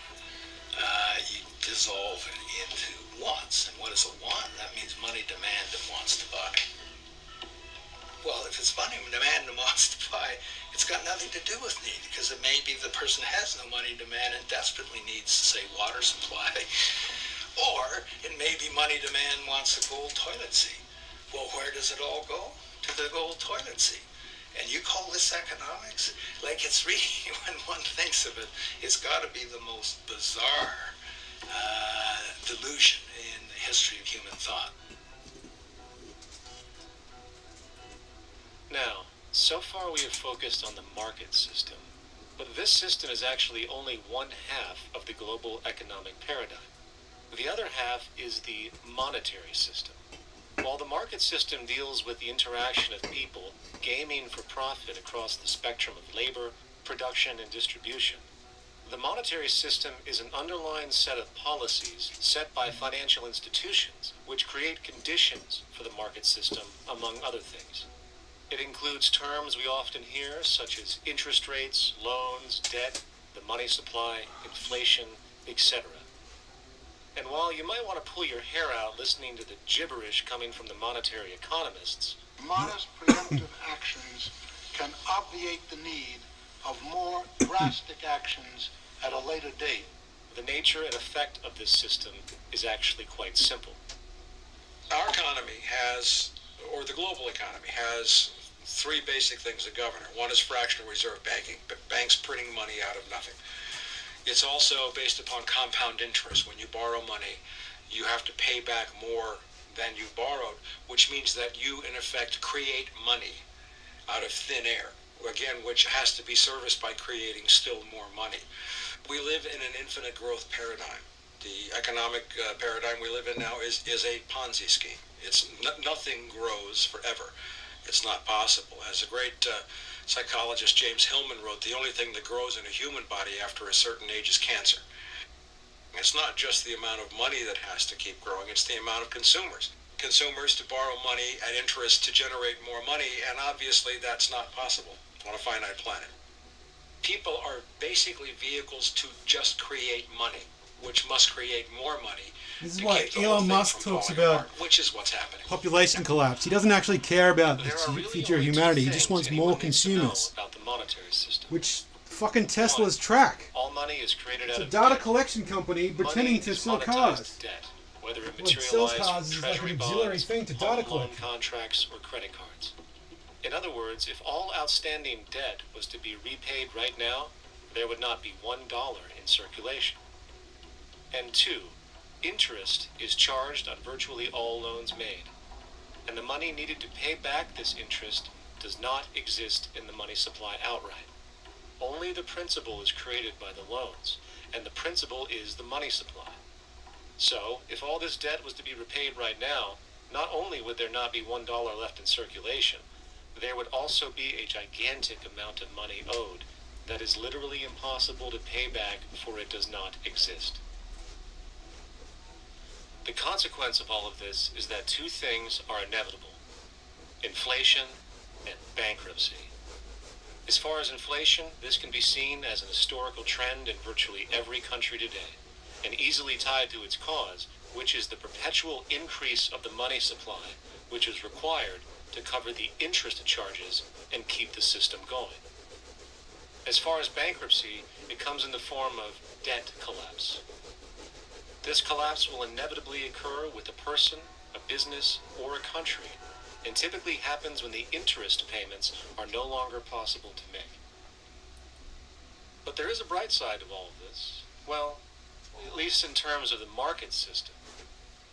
You dissolve it into wants. And what is a want? That means money, demand, and wants to buy. Well, if it's money, demand, and wants to buy, it's got nothing to do with need, because it may be the person has no money, demand, and desperately needs, say, water supply. Or it may be money, demand, wants a gold toilet seat. Well, where does it all go? To the gold toilet seat. And you call this economics? Like, it's really, when one thinks of it, it's got to be the most bizarre delusion in the history of human thought. Now, so far we have focused on the market system, but this system is actually only one half of the global economic paradigm. The other half is the monetary system. While the market system deals with the interaction of people gaming for profit across the spectrum of labor, production, and distribution, the monetary system is an underlying set of policies set by financial institutions which create conditions for the market system, among other things. It includes terms we often hear, such as interest rates, loans, debt, the money supply, inflation, etc. And while you might want to pull your hair out listening to the gibberish coming from the monetary economists, modest preemptive actions can obviate the need of more drastic actions at a later date. the nature and effect of this system is actually quite simple. Our economy has, or the global economy has, three basic things that govern it. One is fractional reserve banking, banks printing money out of nothing. It's also based upon compound interest. When you borrow money, you have to pay back more than you borrowed, which means that you, in effect, create money out of thin air, again, which has to be serviced by creating still more money. We live in an infinite growth paradigm. The economic paradigm we live in now is a Ponzi scheme. It's nothing grows forever. It's not possible. As the great psychologist James Hillman wrote, the only thing that grows in a human body after a certain age is cancer. It's not just the amount of money that has to keep growing, it's the amount of consumers. Consumers to borrow money at interest to generate more money, and obviously that's not possible on a finite planet. People are basically vehicles to just create money, which must create more money. This is why Elon Musk talks about which is what's happening. Population collapse. He doesn't actually care about the future of humanity. He just wants more consumers. About the monetary system. Which fucking Tesla's track. All money is created It's out a of data debt. collection company pretending to sell cars. Debt, whether it What sells materialized cars from is like an treasury auxiliary bonds, thing to home data loan collection. contracts, or credit cards. In other words, if all outstanding debt was to be repaid right now, there would not be $1 in circulation. And 2, interest is charged on virtually all loans made, and the money needed to pay back this interest does not exist in the money supply outright. Only the principal is created by the loans, and the principal is the money supply. So, if all this debt was to be repaid right now, not only would there not be $1 left in circulation, there would also be a gigantic amount of money owed that is literally impossible to pay back, for it does not exist. The consequence of all of this is that two things are inevitable: inflation and bankruptcy. As far as inflation, this can be seen as an historical trend in virtually every country today, and easily tied to its cause, which is the perpetual increase of the money supply, which is required to cover the interest charges and keep the system going. As far as bankruptcy, it comes in the form of debt collapse. This collapse will inevitably occur with a person, a business, or a country, and typically happens when the interest payments are no longer possible to make. But there is a bright side of all of this. Well, at least in terms of the market system.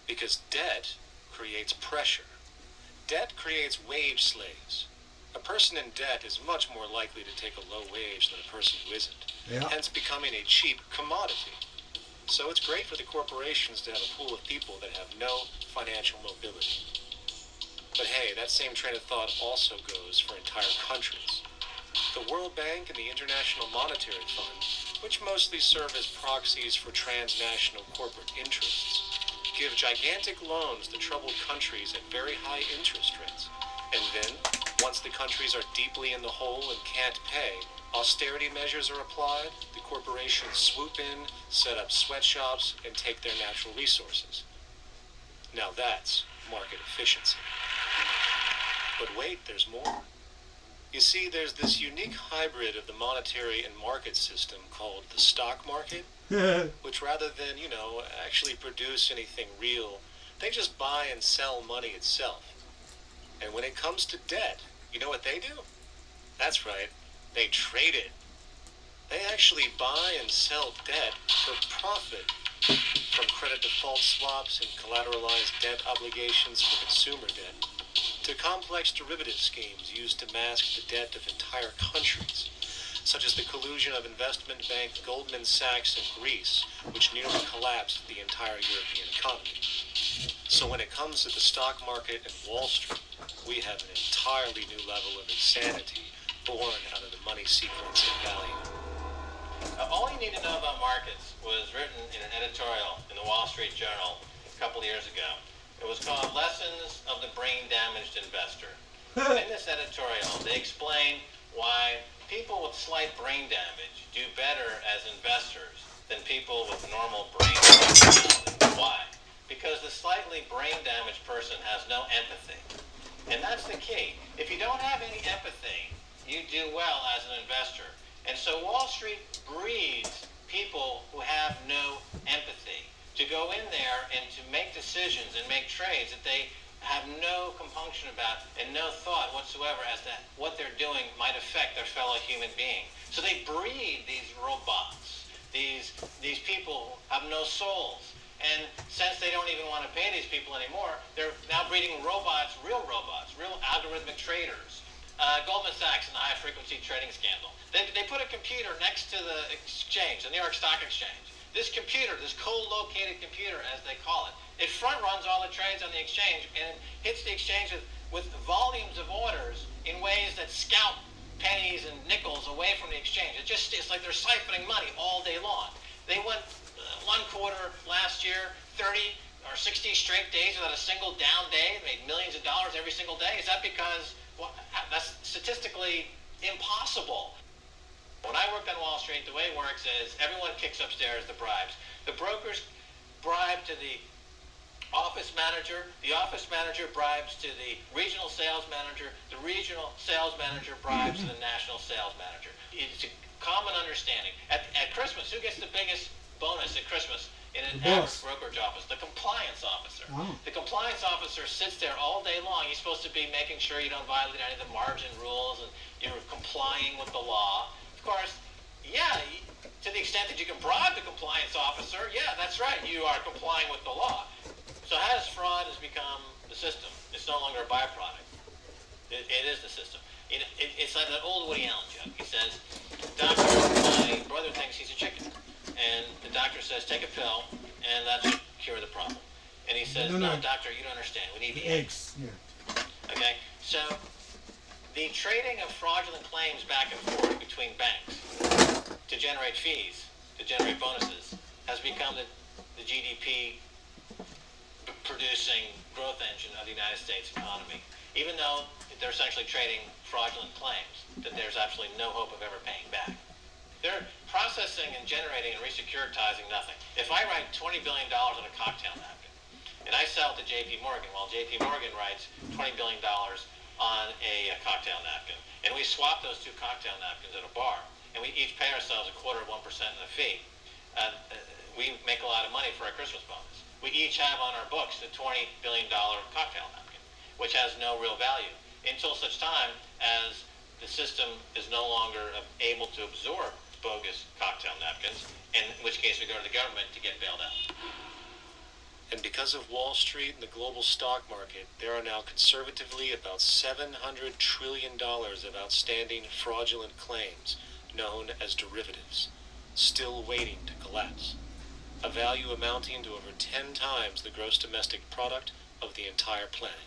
Because debt creates pressure. Debt creates wage slaves. A person in debt is much more likely to take a low wage than a person who isn't, hence becoming a cheap commodity. So it's great for the corporations to have a pool of people that have no financial mobility. But hey, that same train of thought also goes for entire countries. The World Bank and the International Monetary Fund, which mostly serve as proxies for transnational corporate interests, give gigantic loans to troubled countries at very high interest rates. And then, once the countries are deeply in the hole and can't pay, austerity measures are applied, the corporations swoop in, set up sweatshops, and take their natural resources. Now that's market efficiency. But wait, there's more. You see, there's this unique hybrid of the monetary and market system called the stock market, which rather than, actually produce anything real, they just buy and sell money itself. And when it comes to debt, you know what they do? That's right, they trade it. They actually buy and sell debt for profit, from credit default swaps and collateralized debt obligations for consumer debt, to complex derivative schemes used to mask the debt of entire countries, such as the collusion of investment bank Goldman Sachs in Greece, which nearly collapsed the entire European economy. So when it comes to the stock market and Wall Street, we have an entirely new level of insanity born out of the money sequence of value. All you need to know about markets was written in an editorial in the Wall Street Journal a couple of years ago. It was called Lessons of the Brain-Damaged Investor. And in this editorial, they explain why people with slight brain damage do better as investors than people with normal brain damage. Why? Because the slightly brain-damaged person has no empathy. And that's the key. If you don't have any empathy, you do well as an investor. And so Wall Street breeds people who have no empathy to go in there and to make decisions and make trades that they have no compunction about and no thought whatsoever as to what they're doing might affect their fellow human being. So they breed these robots. These people have no souls. And since they don't even want to pay these people anymore, they're now breeding robots, real algorithmic traders. Goldman Sachs and the high-frequency trading scandal. They put a computer next to the exchange, the New York Stock Exchange. This computer, this co-located computer, as they call it, it front-runs all the trades on the exchange and hits the exchange with volumes of orders in ways that scalp pennies and nickels away from the exchange. It's like they're siphoning money all day long. They went one quarter last year, 30 or 60 straight days without a single down day, made millions of dollars every single day. Is that because that's statistically impossible? When I worked on Wall Street, the way it works is everyone kicks upstairs the bribes. The brokers bribe to the office manager bribes to the regional sales manager, the regional sales manager bribes to the national sales manager. It's a common understanding. At Christmas, who gets the biggest bonus at Christmas in an average brokerage office? The compliance officer. Wow. The compliance officer sits there all day long. He's supposed to be making sure you don't violate any of the margin rules and you're complying with the law. Of course, to the extent that you can bribe the compliance officer, that's right, you are complying with the law. So how does fraud has become the system? It's no longer a byproduct. It is the system. It's like that old Woody Allen joke. He says, "Doctor, my brother thinks he's a chicken," and the doctor says, "Take a pill, and that should cure the problem." And he says, "No, doctor, you don't understand. We need the eggs." Yeah. Okay, so the trading of fraudulent claims back and forth between banks to generate fees, to generate bonuses, has become the GDP producing growth engine of the United States economy. Even though they're essentially trading fraudulent claims that there's absolutely no hope of ever paying back. They're processing and generating and re-securitizing nothing. If I write $20 billion on a cocktail napkin and I sell it to JP Morgan, while JP Morgan writes $20 billion on a cocktail napkin, and we swap those two cocktail napkins at a bar, and we each pay ourselves 1/4 of 1% in a fee, we make a lot of money for our Christmas bonus. We each have on our books the $20 billion cocktail napkin, which has no real value until such time as the system is no longer able to absorb bogus cocktail napkins, in which case we go to the government to get bailed out. And because of Wall Street and the global stock market, there are now conservatively about $700 trillion of outstanding fraudulent claims known as derivatives, still waiting to collapse, a value amounting to over 10 times the gross domestic product of the entire planet.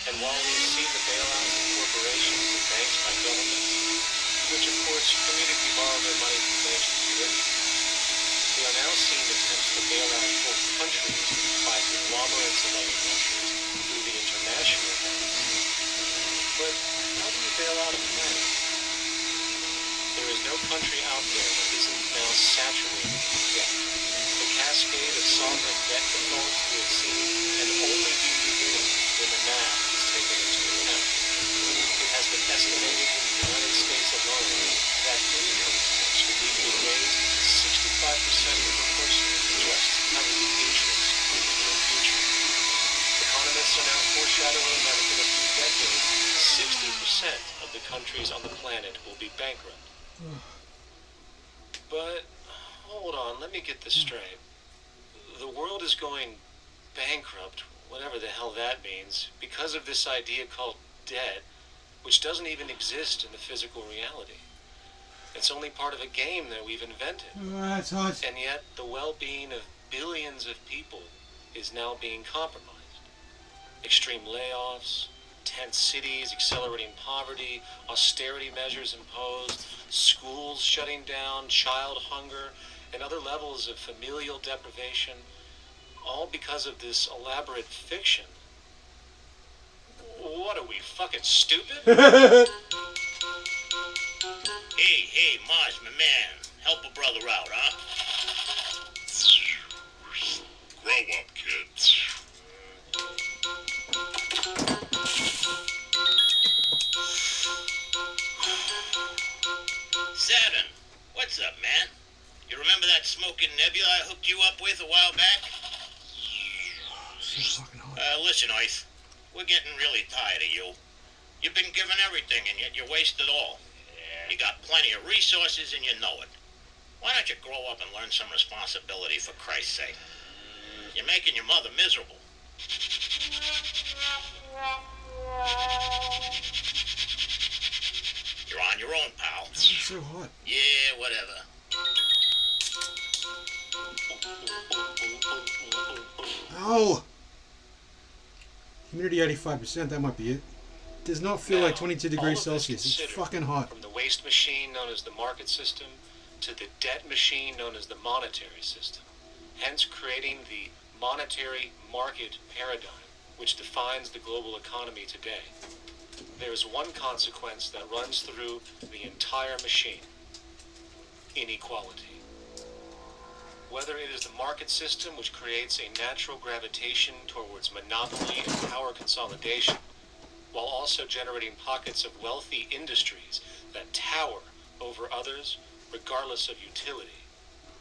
And while we have seen the bailout of corporations and banks by governments, which of course immediately borrow their money from financial security, we are now seeing attempts to bail out whole countries by conglomerates of other countries through the international banks. But how do you bail out a planet? There is no country out there that isn't now saturated with debt. The cascade of sovereign debt defaults we have seen can only be revealed when the math is taken into account. It has been estimated in the United States alone that income tax would need to be raised 65% per person just to cover the interest in the near future. Economists are now foreshadowing that within a few decades, 60% of the countries on the planet will be bankrupt. But, hold on, let me get this straight. The world is going bankrupt, whatever the hell that means, because of this idea called debt, which doesn't even exist in the physical reality. It's only part of a game that we've invented. It's hot. And yet, the well-being of billions of people is now being compromised. Extreme layoffs, tent cities, accelerating poverty, austerity measures imposed, schools shutting down, child hunger, and other levels of familial deprivation, all because of this elaborate fiction. What are we, fucking stupid? Hey, Mars, my man. Help a brother out, huh? Grow up, kid. Saturn, what's up, man? You remember that smoking nebula I hooked you up with a while back? Listen, Earth, we're getting really tired of you. You've been given everything, and yet you waste it all. You got plenty of resources, and you know it. Why don't you grow up and learn some responsibility, for Christ's sake? You're making your mother miserable. You're on your own, pal. It's so hot. Yeah, whatever. Ow! Humidity 85%, that might be it. Does not feel like 22 degrees Celsius. It's fucking hot. From the waste machine known as the market system to the debt machine known as the monetary system, hence creating the monetary market paradigm which defines the global economy today. There is one consequence that runs through the entire machine: inequality. Whether it is the market system which creates a natural gravitation towards monopoly and power consolidation, while also generating pockets of wealthy industries that tower over others regardless of utility,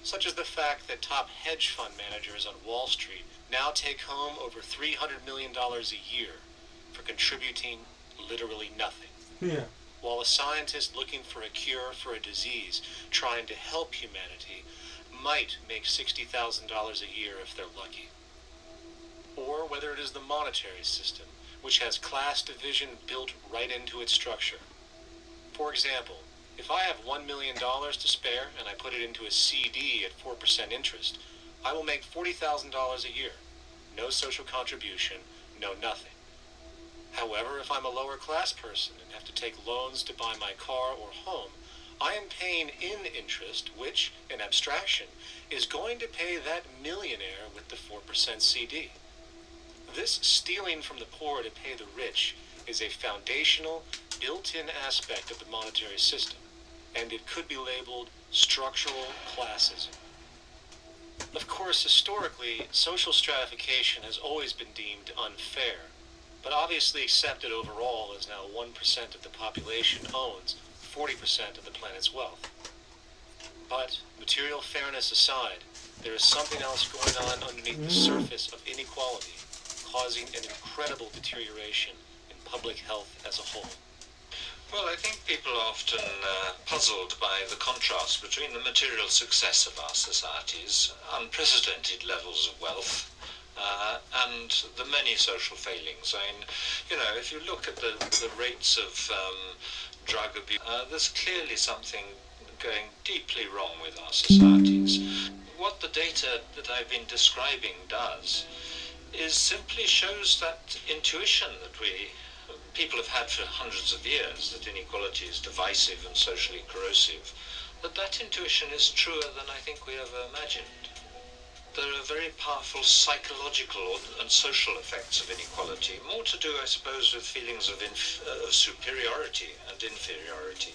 such as the fact that top hedge fund managers on Wall Street now take home over $300 million a year for contributing literally nothing. Yeah. While a scientist looking for a cure for a disease trying to help humanity might make $60,000 a year if they're lucky. Or whether it is the monetary system, which has class division built right into its structure. For example, if I have $1 million to spare and I put it into a CD at 4% interest, I will make $40,000 a year. No social contribution, no nothing. However, if I'm a lower class person and have to take loans to buy my car or home, I am paying in interest, which, in abstraction, is going to pay that millionaire with the 4% CD. This stealing from the poor to pay the rich is a foundational, built-in aspect of the monetary system, and it could be labeled structural classism. Of course, historically, social stratification has always been deemed unfair, but obviously accepted overall as now 1% of the population owns 40% of the planet's wealth. But, material fairness aside, there is something else going on underneath the surface of inequality, causing an incredible deterioration in public health as a whole. Well, I think people are often puzzled by the contrast between the material success of our societies, unprecedented levels of wealth, and the many social failings. I mean, you know, if you look at the rates of drug abuse, there's clearly something going deeply wrong with our societies. What the data that I've been describing does is simply shows that intuition that people have had for hundreds of years, that inequality is divisive and socially corrosive, that intuition is truer than I think we ever imagined. There are very powerful psychological and social effects of inequality, more to do, I suppose, with feelings of superiority and inferiority,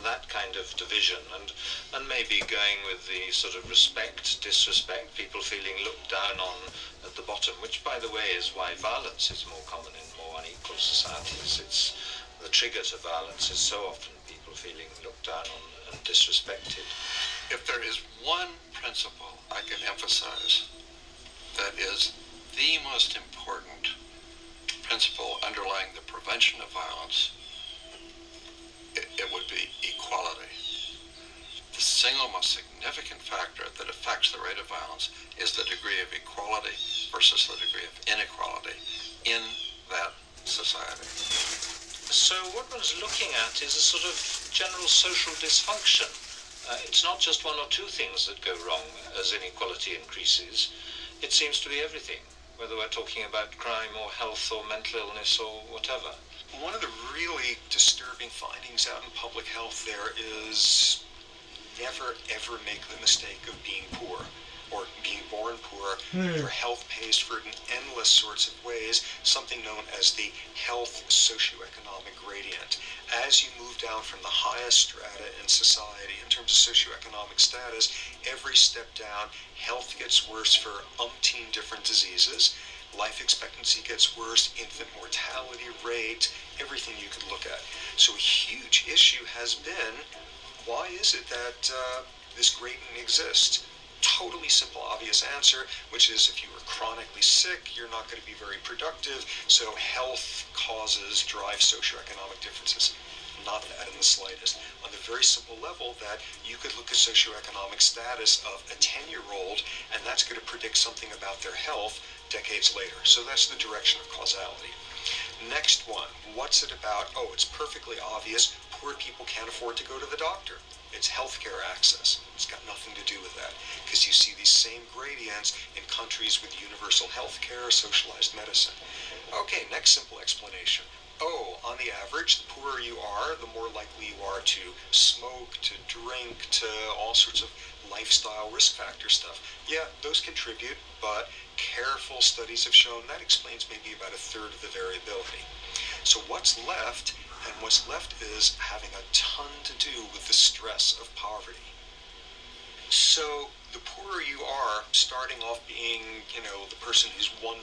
that kind of division, and maybe going with the sort of respect, disrespect, people feeling looked down on at the bottom, which, by the way, is why violence is more common in more unequal societies. It's the trigger to violence is so often people feeling looked down on and disrespected. If there is one principle I can emphasize that is the most important principle underlying the prevention of violence, it would be equality. The single most significant factor that affects the rate of violence is the degree of equality versus the degree of inequality in that society. So what one's looking at is a sort of general social dysfunction. It's not just one or two things that go wrong as inequality increases. It seems to be everything, whether we're talking about crime or health or mental illness or whatever. One of the really disturbing findings out in public health there is never ever make the mistake of being poor or being born poor. Your health pays for it in endless sorts of ways, something known as the health socioeconomic gradient. As you move down from the highest strata in society in terms of socioeconomic status, every step down, health gets worse for umpteen different diseases. Life expectancy gets worse, infant mortality rate, everything you could look at. So a huge issue has been, why is it that this gradient exists? Totally simple, obvious answer, which is if you were chronically sick, you're not going to be very productive, so health causes drive socioeconomic differences. Not that in the slightest. On the very simple level that you could look at socioeconomic status of a 10-year-old, and that's going to predict something about their health decades later. So that's the direction of causality. Next one, what's it about? Oh, it's perfectly obvious. Poor people can't afford to go to the doctor. It's healthcare access. It's got nothing to do with that, because you see these same gradients in countries with universal healthcare, socialized medicine. Okay, next simple explanation. Oh, on the average, the poorer you are, the more likely you are to smoke, to drink, to all sorts of lifestyle risk factor stuff. Yeah, those contribute, but careful studies have shown that explains maybe about a third of the variability. So what's left? And what's left is having a ton to do with the stress of poverty. So the poorer you are, starting off being, the person who's $1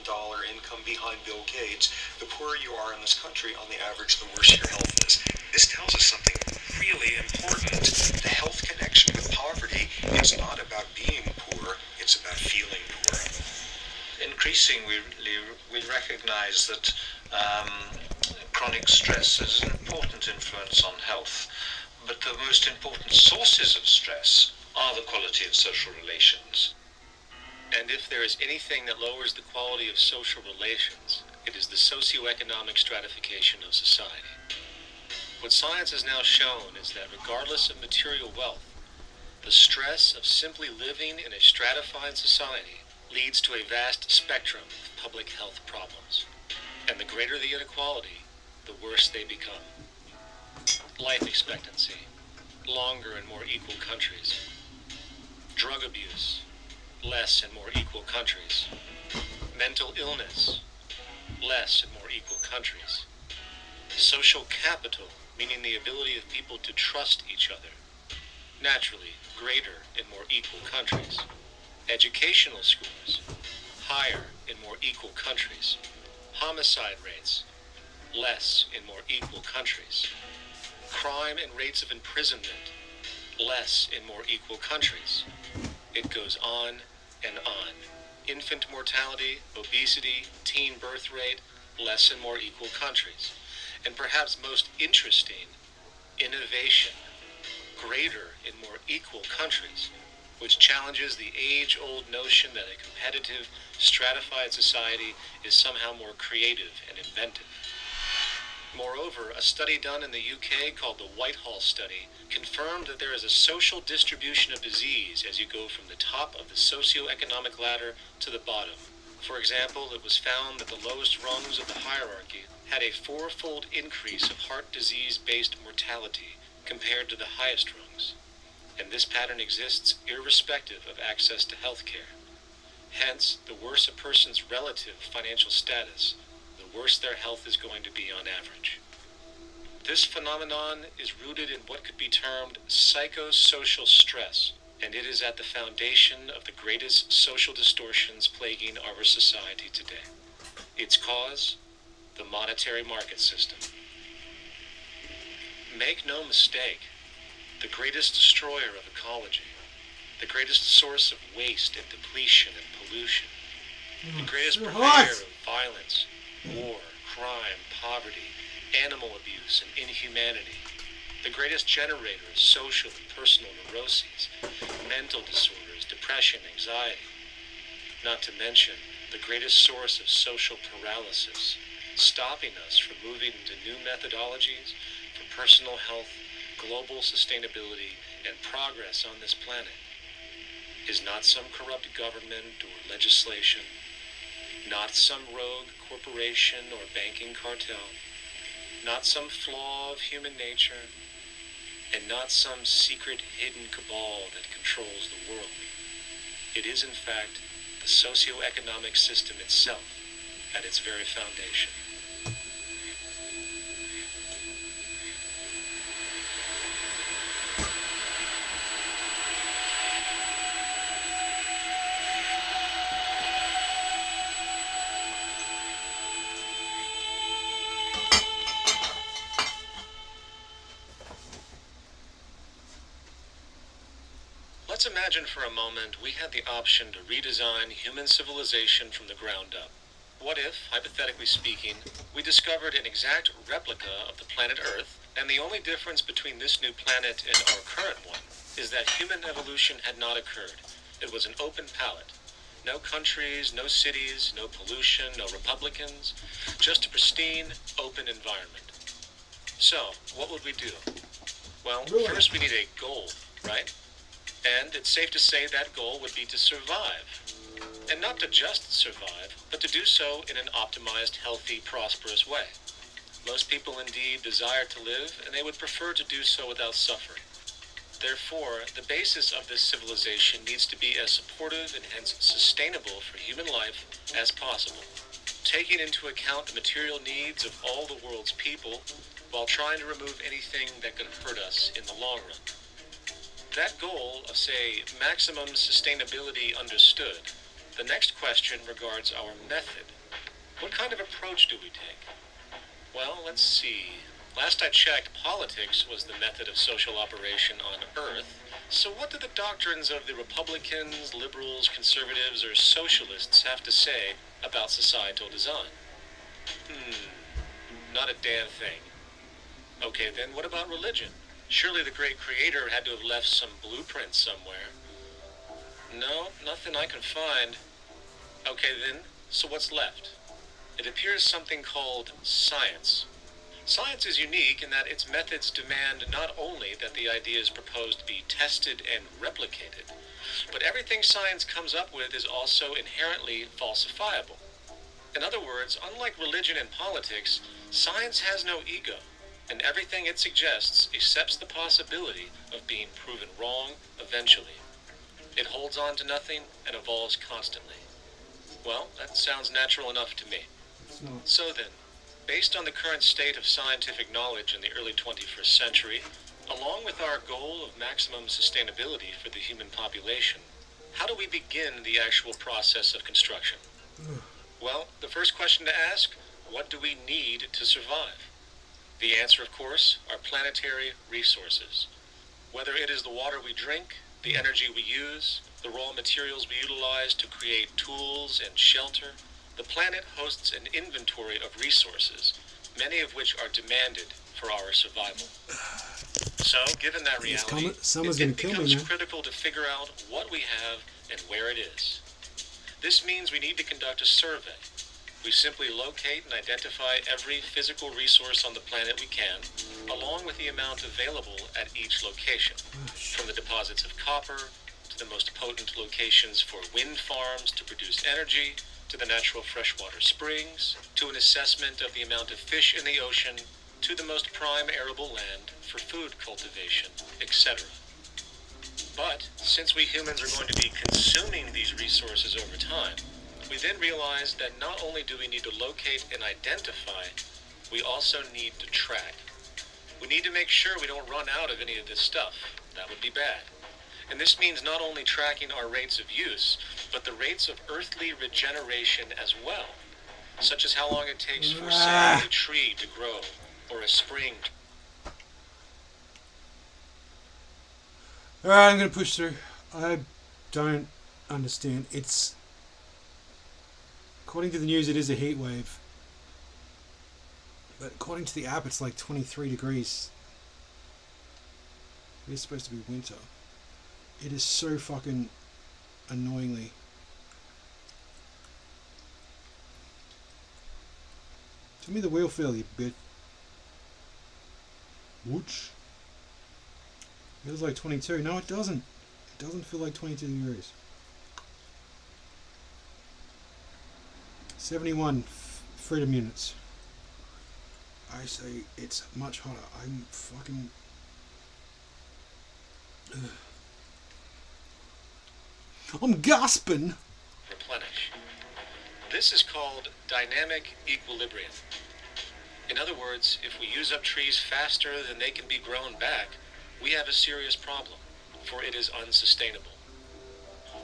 income behind Bill Gates, the poorer you are in this country, on the average, the worse your health is. This tells us something really important. The health connection with poverty is not about being poor, it's about feeling poor. Increasingly, we recognize that chronic stress has an important influence on health, but the most important sources of stress are the quality of social relations. And if there is anything that lowers the quality of social relations, It is the socioeconomic stratification of society. What science has now shown is that regardless of material wealth, the stress of simply living in a stratified society leads to a vast spectrum of public health problems. And the greater the inequality, the worse they become. Life expectancy, longer in more equal countries. Drug abuse, less in more equal countries. Mental illness, less in more equal countries. Social capital, meaning the ability of people to trust each other, naturally greater in more equal countries. Educational scores, higher in more equal countries. Homicide rates, less in more equal countries. Crime and rates of imprisonment, less in more equal countries. It goes on and on. Infant mortality, obesity, teen birth rate, less in more equal countries. And perhaps most interesting, innovation, greater in more equal countries, which challenges the age-old notion that a competitive, stratified society is somehow more creative and inventive. Moreover, a study done in the UK called the Whitehall Study confirmed that there is a social distribution of disease as you go from the top of the socioeconomic ladder to the bottom. For example, it was found that the lowest rungs of the hierarchy had a fourfold increase of heart disease-based mortality compared to the highest rungs. And this pattern exists irrespective of access to health care. Hence, the worse a person's relative financial status, the worse their health is going to be on average. This phenomenon is rooted in what could be termed psychosocial stress, and it is at the foundation of the greatest social distortions plaguing our society today. Its cause? The monetary market system. Make no mistake, the greatest destroyer of ecology, the greatest source of waste and depletion and pollution, the greatest purveyor of violence, war, crime, poverty, animal abuse, and inhumanity, the greatest generator of social and personal neuroses, mental disorders, depression, anxiety, not to mention the greatest source of social paralysis, stopping us from moving into new methodologies for personal health, global sustainability, and progress on this planet, is not some corrupt government or legislation, not some rogue corporation or banking cartel, not some flaw of human nature, and not some secret hidden cabal that controls the world. It is, in fact, the socio-economic system itself at its very foundation. Let's imagine for a moment we had the option to redesign human civilization from the ground up. What if, hypothetically speaking, we discovered an exact replica of the planet Earth, and the only difference between this new planet and our current one is that human evolution had not occurred. It was an open palette. No countries, no cities, no pollution, no Republicans, just a pristine, open environment. So, what would we do? Well, first we need a goal, right? And it's safe to say that goal would be to survive. And not to just survive, but to do so in an optimized, healthy, prosperous way. Most people indeed desire to live, and they would prefer to do so without suffering. Therefore, the basis of this civilization needs to be as supportive and hence sustainable for human life as possible, taking into account the material needs of all the world's people while trying to remove anything that could hurt us in the long run. That goal of, say, maximum sustainability understood, the next question regards our method. What kind of approach do we take? Well, let's see. Last I checked, politics was the method of social operation on Earth. So what do the doctrines of the Republicans, liberals, conservatives, or socialists have to say about societal design? Not a damn thing. Okay, then what about religion? Surely the great creator had to have left some blueprint somewhere. No, nothing I can find. Okay then, so what's left? it appears something called science. Science is unique in that its methods demand not only that the ideas proposed be tested and replicated, but everything science comes up with is also inherently falsifiable. In other words, unlike religion and politics, science has no ego, and everything it suggests accepts the possibility of being proven wrong eventually. It holds on to nothing and evolves constantly. Well, that sounds natural enough to me. So then, based on the current state of scientific knowledge in the early 21st century, along with our goal of maximum sustainability for the human population, how do we begin the actual process of construction? Well, the first question to ask, what do we need to survive? The answer, of course, are planetary resources. Whether it is the water we drink, the energy we use, the raw materials we utilize to create tools and shelter, the planet hosts an inventory of resources, many of which are demanded for our survival. So, given that reality, it becomes critical to figure out what we have and where it is. This means we need to conduct a survey. We simply locate and identify every physical resource on the planet we can, along with the amount available at each location, from the deposits of copper, to the most potent locations for wind farms to produce energy, to the natural freshwater springs, to an assessment of the amount of fish in the ocean, to the most prime arable land for food cultivation, etc. But since we humans are going to be consuming these resources over time, we then realize that not only do we need to locate and identify, we also need to track. We need to make sure we don't run out of any of this stuff. That would be bad. And this means not only tracking our rates of use, but the rates of earthly regeneration as well, such as how long it takes for, say, a tree to grow, or a spring. Alright, I'm going to push through. I don't understand. It's... According to the news, it is a heat wave. But according to the app, it's like 23 degrees. It is supposed to be winter. It is so fucking annoyingly. Tell me the wheel feel, you bitch. Whoosh. It feels like 22. No, it doesn't. It doesn't feel like 22 degrees. 71 freedom units. I say it's much hotter. I'm fucking... I'm gasping! Replenish. This is called dynamic equilibrium. In other words, if we use up trees faster than they can be grown back, we have a serious problem, for it is unsustainable.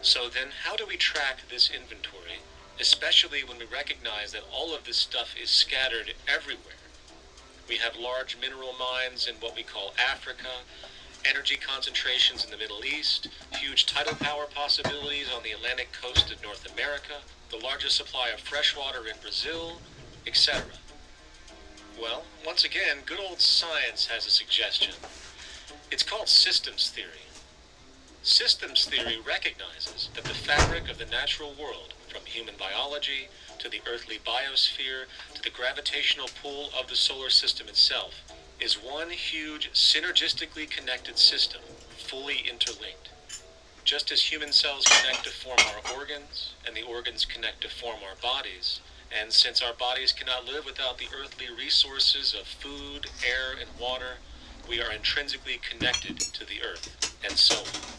So then, how do we track this inventory, especially when we recognize that all of this stuff is scattered everywhere? We have large mineral mines in what we call Africa, energy concentrations in the Middle East, huge tidal power possibilities on the Atlantic coast of North America, the largest supply of fresh water in Brazil, etc. Well, once again, good old science has a suggestion. It's called systems theory. Systems theory recognizes that the fabric of the natural world, from human biology to the earthly biosphere to the gravitational pull of the solar system itself, is one huge synergistically connected system, fully interlinked. Just as human cells connect to form our organs, and the organs connect to form our bodies, and since our bodies cannot live without the earthly resources of food, air, and water, we are intrinsically connected to the earth, and so on.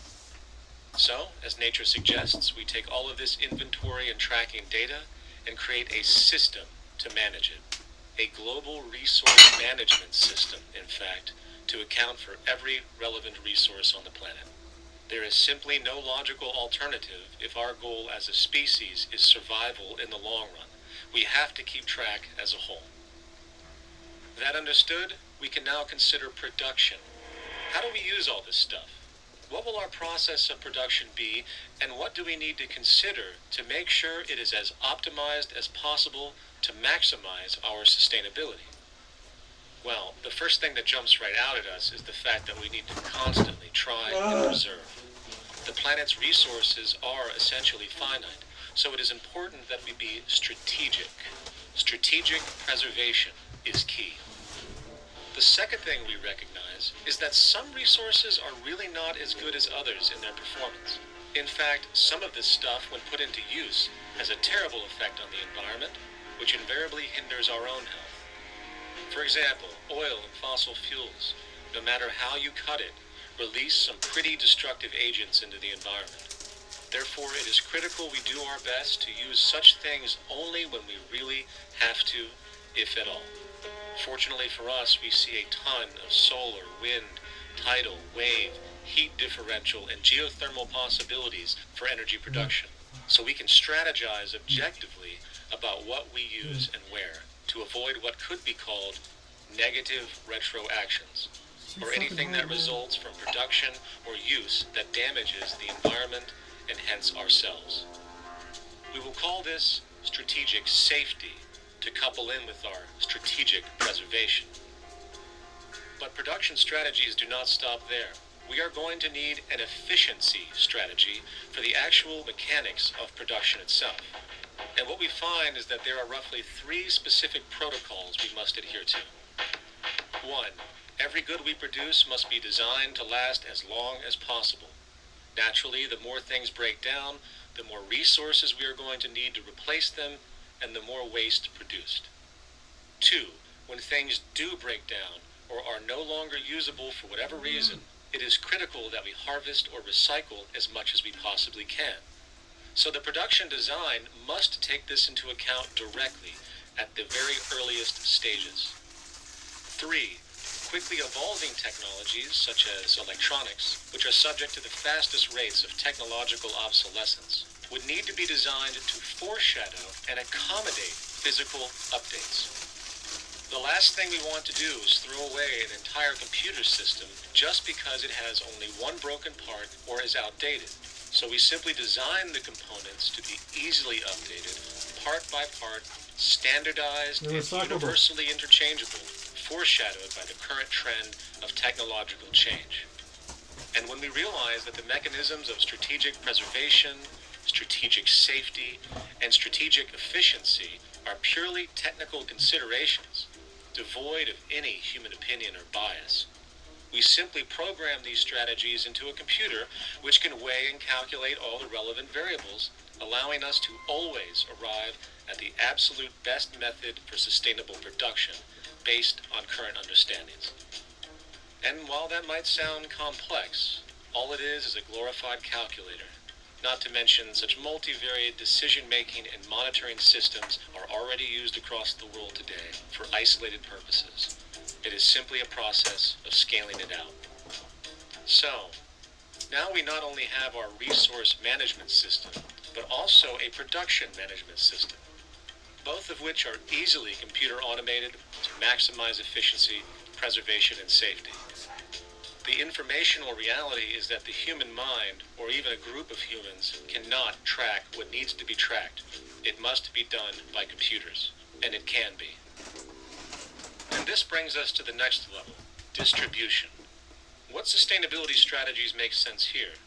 So, as nature suggests, we take all of this inventory and tracking data and create a system to manage it. A global resource management system, in fact, to account for every relevant resource on the planet. There is simply no logical alternative if our goal as a species is survival in the long run. We have to keep track as a whole. That understood, we can now consider production. How do we use all this stuff? What will our process of production be, and what do we need to consider to make sure it is as optimized as possible to maximize our sustainability? Well, the first thing that jumps right out at us is the fact that we need to constantly try and preserve. The planet's resources are essentially finite, so it is important that we be strategic strategic preservation is key. The second thing we recognize is that some resources are really not as good as others in their performance. In fact, some of this stuff, when put into use, has a terrible effect on the environment, which invariably hinders our own health. For example, oil and fossil fuels, no matter how you cut it, release some pretty destructive agents into the environment. Therefore, it is critical we do our best to use such things only when we really have to, if at all. Fortunately for us, we see a ton of solar, wind, tidal, wave, heat differential, and geothermal possibilities for energy production, so we can strategize objectively about what we use and where to avoid what could be called negative retroactions, or anything that results from production or use that damages the environment and hence ourselves. We will call this strategic safety to couple in with our strategic preservation. But production strategies do not stop there. We are going to need an efficiency strategy for the actual mechanics of production itself. And what we find is that there are roughly 3 specific protocols we must adhere to. 1. Every good we produce must be designed to last as long as possible. Naturally, the more things break down, the more resources we are going to need to replace them, and the more waste produced. 2. When things do break down or are no longer usable for whatever reason, it is critical that we harvest or recycle as much as we possibly can. So the production design must take this into account directly at the very earliest stages. 3. Quickly evolving technologies such as electronics, which are subject to the fastest rates of technological obsolescence, would need to be designed to foreshadow and accommodate physical updates. The last thing we want to do is throw away an entire computer system just because it has only one broken part or is outdated. So we simply design the components to be easily updated, part by part, standardized, and universally interchangeable, foreshadowed by the current trend of technological change. And when we realize that the mechanisms of strategic preservation, strategic safety, and strategic efficiency are purely technical considerations, devoid of any human opinion or bias, we simply program these strategies into a computer which can weigh and calculate all the relevant variables, allowing us to always arrive at the absolute best method for sustainable production based on current understandings. And while that might sound complex, all it is a glorified calculator. Not to mention such multivariate decision-making and monitoring systems are already used across the world today for isolated purposes. It is simply a process of scaling it out. So, now we not only have our resource management system, but also a production management system, both of which are easily computer automated to maximize efficiency, preservation, and safety. The informational reality is that the human mind, or even a group of humans, cannot track what needs to be tracked. It must be done by computers, and it can be. And this brings us to the next level, distribution. What sustainability strategies make sense here?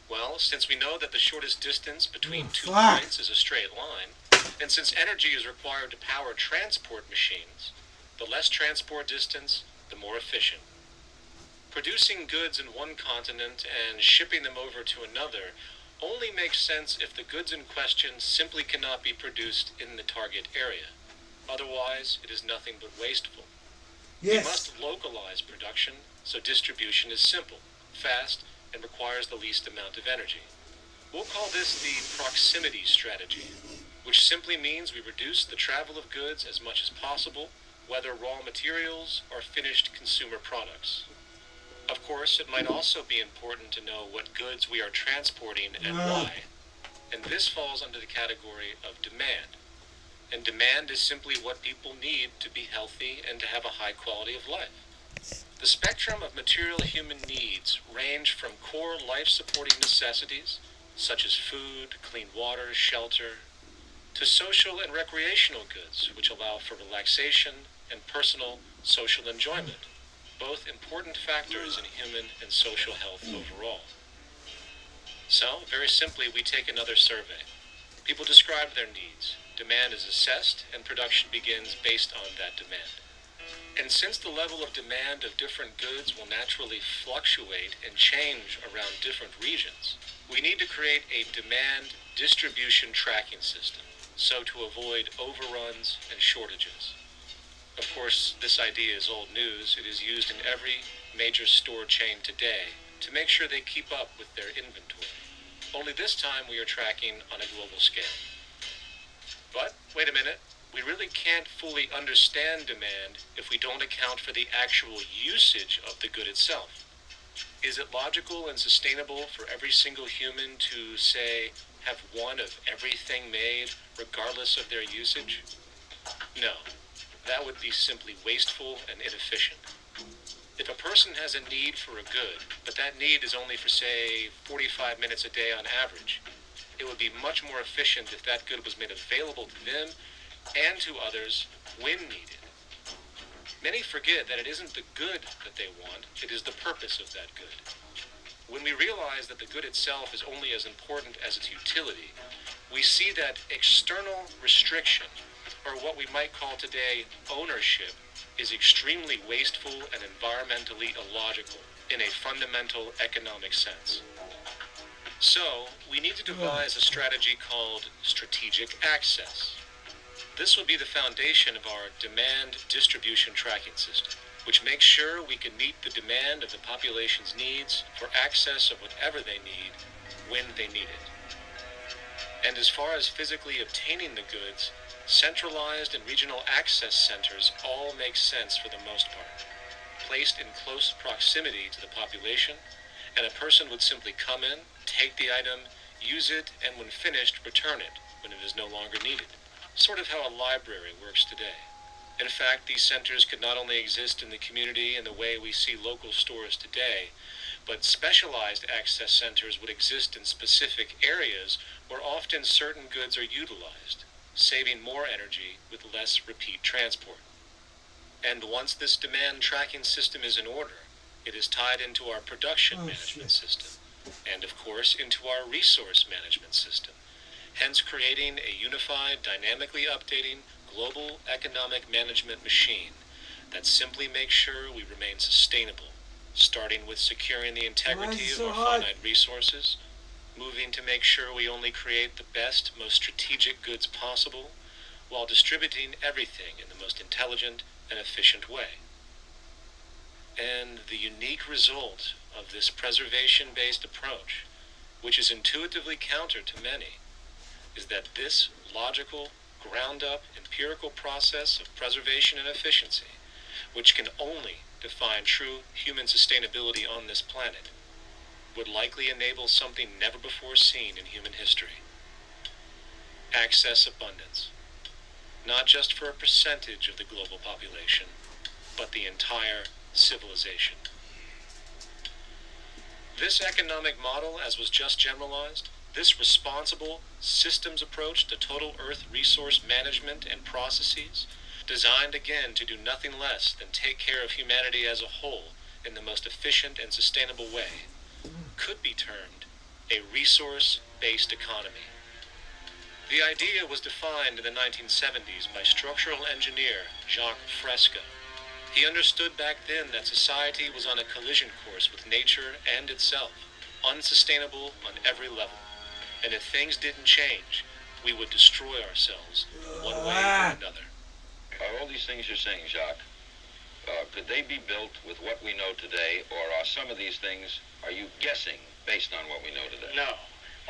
Well, since we know that the shortest distance between 2 points is a straight line, and since energy is required to power transport machines, the less transport distance, the more efficient. Producing goods in one continent and shipping them over to another only makes sense if the goods in question simply cannot be produced in the target area. Otherwise, it is nothing but wasteful. We must localize production, so distribution is simple, fast, and requires the least amount of energy. We'll call this the proximity strategy, which simply means we reduce the travel of goods as much as possible, whether raw materials or finished consumer products. Of course, it might also be important to know what goods we are transporting and why, and this falls under the category of demand. And demand is simply what people need to be healthy and to have a high quality of life. The spectrum of material human needs range from core life-supporting necessities, such as food, clean water, shelter, to social and recreational goods, which allow for relaxation and personal social enjoyment, both important factors in human and social health overall. So, very simply, we take another survey. People describe their needs. demand is assessed and production begins based on that demand. And since the level of demand of different goods will naturally fluctuate and change around different regions, we need to create a demand distribution tracking system, so to avoid overruns and shortages. Of course, this idea is old news. It is used in every major store chain today to make sure they keep up with their inventory. Only this time we are tracking on a global scale. But, wait a minute, we really can't fully understand demand if we don't account for the actual usage of the good itself. Is it logical and sustainable for every single human to, say, have one of everything made, regardless of their usage? No, that would be simply wasteful and inefficient. If a person has a need for a good, but that need is only for, say, 45 minutes a day on average, it would be much more efficient if that good was made available to them and to others when needed. Many forget that it isn't the good that they want, it is the purpose of that good. When we realize that the good itself is only as important as its utility, we see that external restriction, or what we might call today ownership, is extremely wasteful and environmentally illogical in a fundamental economic sense. So, we need to devise a strategy called strategic access. This will be the foundation of our demand distribution tracking system, which makes sure we can meet the demand of the population's needs for access of whatever they need when they need it. And as far as physically obtaining the goods, centralized and regional access centers all make sense for the most part, placed in close proximity to the population, and a person would simply come in, take the item, use it, and when finished, return it when it is no longer needed. Sort of how a library works today. In fact, these centers could not only exist in the community in the way we see local stores today, but specialized access centers would exist in specific areas where often certain goods are utilized, saving more energy with less repeat transport. And once this demand tracking system is in order, it is tied into our production management system, and of course into our resource management system, hence creating a unified, dynamically updating, global economic management machine that simply makes sure we remain sustainable, starting with securing the integrity of our finite resources, moving to make sure we only create the best, most strategic goods possible, while distributing everything in the most intelligent and efficient way. And the unique result of this preservation-based approach, which is intuitively counter to many, is that this logical, ground-up, empirical process of preservation and efficiency, which can only define true human sustainability on this planet, would likely enable something never before seen in human history. Access abundance, not just for a percentage of the global population, but the entire civilization. This economic model, as was just generalized, this responsible systems approach to total Earth resource management and processes, designed again to do nothing less than take care of humanity as a whole in the most efficient and sustainable way, could be termed a resource-based economy. The idea was defined in the 1970s by structural engineer Jacques Fresco. He understood back then that society was on a collision course with nature and itself, unsustainable on every level. And if things didn't change, we would destroy ourselves one way or another. All these things you're saying, Jacques, could they be built with what we know today, or are some of these things, are you guessing based on what we know today? No.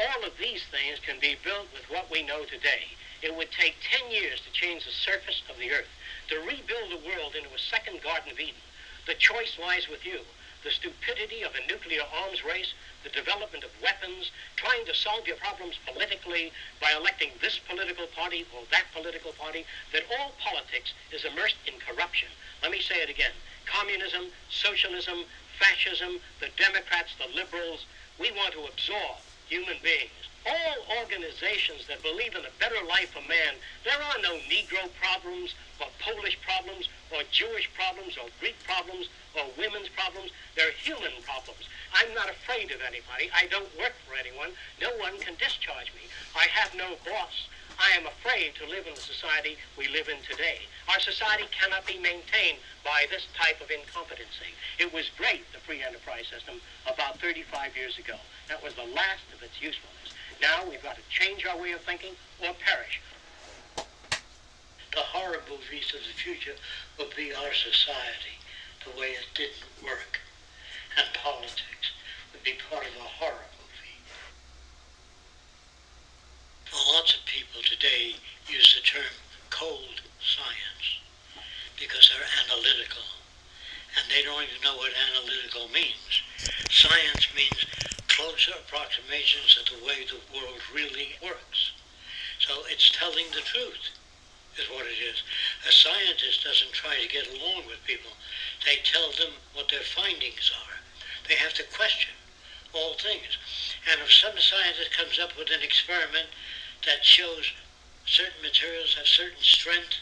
All of these things can be built with what we know today. It would take 10 years to change the surface of the earth, to rebuild the world into a second Garden of Eden. The choice lies with you. The stupidity of a nuclear arms race, the development of weapons, trying to solve your problems politically by electing this political party or that political party, that all politics is immersed in corruption. Let me say it again. Communism, socialism, fascism, the Democrats, the liberals, we want to absorb human beings. All organizations that believe in a better life for man, there are no Negro problems or Polish problems or Jewish problems or Greek problems or women's problems. They're human problems. I'm not afraid of anybody. I don't work for anyone. No one can discharge me. I have no boss. I am afraid to live in the society we live in today. Our society cannot be maintained by this type of incompetency. It was great, the free enterprise system, about 35 years ago. That was the last of its usefulness. Now we've got to change our way of thinking or perish. The horror movies of the future will be our society, the way it didn't work. And politics would be part of a horror movie. Lots of people today use the term cold science because they're analytical. And they don't even know what analytical means. Science means closer approximations of the way the world really works. So it's telling the truth, is what it is. A scientist doesn't try to get along with people. They tell them what their findings are. They have to question all things. And if some scientist comes up with an experiment that shows certain materials have certain strength,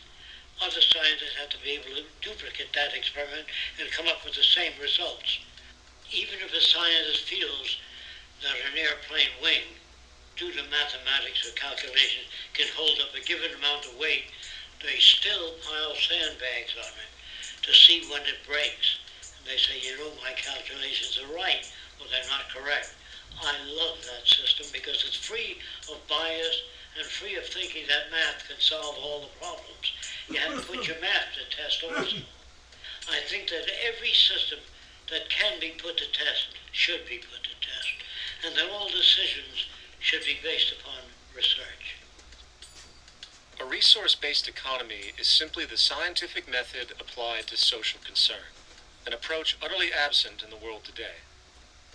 other scientists have to be able to duplicate that experiment and come up with the same results. Even if a scientist feels that an airplane wing, due to mathematics or calculations, can hold up a given amount of weight, they still pile sandbags on it to see when it breaks. And they say, you know, my calculations are right, or they're not correct. I love that system because it's free of bias and free of thinking that math can solve all the problems. You have to put your math to test also. I think that every system that can be put to test should be put to test, and that all decisions should be based upon research. A resource-based economy is simply the scientific method applied to social concern, an approach utterly absent in the world today.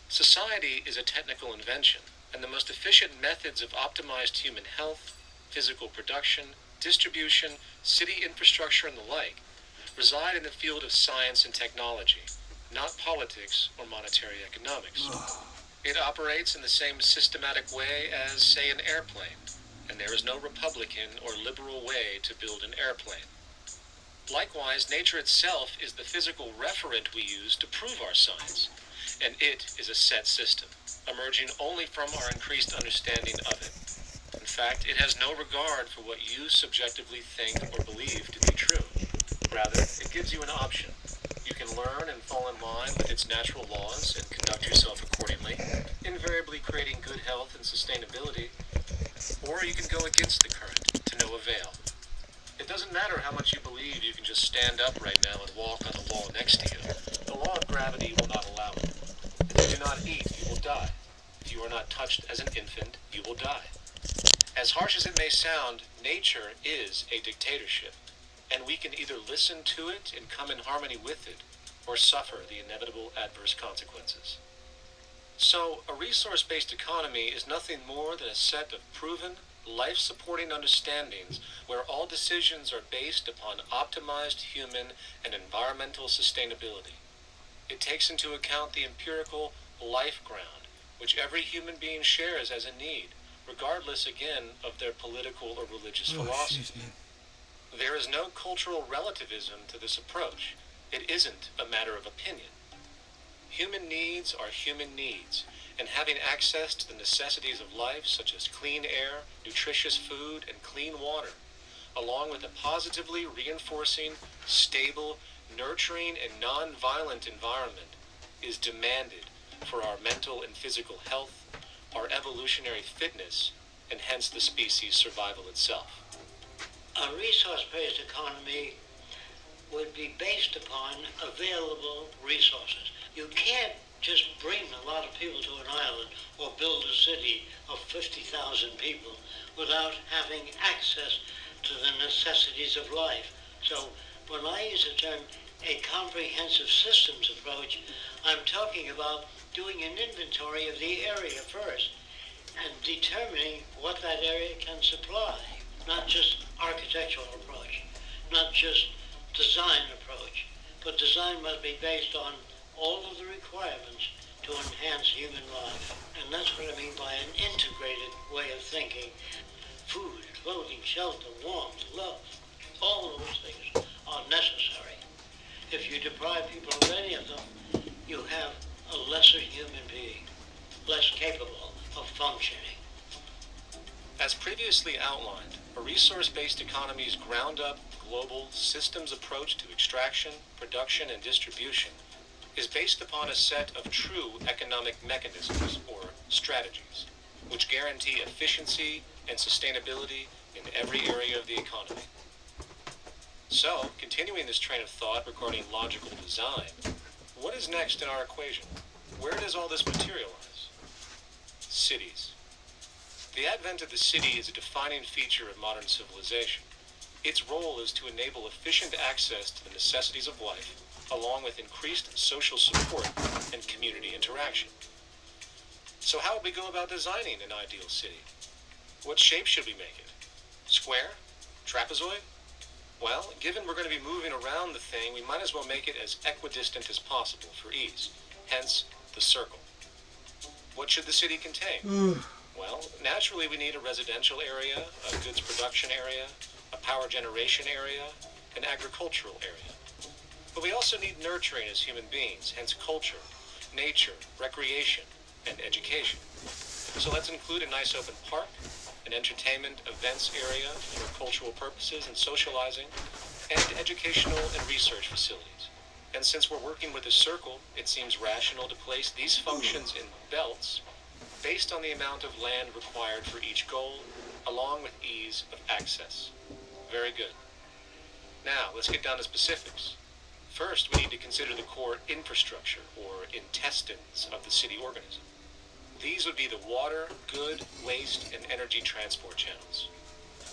Society is a technical invention, and the most efficient methods of optimized human health, physical production, distribution, city infrastructure, and the like reside in the field of science and technology, not politics or monetary economics. It operates in the same systematic way as, say, an airplane, and there is no Republican or liberal way to build an airplane. Likewise, nature itself is the physical referent we use to prove our science, and it is a set system, emerging only from our increased understanding of it. In fact, it has no regard for what you subjectively think or believe to be true. Rather, it gives you an option. You can learn and fall in line with its natural laws and conduct yourself accordingly, invariably creating good health and sustainability, or you can go against the current to no avail. It doesn't matter how much you believe you can just stand up right now and walk on the wall next to you. The law of gravity will not allow it. If you do not eat, you will die. If you are not touched as an infant, you will die. As harsh as it may sound, nature is a dictatorship, and we can either listen to it and come in harmony with it, or suffer the inevitable adverse consequences. So, a resource-based economy is nothing more than a set of proven, life-supporting understandings where all decisions are based upon optimized human and environmental sustainability. It takes into account the empirical life ground, which every human being shares as a need, regardless, again, of their political or religious philosophy. There is no cultural relativism to this approach. It isn't a matter of opinion. Human needs are human needs, and having access to the necessities of life, such as clean air, nutritious food, and clean water, along with a positively reinforcing, stable, nurturing, and non-violent environment, is demanded for our mental and physical health, our evolutionary fitness, and hence the species' survival itself. A resource-based economy would be based upon available resources. You can't just bring a lot of people to an island or build a city of 50,000 people without having access to the necessities of life. So when I use the term a comprehensive systems approach, I'm talking about doing an inventory of the area first and determining what that area can supply, not just architectural approach, not just design approach, but design must be based on all of the requirements to enhance human life. And that's what I mean by an integrated way of thinking. Food, clothing, shelter, warmth, love, all those things are necessary. If you deprive people of any of them, you have a lesser human being, less capable of functioning. As previously outlined, A resource-based economy's ground-up, global systems approach to extraction, production, and distribution is based upon a set of true economic mechanisms, or strategies, which guarantee efficiency and sustainability in every area of the economy. So, continuing this train of thought regarding logical design, what is next in our equation? Where does all this materialize? Cities. The advent of the city is a defining feature of modern civilization. Its role is to enable efficient access to the necessities of life, along with increased social support and community interaction. So how would we go about designing an ideal city? What shape should we make it? Square? Trapezoid? Well, given we're going to be moving around the thing, we might as well make it as equidistant as possible for ease, hence the circle. What should the city contain? Well, naturally we need a residential area, a goods production area, a power generation area, an agricultural area. But we also need nurturing as human beings, hence culture, nature, recreation, and education. So let's include a nice open park, an entertainment events area for cultural purposes and socializing, and educational and research facilities. And since we're working with a circle, it seems rational to place these functions in belts based on the amount of land required for each goal, along with ease of access. Very good. Now, let's get down to specifics. First, we need to consider the core infrastructure, or intestines, of the city organism. These would be the water, good, waste, and energy transport channels.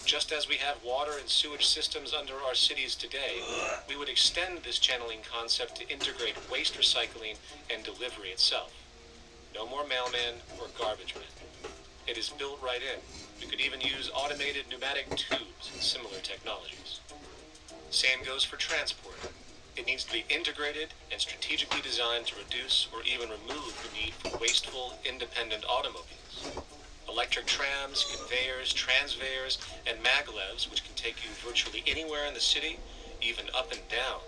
Just as we have water and sewage systems under our cities today, we would extend this channeling concept to integrate waste recycling and delivery itself. No more mailman or garbage man. It is built right in. We could even use automated pneumatic tubes and similar technologies. Same goes for transport. It needs to be integrated and strategically designed to reduce or even remove the need for wasteful, independent automobiles. Electric trams, conveyors, transveyors, and maglevs, which can take you virtually anywhere in the city, even up and down,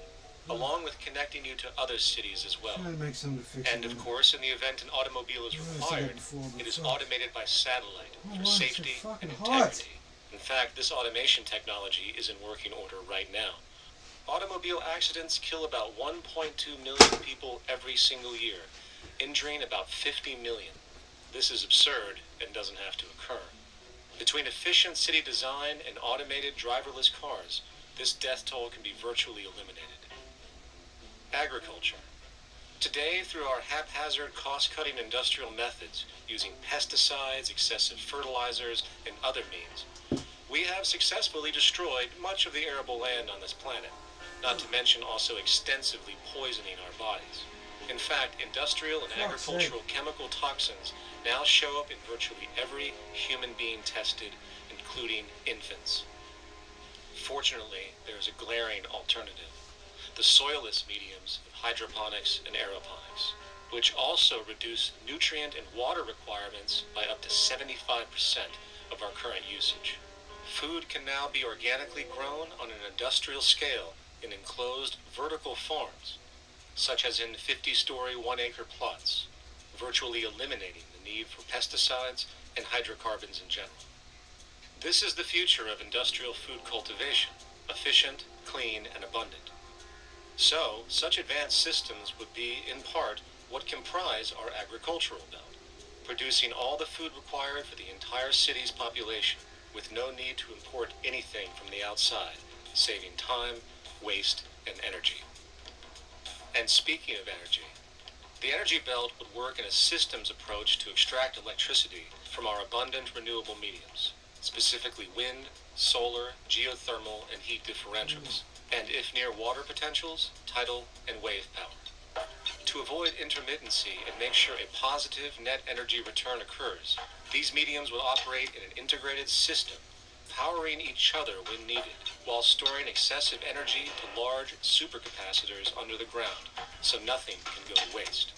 along with connecting you to other cities as well. And of course, in the event an automobile is required, it is automated by satellite for safety and integrity. In fact, this automation technology is in working order right now. Automobile accidents kill about 1.2 million people every single year, injuring about 50 million. This is absurd and doesn't have to occur. Between efficient city design and automated driverless cars, this death toll can be virtually eliminated. Agriculture. Today, through our haphazard, cost-cutting industrial methods, using pesticides, excessive fertilizers, and other means, we have successfully destroyed much of the arable land on this planet, not to mention also extensively poisoning our bodies. In fact, industrial and agricultural chemical toxins now show up in virtually every human being tested, including infants. Fortunately, there is a glaring alternative: the soilless mediums of hydroponics and aeroponics, which also reduce nutrient and water requirements by up to 75% of our current usage. Food can now be organically grown on an industrial scale in enclosed vertical farms, such as in 50-story 1-acre plots, virtually eliminating the need for pesticides and hydrocarbons in general. This is the future of industrial food cultivation, efficient, clean, and abundant. So, such advanced systems would be, in part, what comprise our agricultural belt, producing all the food required for the entire city's population, with no need to import anything from the outside, saving time, waste, and energy. And speaking of energy, the energy belt would work in a systems approach to extract electricity from our abundant renewable mediums, specifically wind, solar, geothermal, and heat differentials, and if near water potentials, tidal and wave power. To avoid intermittency and make sure a positive net energy return occurs, these mediums will operate in an integrated system, powering each other when needed, while storing excessive energy to large supercapacitors under the ground, so nothing can go to waste.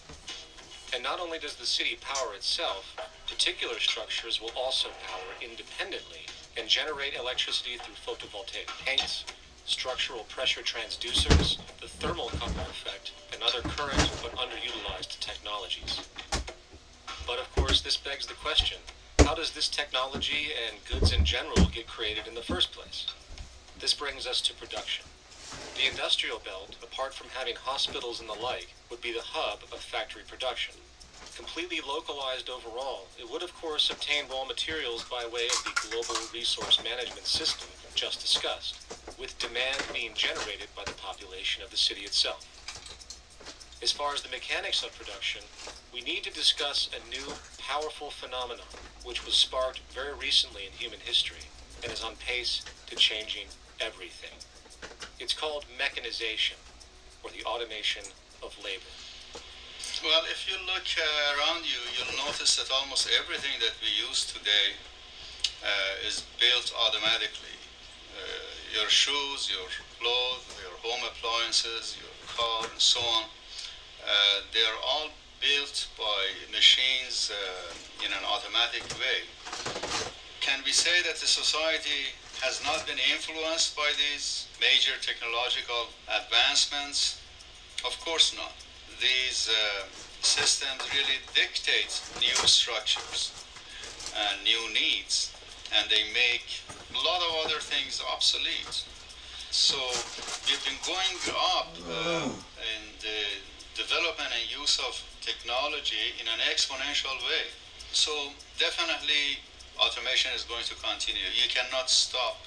And not only does the city power itself, particular structures will also power independently and generate electricity through photovoltaic paints, structural pressure transducers, the thermocouple effect, and other current but underutilized technologies. But of course, this begs the question, how does this technology and goods in general get created in the first place? This brings us to production. The industrial belt, apart from having hospitals and the like, would be the hub of factory production. Completely localized overall, it would of course obtain raw materials by way of the global resource management system just discussed, with demand being generated by the population of the city itself. As far as the mechanics of production, we need to discuss a new, powerful phenomenon which was sparked very recently in human history and is on pace to changing everything. It's called mechanization, or the automation of labor. Well, if you look around you, you'll notice that almost everything that we use today is built automatically. Your shoes, your clothes, your home appliances, your car, and so on, they are all built by machines in an automatic way. Can we say that the society has not been influenced by these major technological advancements? Of course not. These systems really dictate new structures and new needs, and they make a lot of other things obsolete. So we've been going up in the development and use of technology in an exponential way. So definitely automation is going to continue. You cannot stop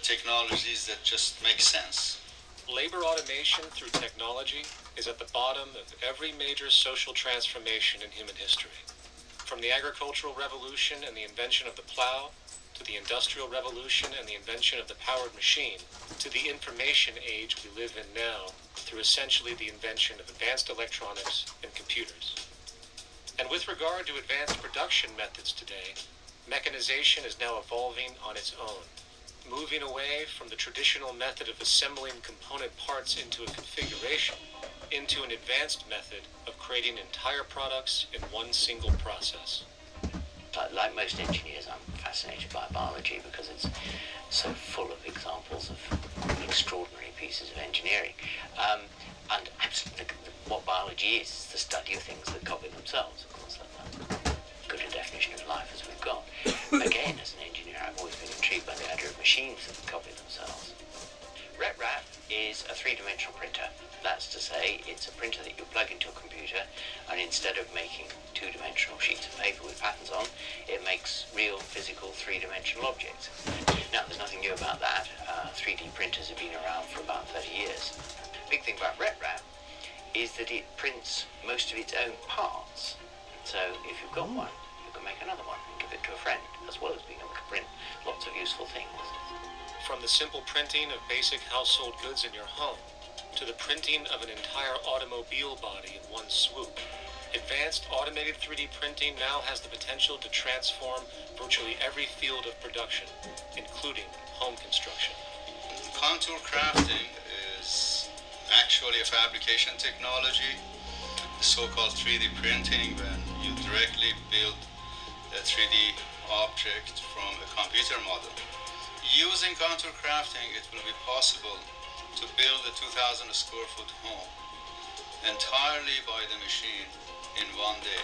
technologies that just make sense. Labor automation through technology is at the bottom of every major social transformation in human history. From the agricultural revolution and the invention of the plow, to the industrial revolution and the invention of the powered machine, to the information age we live in now, through essentially the invention of advanced electronics and computers. And with regard to advanced production methods today, mechanization is now evolving on its own, moving away from the traditional method of assembling component parts into a configuration, into an advanced method of creating entire products in one single process. Like most engineers, I'm fascinated by biology because it's so full of examples of extraordinary pieces of engineering. And absolutely, what biology is the study of things that copy themselves. Of course, that's as good a definition of life as we've got. Again, as an engineer, I've always been intrigued by the idea of machines that copy themselves. RepRap is a three-dimensional printer. That's to say, it's a printer that you plug into a computer, and instead of making two-dimensional sheets of paper with patterns on, it makes real, physical, three-dimensional objects. Now, there's nothing new about that. 3D printers have been around for about 30 years. The big thing about RepRap is that it prints most of its own parts. So if you've got one, you can make another one and give it to a friend, as well as being able to print lots of useful things. From the simple printing of basic household goods in your home, to the printing of an entire automobile body in one swoop, advanced automated 3D printing now has the potential to transform virtually every field of production, including home construction. Contour crafting is actually a fabrication technology, the so-called 3D printing, when you directly build a 3D object from a computer model. Using contour crafting, it will be possible to build a 2,000 square foot home entirely by the machine in one day.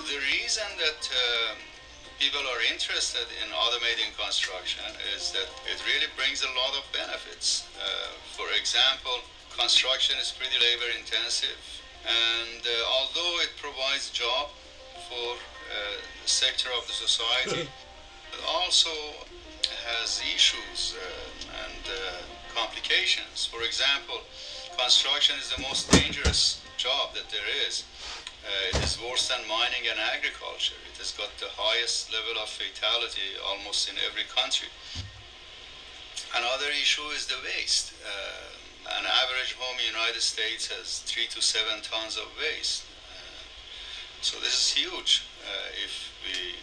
The reason that people are interested in automating construction is that it really brings a lot of benefits. For example, construction is pretty labor intensive, and although it provides job for a sector of the society, it also has issues and complications. For example, construction is the most dangerous job that there is. It is worse than mining and agriculture. It has got the highest level of fatality almost in every country. Another issue is the waste. An average home in the United States has 3 to 7 tons of waste. So this is huge if we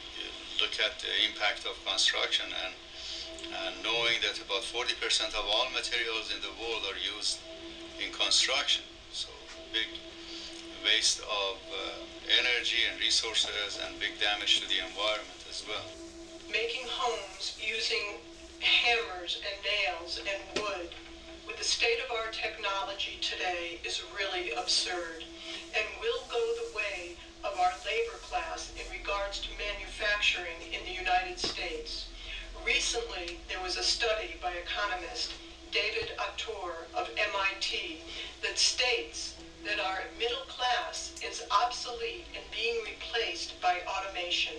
look at the impact of construction, and knowing that about 40% of all materials in the world are used in construction. So big waste of energy and resources and big damage to the environment as well. Making homes using hammers and nails and wood with the state of our technology today is really absurd and will go the way of of our labor class in regards to manufacturing in the United States. Recently, there was a study by economist David Autor of MIT that states that our middle class is obsolete and being replaced by automation.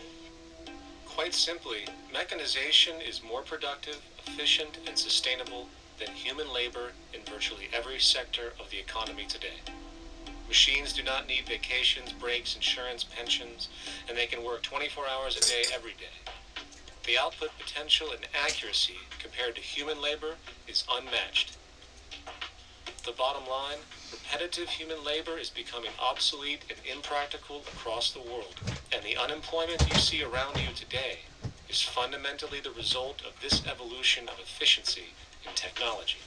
Quite simply, mechanization is more productive, efficient, and sustainable than human labor in virtually every sector of the economy today. Machines do not need vacations, breaks, insurance, pensions, and they can work 24 hours a day every day. The output potential and accuracy compared to human labor is unmatched. The bottom line, repetitive human labor is becoming obsolete and impractical across the world, and the unemployment you see around you today is fundamentally the result of this evolution of efficiency in technology.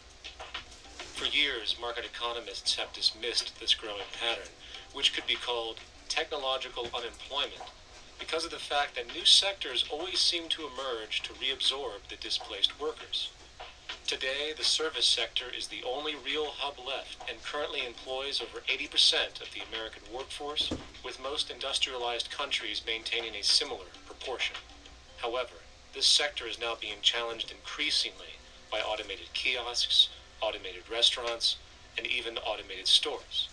For years, market economists have dismissed this growing pattern, which could be called technological unemployment, because of the fact that new sectors always seem to emerge to reabsorb the displaced workers. Today, the service sector is the only real hub left and currently employs over 80% of the American workforce, with most industrialized countries maintaining a similar proportion. However, this sector is now being challenged increasingly by automated kiosks, automated restaurants, and even automated stores.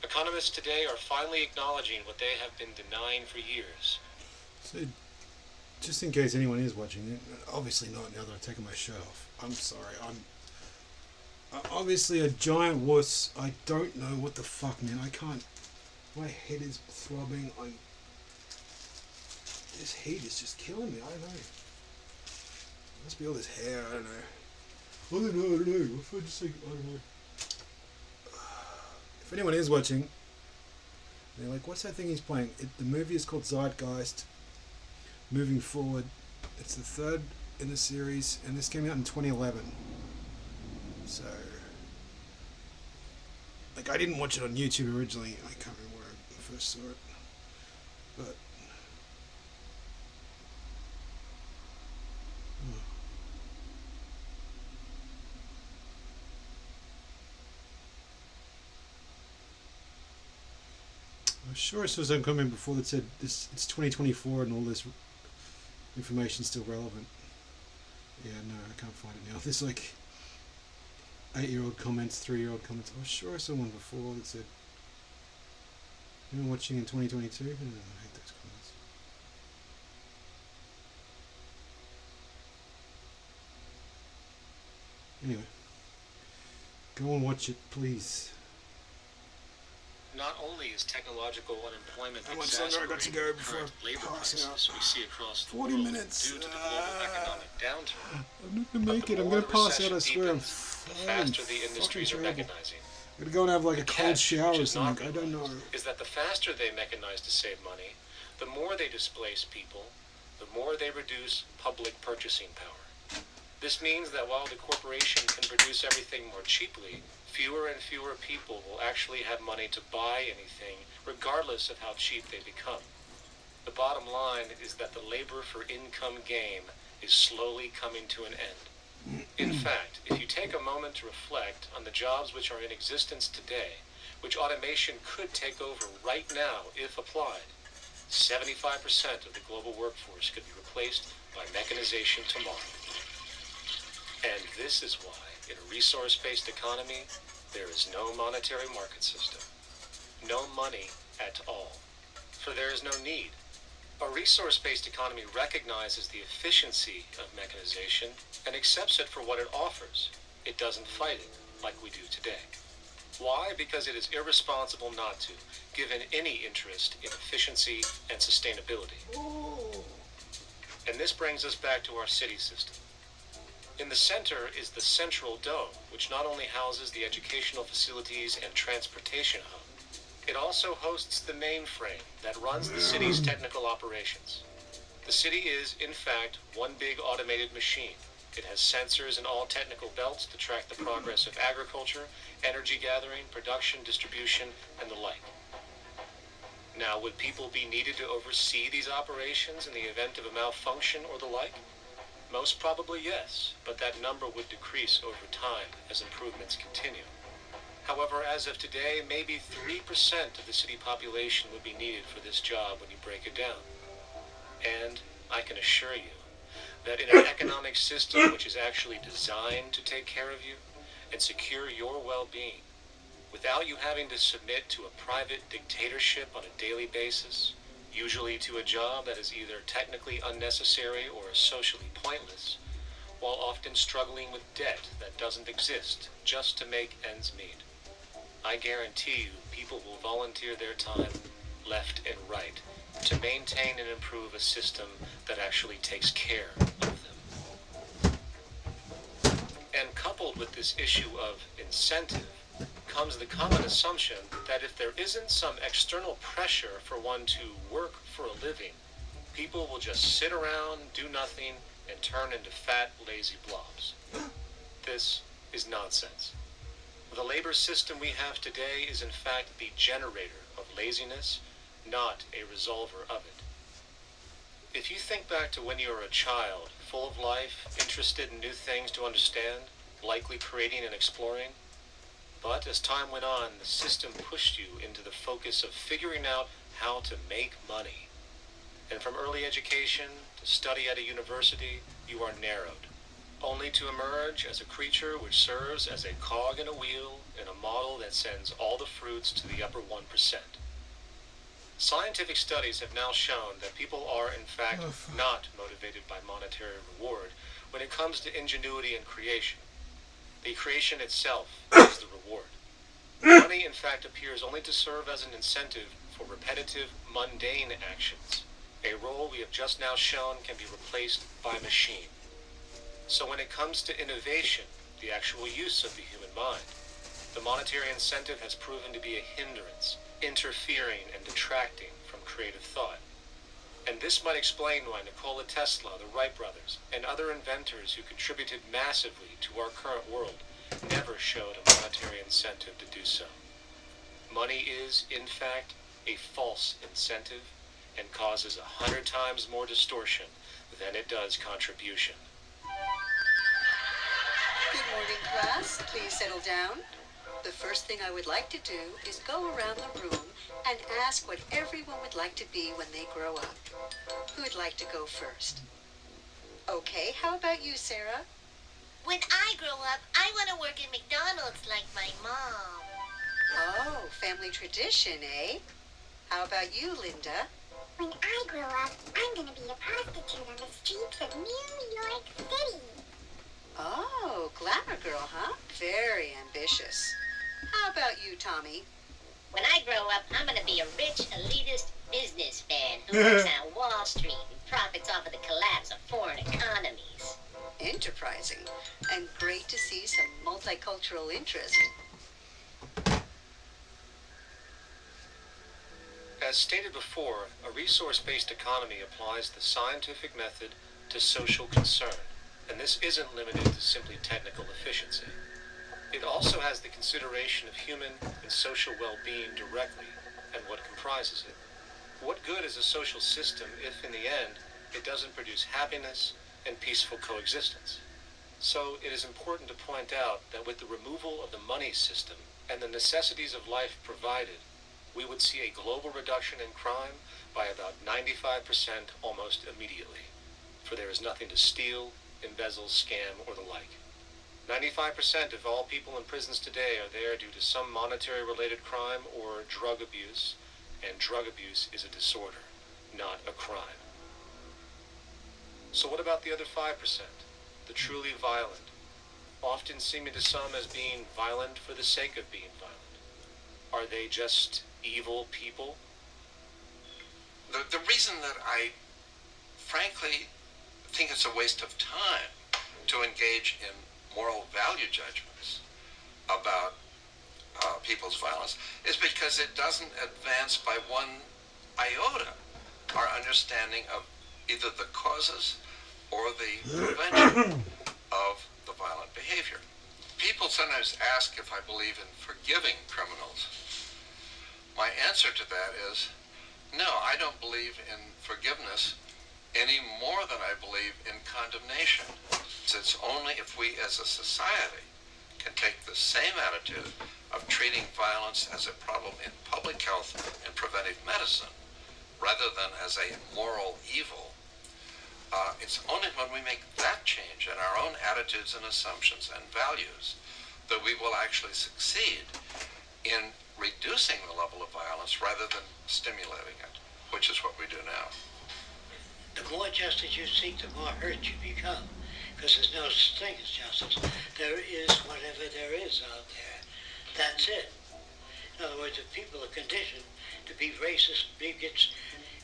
Economists today are finally acknowledging what they have been denying for years. So, just in case anyone is watching, obviously not now that I've taken my shirt off. I'm sorry, I'm obviously a giant wuss. I don't know what the fuck, man. I can't. My head is throbbing. This heat is just killing me. I don't know. It must be all this hair. I don't know. I don't know. If I just like, I don't know. If anyone is watching, they're like, what's that thing he's playing? The movie is called Zeitgeist. Moving forward, it's the third in the series, and this came out in 2011. So, like, I didn't watch it on YouTube originally. I can't remember where I first saw it, but I'm sure I saw some comment before that said this it's 2024 and all this information still relevant. Yeah, no, I can't find it now. There's like 8-year-old comments, 3-year-old comments. I was sure I saw one before that said, "Anyone watching in 2022?" I hate those comments. Anyway, go and watch it, please. Not only is technological unemployment How much longer I got to go before current labor I pass crisis out? we see across the 40 world minutes. due to the global economic downturn. I'm not gonna make it. I'm gonna pass out. I swear. I'm faster the industries are mechanizing. I'm gonna go and have like a cold shower or Which is not something. I don't know. Is that the faster they mechanize to save money, the more they displace people, the more they reduce public purchasing power. This means that while the corporation can produce everything more cheaply, fewer and fewer people will actually have money to buy anything, regardless of how cheap they become. The bottom line is that the labor for income game is slowly coming to an end. In fact, if you take a moment to reflect on the jobs which are in existence today, which automation could take over right now if applied, 75% of the global workforce could be replaced by mechanization tomorrow. And this is why, in a resource-based economy, there is no monetary market system. No money at all. For there is no need. A resource-based economy recognizes the efficiency of mechanization and accepts it for what it offers. It doesn't fight it, like we do today. Why? Because it is irresponsible not to, given any interest in efficiency and sustainability. And this brings us back to our city system. In the center is the central dome, which not only houses the educational facilities and transportation hub, it also hosts the mainframe that runs the city's technical operations. The city is, in fact, one big automated machine. It has sensors in all technical belts to track the progress of agriculture, energy gathering, production, distribution, and the like. Now, would people be needed to oversee these operations in the event of a malfunction or the like? Most probably yes, but that number would decrease over time as improvements continue. However, as of today, maybe 3% of the city population would be needed for this job when you break it down. And I can assure you that in an economic system which is actually designed to take care of you and secure your well-being, without you having to submit to a private dictatorship on a daily basis, usually to a job that is either technically unnecessary or socially pointless, while often struggling with debt that doesn't exist just to make ends meet. I guarantee you people will volunteer their time left and right to maintain and improve a system that actually takes care of them. And coupled with this issue of incentive comes the common assumption that if there isn't some external pressure for one to work for a living, people will just sit around, do nothing, and turn into fat, lazy blobs. This is nonsense. The labor system we have today is in fact the generator of laziness, not a resolver of it. If you think back to when you were a child, full of life, interested in new things to understand, likely creating and exploring, but as time went on, the system pushed you into the focus of figuring out how to make money. And from early education to study at a university, you are narrowed, only to emerge as a creature which serves as a cog in a wheel in a model that sends all the fruits to the upper 1%. Scientific studies have now shown that people are, in fact, not motivated by monetary reward when it comes to ingenuity and creation. The creation itself is the reward. Money, in fact, appears only to serve as an incentive for repetitive, mundane actions, a role we have just now shown can be replaced by machine. So when it comes to innovation, the actual use of the human mind, the monetary incentive has proven to be a hindrance, interfering and detracting from creative thought. And this might explain why Nikola Tesla, the Wright brothers, and other inventors who contributed massively to our current world never showed a monetary incentive to do so. Money is, in fact, a false incentive and causes 100 times more distortion than it does contribution. Good morning, class. Please settle down. The first thing I would like to do is go around the room and ask what everyone would like to be when they grow up. Who would like to go first? Okay, how about you, Sarah? When I grow up, I want to work at McDonald's like my mom. Oh, family tradition, eh? How about you, Linda? When I grow up, I'm going to be a prostitute on the streets of New York City. Oh, glamour girl, huh? Very ambitious. How about you, Tommy? When I grow up, I'm going to be a rich, elitist businessman who works on Wall Street and profits off of the collapse of foreign economies. Enterprising. And great to see some multicultural interest. As stated before, a resource-based economy applies the scientific method to social concern, and this isn't limited to simply technical efficiency. It also has the consideration of human and social well-being directly and what comprises it. What good is a social system if, in the end, it doesn't produce happiness and peaceful coexistence? So it is important to point out that with the removal of the money system and the necessities of life provided, we would see a global reduction in crime by about 95% almost immediately, for there is nothing to steal, embezzle, scam, or the like. 95% of all people in prisons today are there due to some monetary-related crime or drug abuse, and drug abuse is a disorder, not a crime. So what about the other 5%, the truly violent, often seeming to some as being violent for the sake of being violent? Are they just evil people? The reason that I frankly think it's a waste of time to engage in moral value judgments about people's violence is because it doesn't advance by one iota our understanding of either the causes or the prevention of the violent behavior. People sometimes ask if I believe in forgiving criminals. My answer to that is, no, I don't believe in forgiveness any more than I believe in condemnation. It's only if we as a society can take the same attitude of treating violence as a problem in public health and preventive medicine rather than as a moral evil. It's only when we make that change in our own attitudes and assumptions and values that we will actually succeed in reducing the level of violence rather than stimulating it, which is what we do now. The more justice you seek, the more hurt you become, because there's no such thing as justice. There is whatever there is out there. That's it. In other words, if people are conditioned to be racist, bigots,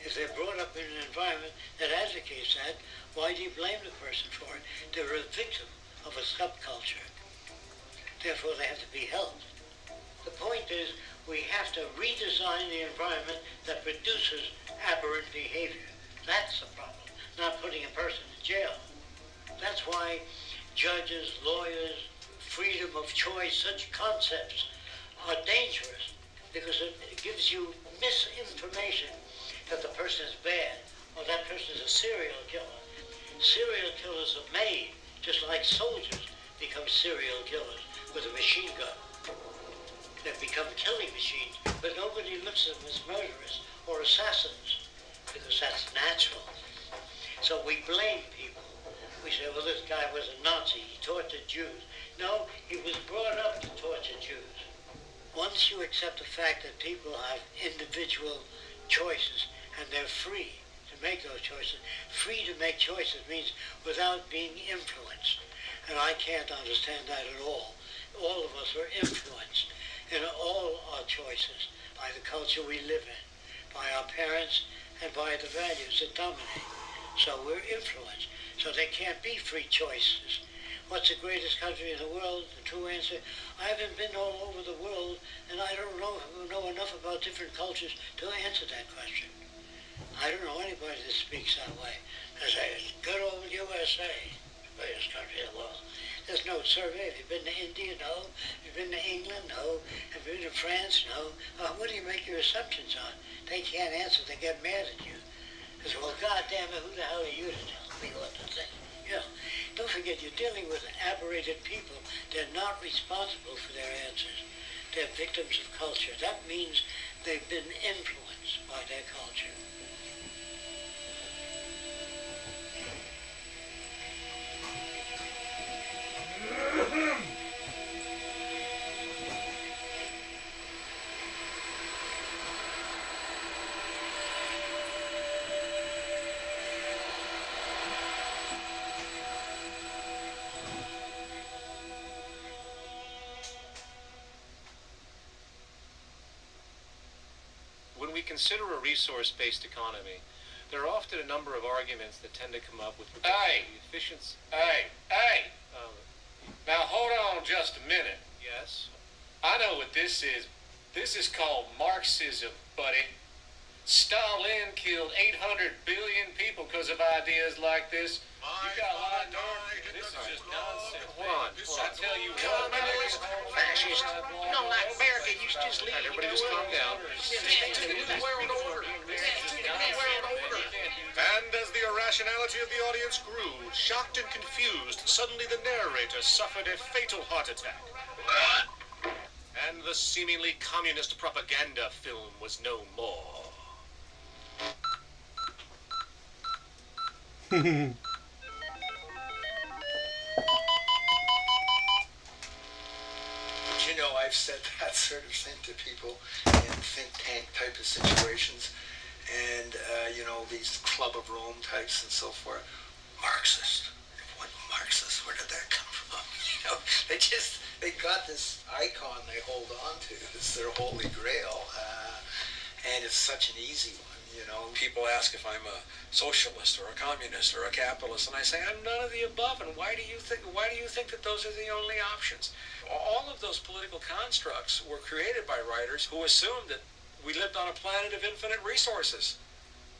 if they're brought up in an environment that advocates that, why do you blame the person for it? They're a victim of a subculture. Therefore, they have to be helped. The point is, we have to redesign the environment that produces aberrant behavior. That's the problem, not putting a person in jail. That's why judges, lawyers, freedom of choice, such concepts are dangerous, because it gives you misinformation that the person is bad or that person is a serial killer. Serial killers are made, just like soldiers become serial killers with a machine gun. They've become killing machines, but nobody looks at them as murderers or assassins, because that's natural. So we blame people. We say, well, this guy was a Nazi, he tortured Jews. No, he was brought up to torture Jews. Once you accept the fact that people have individual choices and they're free to make those choices, free to make choices means without being influenced. And I can't understand that at all. All of us are influenced in all our choices by the culture we live in, by our parents, and by the values that dominate. So we're influenced. So there can't be free choices. What's the greatest country in the world? The true answer, I haven't been all over the world, and I don't know enough about different cultures to answer that question. I don't know anybody that speaks that way. They say, it's good old USA, greatest country in the world. There's no survey. Have you been to India? No. Have you been to England? No. Have you been to France? No. What do you make your assumptions on? They can't answer. They get mad at you. They say, well, goddamn it, who the hell are you to tell me what to think? You know, don't forget, you're dealing with aberrated people. They're not responsible for their answers. They're victims of culture. That means they've been influenced by their culture. When we consider a resource-based economy, there are often a number of arguments that tend to come up with regard to efficiency. Hey! Now hold on just a minute. Yes? I know what this is. This is called Marxism, buddy. Stalin killed 800 billion people because of ideas like this. You got a lot of this is just nonsense. Hold on. I tell you what, Fascist. You know, like America used to just leave. Everybody just calm down. And as the irrationality of the audience grew, shocked and confused, suddenly the narrator suffered a fatal heart attack. And the seemingly communist propaganda film was no more. You know, I've said that sort of thing to people in think tank type of situations, and you know, these Club of Rome types and so forth. Marxist. What Marxist? Where did that come from? You know, they got this icon they hold on to. It's their holy grail, and it's such an easy one. You know, People ask if I'm a socialist or a communist or a capitalist, and I say I'm none of the above. And why do you think that those are the only options? All of those political constructs were created by writers who assumed that we lived on a planet of infinite resources.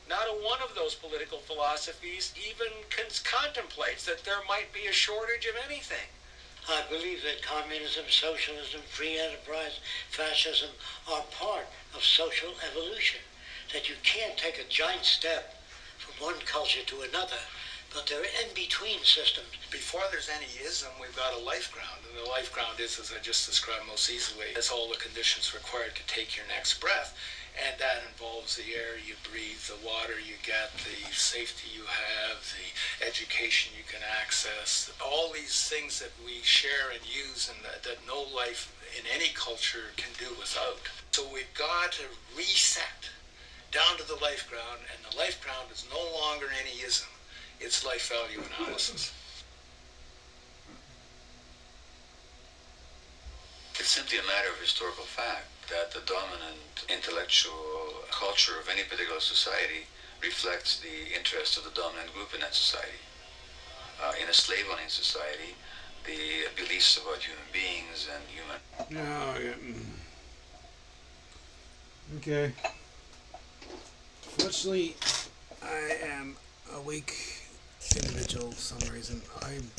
Not a one of those political philosophies even contemplates that there might be a shortage of anything. I believe that communism, socialism, free enterprise, fascism are part of social evolution. That you can't take a giant step from one culture to another. but they're in-between systems. Before there's any ism, we've got a life ground, and the life ground is, as I just described most easily, has all the conditions required to take your next breath, and that involves the air you breathe, the water you get, the safety you have, the education you can access, all these things that we share and use and that no life in any culture can do without. So we've got to reset down to the life ground, and the life ground is no longer any ism. It's life value analysis. It's simply a matter of historical fact that the dominant intellectual culture of any particular society reflects the interests of the dominant group in that society. In a slave-owning society, the beliefs about human beings and human... Okay. Fortunately, I am a weak individual for some reason. I'm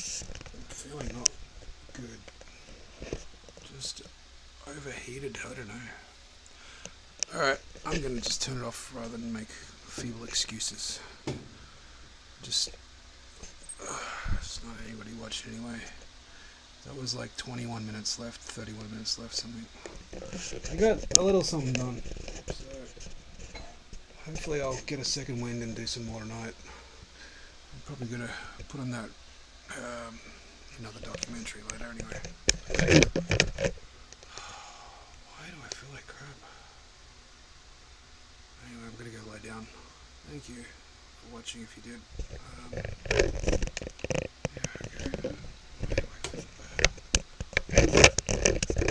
feeling not good. Just overheated, I don't know. Alright, I'm gonna just turn it off rather than make feeble excuses. Just it's not anybody watching anyway. That was like 21 minutes left, 31 minutes left, something. I got a little something done. So hopefully I'll get a second wind and do some more tonight. I'm probably gonna put on that another documentary later anyway. Why do I feel like crap? Anyway, I'm gonna go lie down. Thank you for watching if you did.